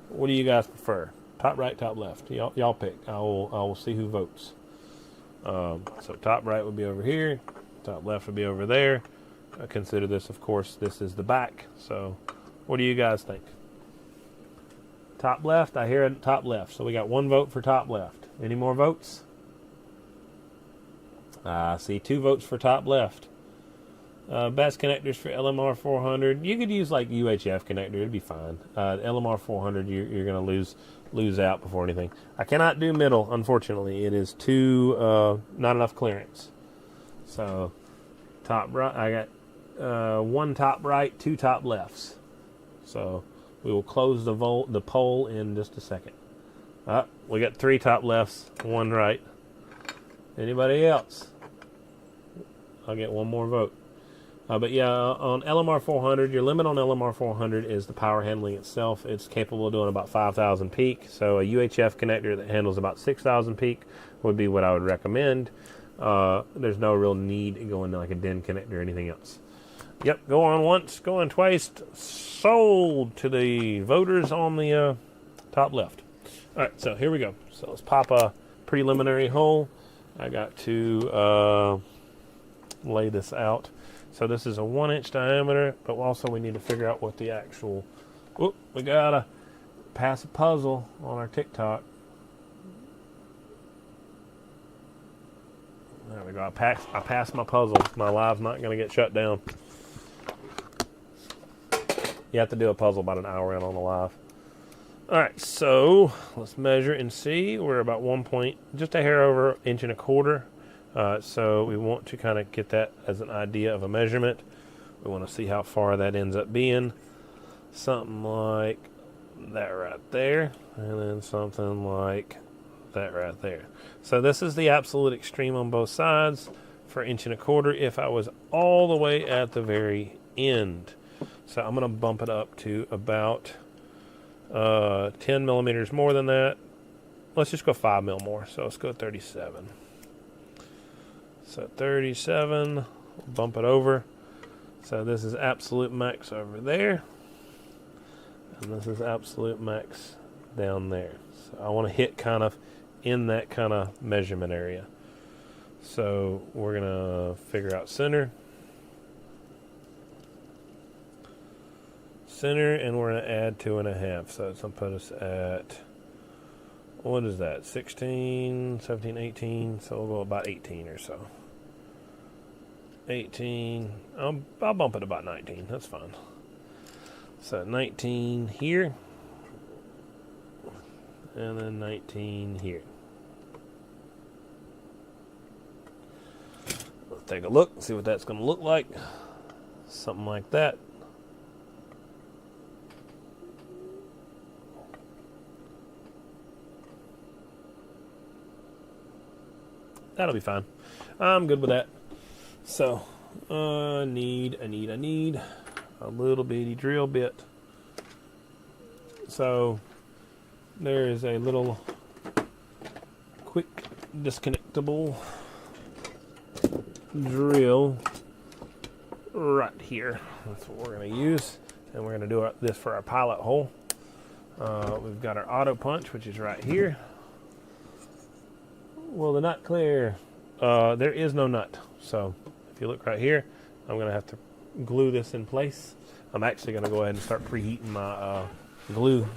What do you guys prefer? Top right, top left. Y'all pick. I will see who votes. So top right would be over here. Top left would be over there. I consider this, of course, this is the back. So what do you guys think? Top left? I hear it, top left. So we got 1 vote for top left. Any more votes? I see 2 votes for top left. Best connectors for LMR 400. You could use like UHF connector. It'd be fine. LMR 400, you're going to lose out before anything. I cannot do middle, unfortunately. It is not enough clearance. So top right, I got 1 top right, 2 top lefts. So we will close the poll in just a second. We got 3 top lefts, 1 right. Anybody else? I'll get 1 more vote. But yeah, on LMR 400, your limit on LMR 400 is the power handling itself. It's capable of doing about 5,000 peak. So a UHF connector that handles about 6,000 peak would be what I would recommend. There's no real need to go into like a DIN connector or anything else. Yep, go on once, go on twice. Sold to the voters on the top left. All right, so here we go. So let's pop a preliminary hole. I got to lay this out. So this is a 1-inch diameter, but also we need to figure out what the actual... we gotta pass a puzzle on our TikTok. There we go. I passed my puzzle. My live's not going to get shut down. You have to do a puzzle about an hour in on the live. Alright, so let's measure and see. We're about just a hair over 1.25 inches So we want to kind of get that as an idea of a measurement. We want to see how far that ends up being. Something like that right there, and then something like that right there. So this is the absolute extreme on both sides for 1.25 inches if I was all the way at the very end. So I'm going to bump it up to about 10 millimeters more than that. Let's just go 5 mil more. So let's go 37. So 37, we'll bump it over. So this is absolute max over there. And this is absolute max down there. So I want to hit kind of in that kind of measurement area. So we're going to figure out center. Center, and we're going to add 2.5. So it's going to put us at, what is that, 16, 17, 18. So we'll go about 18 or so. 18. I'll bump it about 19. That's fine. So 19 here. And then 19 here. Let's take a look, see what that's going to look like. Something like that. That'll be fine. I'm good with that. So, I need a little bitty drill bit. So, there is a little quick disconnectable drill right here. That's what we're going to use. And we're going to do this for our pilot hole. We've got our auto punch, which is right here. Well, the nut clear. There is no nut. So if you look right here, I'm going to have to glue this in place. I'm actually going to go ahead and start preheating my glue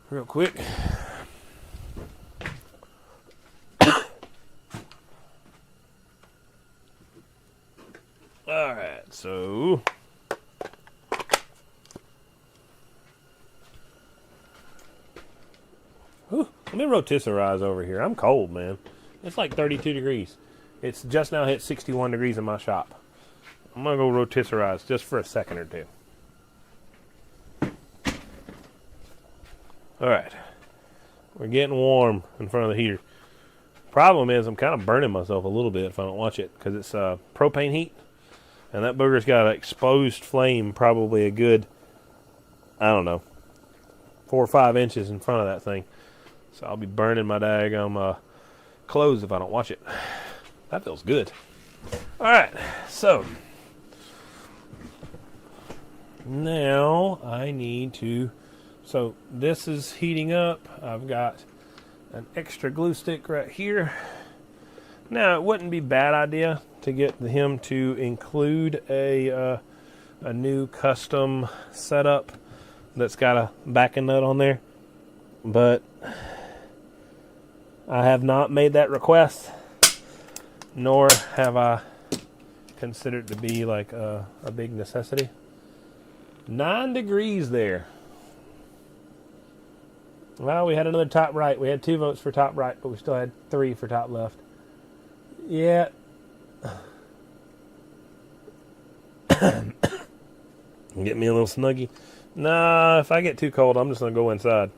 real quick. All right, so let me rotisserize over here. I'm cold, man. It's like 32 degrees. It's just now hit 61 degrees in my shop. I'm going to go rotisserize just for a second or two. All right. We're getting warm in front of the heater. Problem is I'm kind of burning myself a little bit if I don't watch it because it's propane heat. And that booger's got an exposed flame probably a good, I don't know, 4 or 5 inches in front of that thing. So I'll be burning my daggum clothes if I don't watch it. That feels good. Alright, so now I need to, so this is heating up. I've got an extra glue stick right here. Now it wouldn't be a bad idea to get him to include a new custom setup that's got a backing nut on there, but I have not made that request, nor have I considered it to be like a big necessity. 9 degrees there. Well, we had another top right. We had 2 votes for top right, but we still had 3 for top left. Yeah. Get me a little snuggie. Nah, if I get too cold, I'm just going to go inside.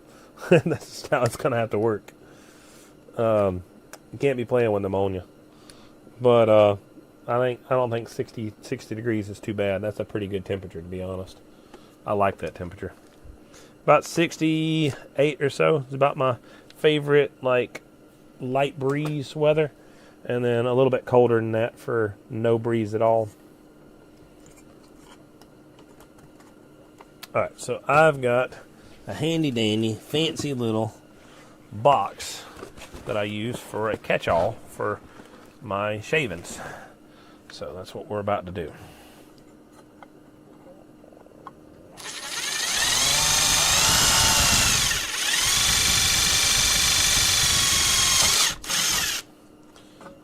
That's just how it's going to have to work. You can't be playing with pneumonia. But I don't think 60 degrees is too bad. That's a pretty good temperature, to be honest. I like that temperature. About 68 or so is about my favorite, like, light breeze weather. And then a little bit colder than that for no breeze at all. Alright, so I've got a handy dandy, fancy little box that I use for a catch-all for my shavings. So that's what we're about to do.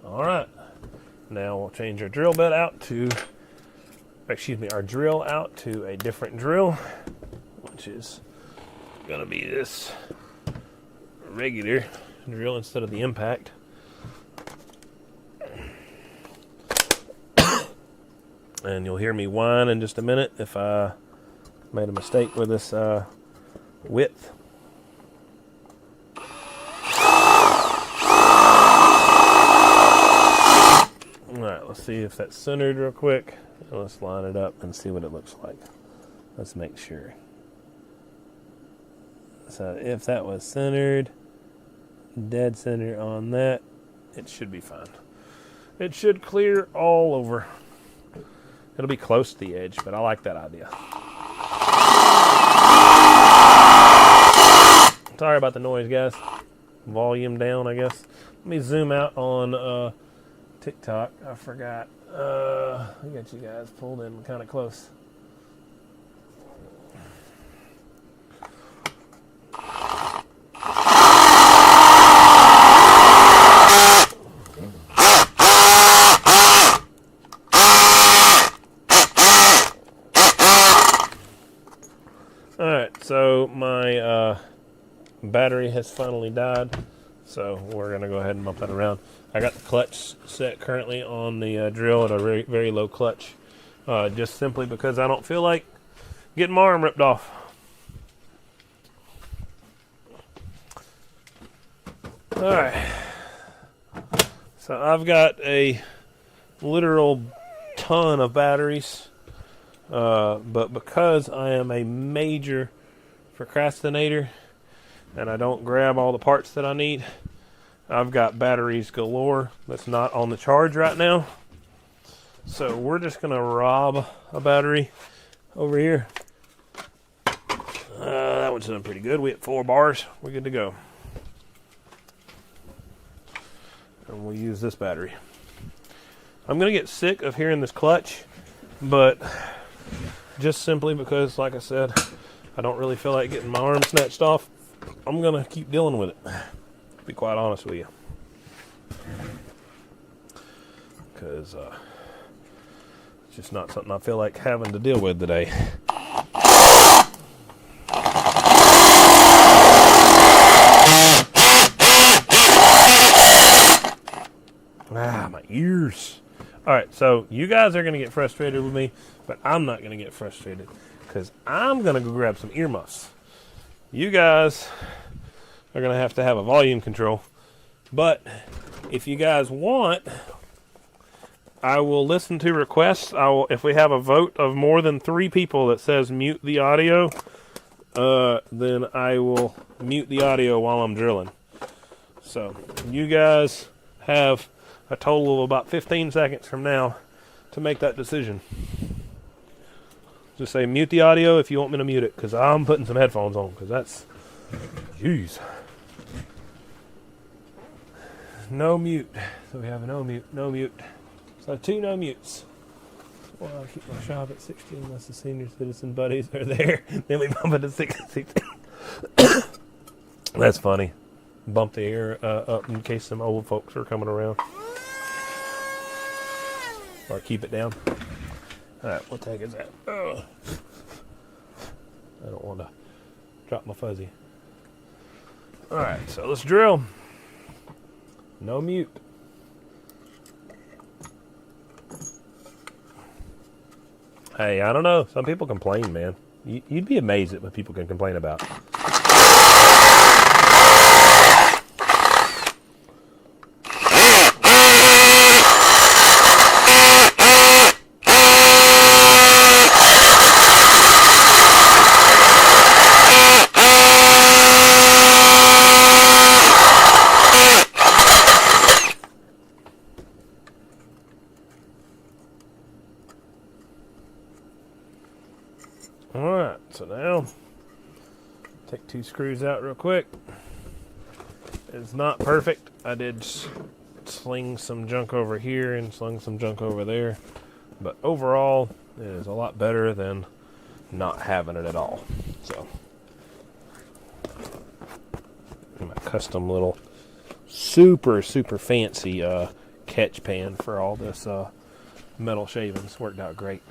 Alright, now we'll change our drill bit out to, our drill out to a different drill, which is going to be this regular drill instead of the impact. And you'll hear me whine in just a minute if I made a mistake with this width. Alright, let's see if that's centered real quick. Let's line it up and see what it looks like. Let's make sure. So if that was centered, dead center on that, it should be fine. It should clear all over. It'll be close to the edge, but I like that idea. Sorry about the noise, guys. Volume down, I guess. Let me zoom out on TikTok. I forgot. I got you guys pulled in kind of close. Alright, so my battery has finally died, so we're going to go ahead and bump that around. I got the clutch set currently on the drill at a very, very low clutch, just simply because I don't feel like getting my arm ripped off. Alright, so I've got a literal ton of batteries. But because I am a major procrastinator and I don't grab all the parts that I need, I've got batteries galore that's not on the charge right now. So we're just going to rob a battery over here. That one's done pretty good. We hit 4 bars. We're good to go. And we'll use this battery. I'm going to get sick of hearing this clutch, but just simply because, like I said, I don't really feel like getting my arm snatched off, I'm going to keep dealing with it, to be quite honest with you. Because it's just not something I feel like having to deal with today. My ears. Alright, so you guys are going to get frustrated with me, but I'm not going to get frustrated because I'm going to go grab some earmuffs. You guys are going to have a volume control, but if you guys want, I will listen to requests. If we have a vote of more than 3 people that says mute the audio, then I will mute the audio while I'm drilling. So you guys have a total of about 15 seconds from now to make that decision. Just say mute the audio if you want me to mute it, because I'm putting some headphones on, because that's, jeez. No mute. So we have a no mute. So 2 no mutes. Well, I'll keep my shop at 60 unless the senior citizen buddies are there. Then we bump it to 60. That's funny. Bump the air up in case some old folks are coming around. Or keep it down. Alright, what tag is that? Ugh. I don't want to drop my fuzzy. Alright, so let's drill. No mute. Hey, I don't know. Some people complain, man. You'd be amazed at what people can complain about. Alright, so now take 2 screws out real quick. It's not perfect. I did sling some junk over here and slung some junk over there, but overall it is a lot better than not having it at all. So my custom little super fancy catch pan for all this metal shavings worked out great.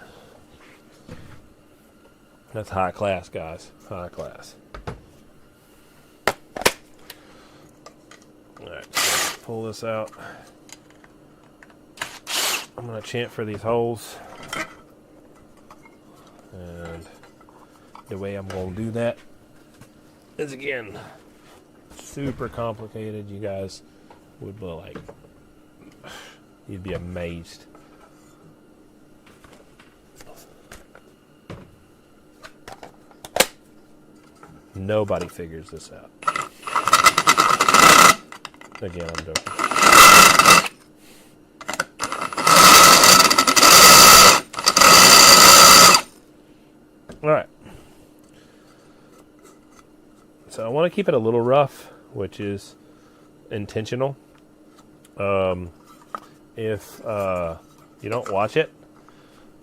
That's high class, guys. High class. Alright, so pull this out. I'm going to chant for these holes. And the way I'm going to do that is, again, super complicated. You guys would be like, you'd be amazed. Nobody figures this out. Again, I'm joking. All right. So I want to keep it a little rough, which is intentional. If you don't watch it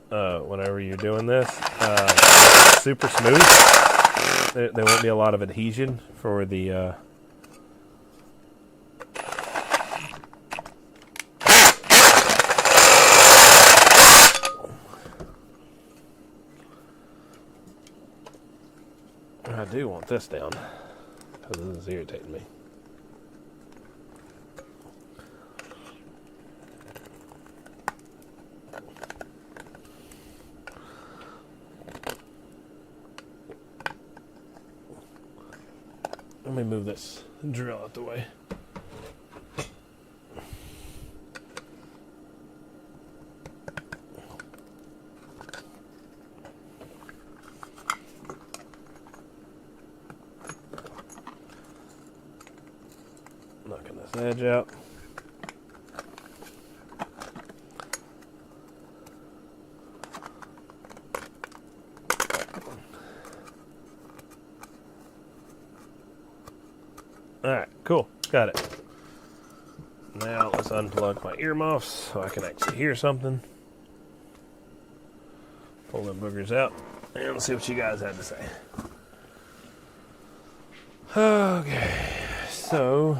whenever you're doing this, super smooth. There won't be a lot of adhesion for the I do want this down because this is irritating me. Let me move this drill out the way. Knocking this edge out. Alright, cool. Got it. Now let's unplug my earmuffs so I can actually hear something. Pull them boogers out and see what you guys had to say. Okay, so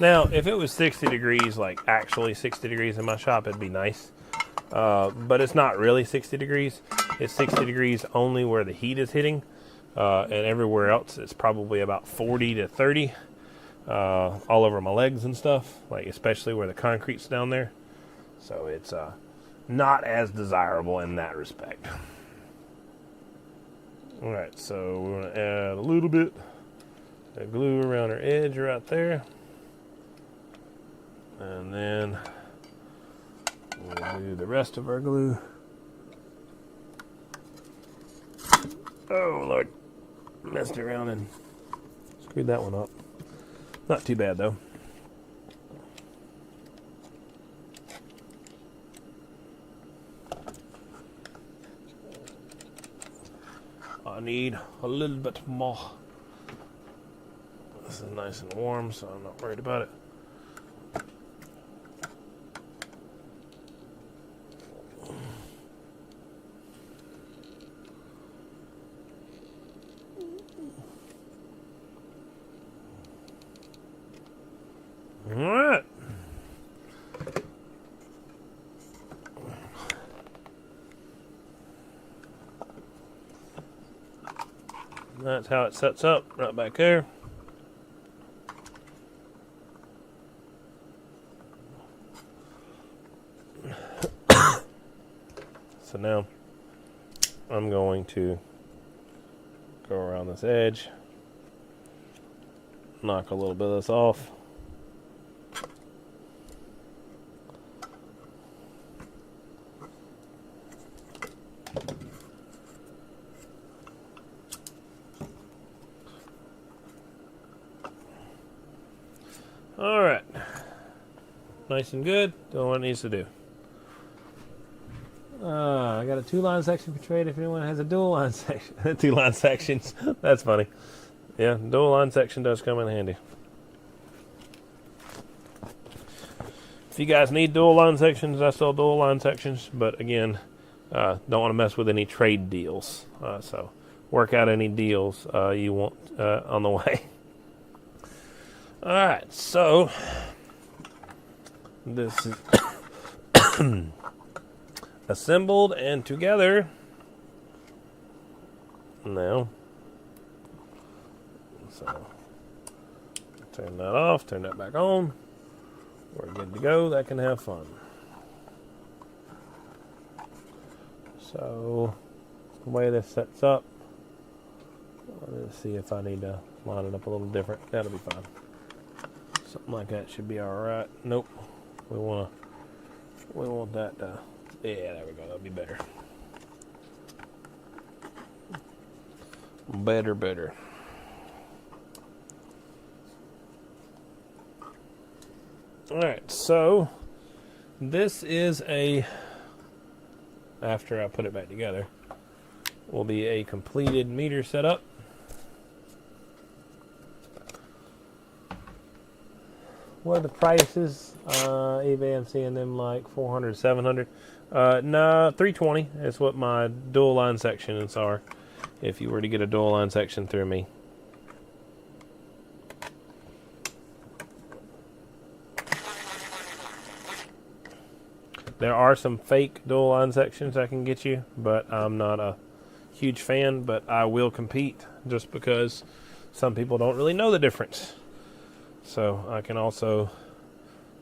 now if it was 60 degrees, like actually 60 degrees in my shop, it'd be nice. But it's not really 60 degrees. It's 60 degrees only where the heat is hitting, and everywhere else it's probably about 40 to 30 all over my legs and stuff, like especially where the concrete's down there. So it's not as desirable in that respect. Alright, so we're going to add a little bit of glue around our edge right there. And then we'll do the rest of our glue. Oh, Lord. Messed around and screwed that one up. Not too bad, though. I need a little bit more. This is nice and warm, so I'm not worried about it. Alright. That's how it sets up, right back there. So now I'm going to go around this edge, knock a little bit of this off. Alright, nice and good, doing what it needs to do. I got a 2-line section for trade if anyone has a dual line section. 2-line sections, that's funny. Yeah, dual line section does come in handy. If you guys need dual line sections, I sell dual line sections, but again, don't want to mess with any trade deals. So work out any deals you want on the way. Alright, so this is assembled and together now. So Turn that off, turn that back on. We're good to go. That can have fun. So, the way this sets up, let's see if I need to line it up a little different. That'll be fine. Something like that should be alright. Nope. We want that to, yeah, there we go. That'll be better. Better. Alright, so this is after I put it back together, will be a completed meter setup. What are the prices? eBay, I'm seeing them like 400, 700. No, 320 is what my dual line sections are. If you were to get a dual line section through me. There are some fake dual line sections I can get you, but I'm not a huge fan, but I will compete just because some people don't really know the difference. So I can also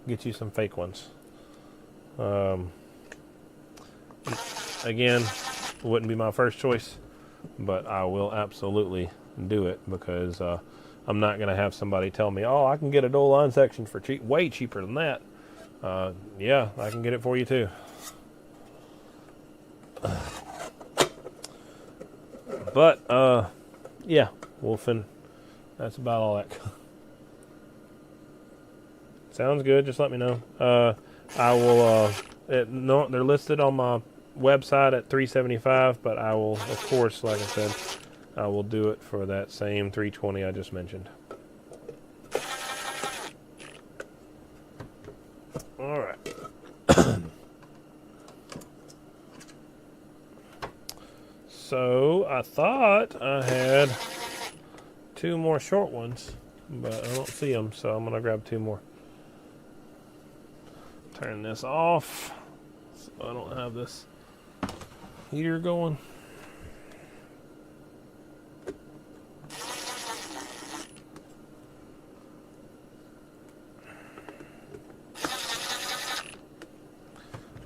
get you some fake ones. Again, wouldn't be my first choice, but I will absolutely do it because I'm not going to have somebody tell me, oh, I can get a dual line section for way cheaper than that. Yeah, I can get it for you too. But, yeah, Wolfen, that's about all that. Sounds good, just let me know. I will, they're listed on my website at $375, but I will, of course, like I said, I will do it for that same $320 I just mentioned. Alright. So, I thought I had 2 more short ones, but I don't see them, so I'm going to grab 2 more. Turn this off so I don't have this heater going.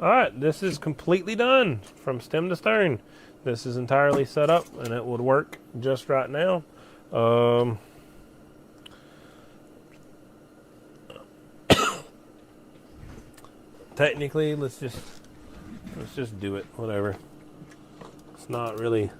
Alright, this is completely done from stem to stern. This is entirely set up and it would work just right now. Technically, let's just do it, whatever. It's not really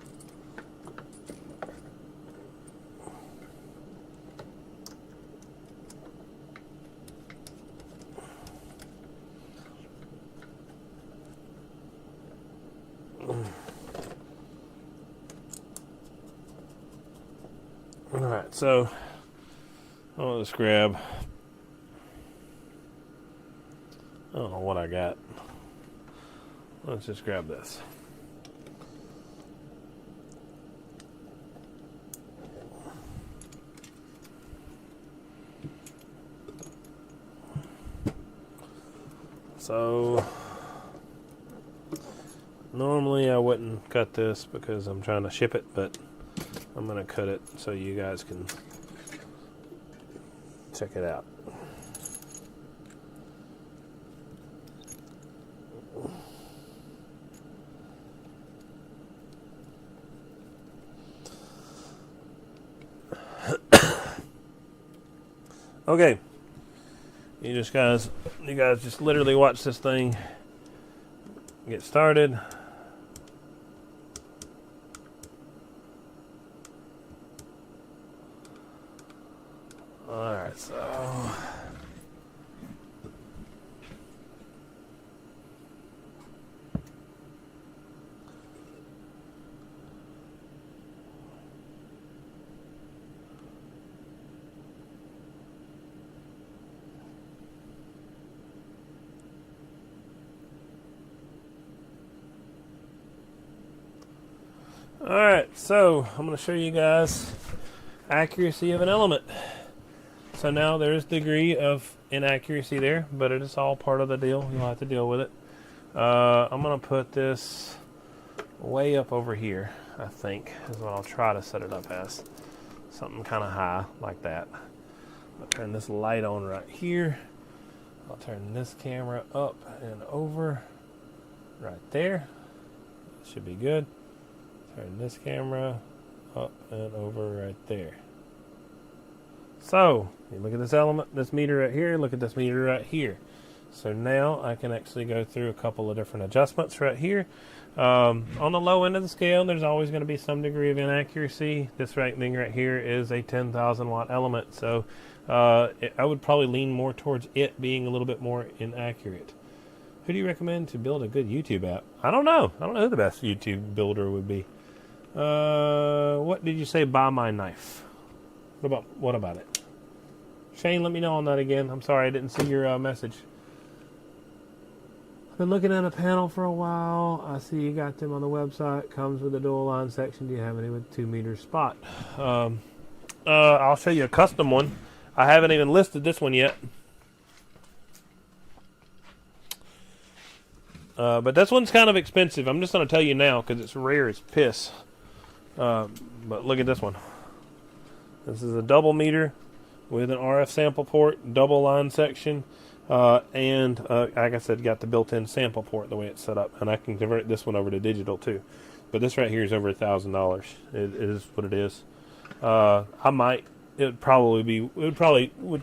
Alright, so I'll just grab, I don't know what I got. Let's just grab this. So normally I wouldn't cut this because I'm trying to ship it, but I'm going to cut it so you guys can check it out. Okay. You guys just literally watch this thing get started. Alright, so Alright, so I'm going to show you guys accuracy of an element. So now there's degree of inaccuracy there, but it is all part of the deal. You'll have to deal with it. I'm going to put this way up over here, I think, is what I'll try to set it up as. Something kind of high, like that. I'll turn this light on right here. I'll turn this camera up and over right there. Should be good. Turn this camera up and over right there. So, you look at this element, this meter right here, look at this meter right here. So now I can actually go through a couple of different adjustments right here. On the low end of the scale, there's always going to be some degree of inaccuracy. This right thing right here is a 10,000 watt element, so I would probably lean more towards it being a little bit more inaccurate. Who do you recommend to build a good YouTube app? I don't know. I don't know who the best YouTube builder would be. What did you say? Buy my knife. What about it? Shane, let me know on that again. I'm sorry, I didn't see your message. I've been looking at a panel for a while. I see you got them on the website. Comes with a dual line section. Do you have any with 2 meter spot? I'll show you a custom one. I haven't even listed this one yet. But this one's kind of expensive. I'm just going to tell you now because it's rare as piss. But look at this one. This is a double meter with an RF sample port, double line section. And like I said, got the built-in sample port the way it's set up, and I can convert this one over to digital too. But this right here is over $1,000. It is what it is. It would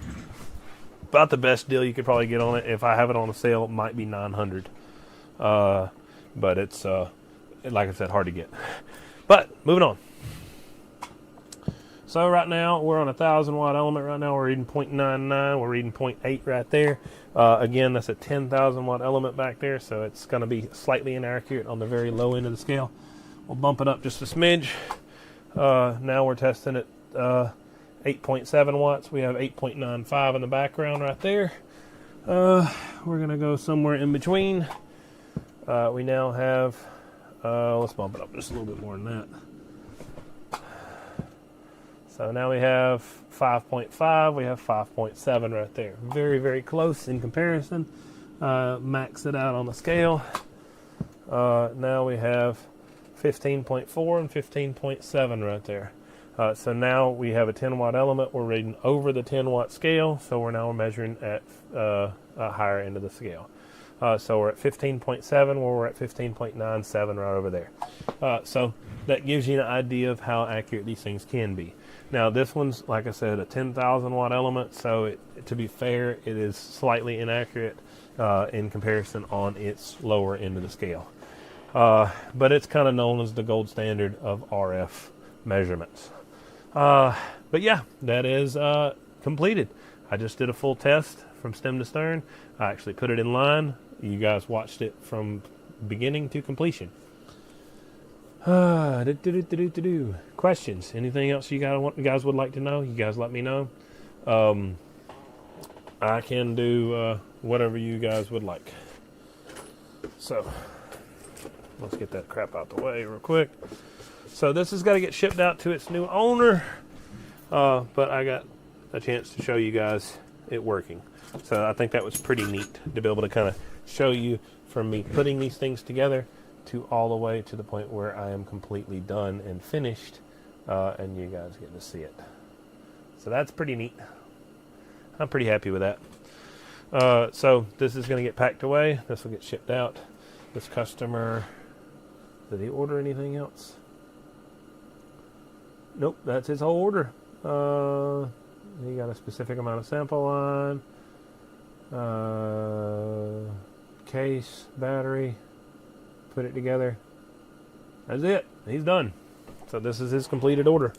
about the best deal you could probably get on it. If I have it on a sale, it might be $900. But it's like I said, hard to get. But moving on. So right now we're on a 1,000 watt element. Right now we're reading 0.99. We're reading 0.8 right there. Again, that's a 10,000 watt element back there, so it's going to be slightly inaccurate on the very low end of the scale. We'll bump it up just a smidge. Now we're testing at 8.7 watts. We have 8.95 in the background right there. We're going to go somewhere in between. We now have, let's bump it up just a little bit more than that. So now we have 5.5, we have 5.7 right there. Very, very close in comparison. Max it out on the scale. Now we have 15.4 and 15.7 right there. So now we have a 10 watt element. We're reading over the 10 watt scale, so we're now measuring at a higher end of the scale. So we're at 15.7, where we're at 15.97 right over there. So that gives you an idea of how accurate these things can be. Now this one's, like I said, a 10,000 watt element, so to be fair, it is slightly inaccurate in comparison on its lower end of the scale. But it's kind of known as the gold standard of RF measurements. But yeah, that is completed. I just did a full test from stem to stern. I actually put it in line. You guys watched it from beginning to completion. Questions? Anything else you guys would like to know? You guys let me know. I can do whatever you guys would like. So let's get that crap out the way real quick. So this has got to get shipped out to its new owner. But I got a chance to show you guys it working. So I think that was pretty neat to be able to kind of show you from me putting these things together to all the way to the point where I am completely done and finished, and you guys get to see it. So that's pretty neat. I'm pretty happy with that. So this is going to get packed away. This will get shipped out. This customer, did he order anything else? Nope, that's his whole order. He got a specific amount of sample line, case, battery, put it together. That's it. He's done. So this is his completed order.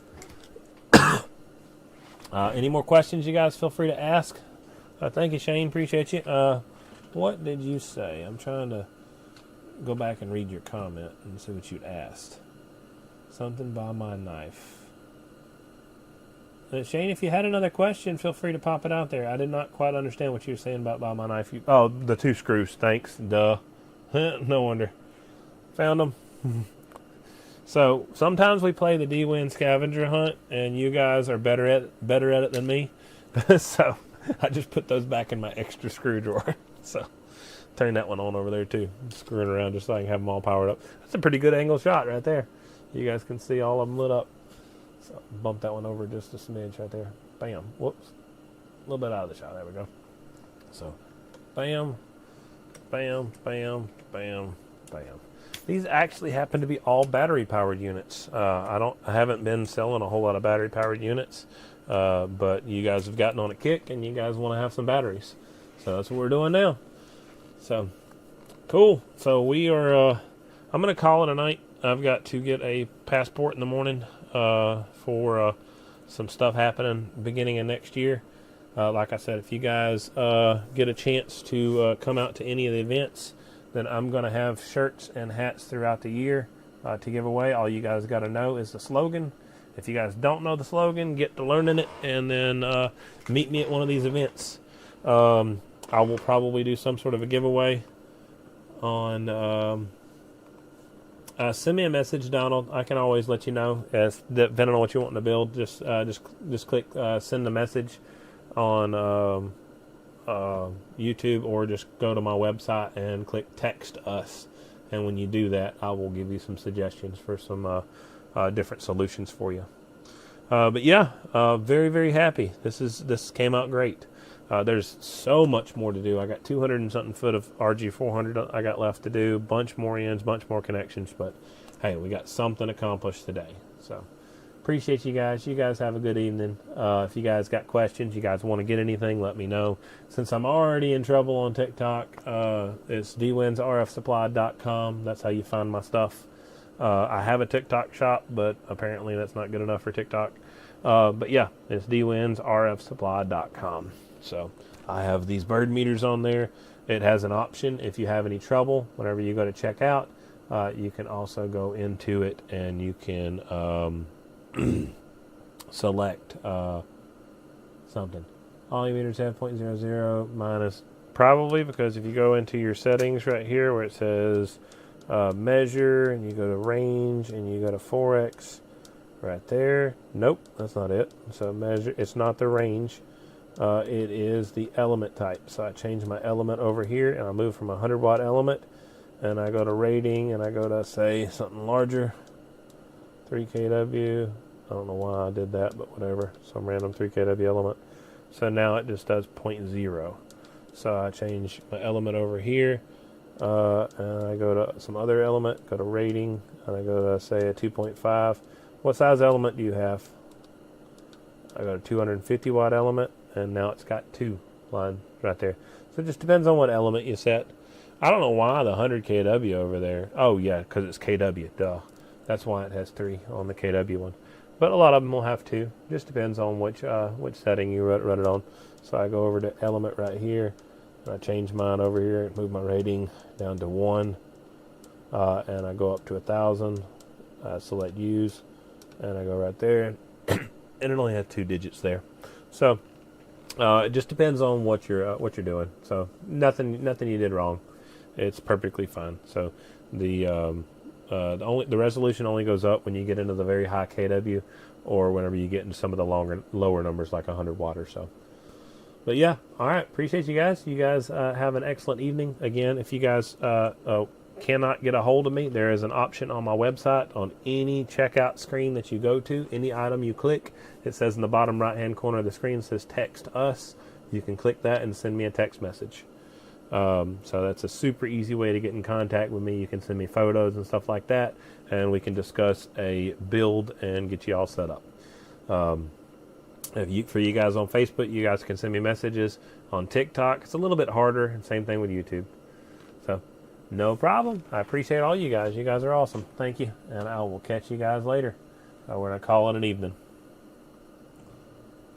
Any more questions you guys feel free to ask. Thank you, Shane. Appreciate you. What did you say? I'm trying to go back and read your comment and see what you'd asked. Something by my knife. Shane, if you had another question, feel free to pop it out there. I did not quite understand what you were saying about by my knife. Oh, the 2 screws. Thanks. Duh. No wonder. Found them. So sometimes we play the D-Win scavenger hunt, and you guys are better at it than me. So I just put those back in my extra screw drawer. So turn that one on over there too. Screwing around just so I can have them all powered up. That's a pretty good angle shot right there. You guys can see all of them lit up. So bump that one over just a smidge right there. Bam. Whoops. little bit out of the shot. There we go. So, bam, bam, bam, bam, bam. These actually happen to be all battery-powered units. I haven't been selling a whole lot of battery-powered units, but you guys have gotten on a kick, and you guys want to have some batteries. So that's what we're doing now. So, cool. So we are, I'm going to call it a night. I've got to get a passport in the morning for some stuff happening beginning of next year. Like I said, if you guys get a chance to come out to any of the events, then I'm going to have shirts and hats throughout the year to give away. All you guys got to know is the slogan. If you guys don't know the slogan, get to learning it, and then meet me at one of these events. I will probably do some sort of a giveaway on... send me a message, Donald. I can always let you know, depending on what you want to build. Just click send a message on YouTube, or just go to my website and click text us. And when you do that, I will give you some suggestions for some different solutions for you. But yeah, very, very happy. This came out great. There's so much more to do. I got 200 and something foot of RG-400 I got left to do. Bunch more ends, bunch more connections. But hey, we got something accomplished today. So appreciate you guys. You guys have a good evening. If you guys got questions, you guys want to get anything, let me know. Since I'm already in trouble on TikTok, it's dwinsrfsupply.com. That's how you find my stuff. I have a TikTok shop, but apparently that's not good enough for TikTok. But yeah, it's dwinsrfsupply.com. So I have these bird meters on there. It has an option if you have any trouble. Whenever you go to check out, you can also go into it and you can select something. All your meters have 0.00 minus, probably because if you go into your settings right here where it says measure, and you go to range and you go to 4x right there. Nope, that's not it. So measure, it's not the range. It is the element type. So I change my element over here, and I move from a 100 watt element, and I go to rating, and I go to, say, something larger, 3 kW. I don't know why I did that, but whatever. Some random 3 kW element. So now it just does 0.0. So I change my element over here, and I go to some other element, go to rating, and I go to, say, a 2.5. What size element do you have? I go to 250 watt element, and now it's got 2 line right there. So it just depends on what element you set. I don't know why the 100 kW over there. Oh yeah, because it's kW. Duh. That's why it has 3 on the kW one. But a lot of them will have 2. Just depends on which setting you run it on. So I go over to element right here, and I change mine over here and move my rating down to 1, and I go up to 1,000. Select use, and I go right there, and it only has 2 digits there. So it just depends on what you're doing. So nothing you did wrong. It's perfectly fine. So the resolution only goes up when you get into the very high kW, or whenever you get into some of the lower numbers like 100 watt or so. But yeah, all right. Appreciate you guys. You guys have an excellent evening. Again, if you guys cannot get a hold of me, there is an option on my website on any checkout screen that you go to. Any item you click, it says in the bottom right hand corner of the screen, it says text us. You can click that and send me a text message. So that's a super easy way to get in contact with me. You can send me photos and stuff like that, and we can discuss a build and get you all set up. For you guys on Facebook, you guys can send me messages. On TikTok, it's a little bit harder, and same thing with YouTube. So no problem. I appreciate all you guys. You guys are awesome. Thank you, and I will catch you guys later. We're going to call it an evening.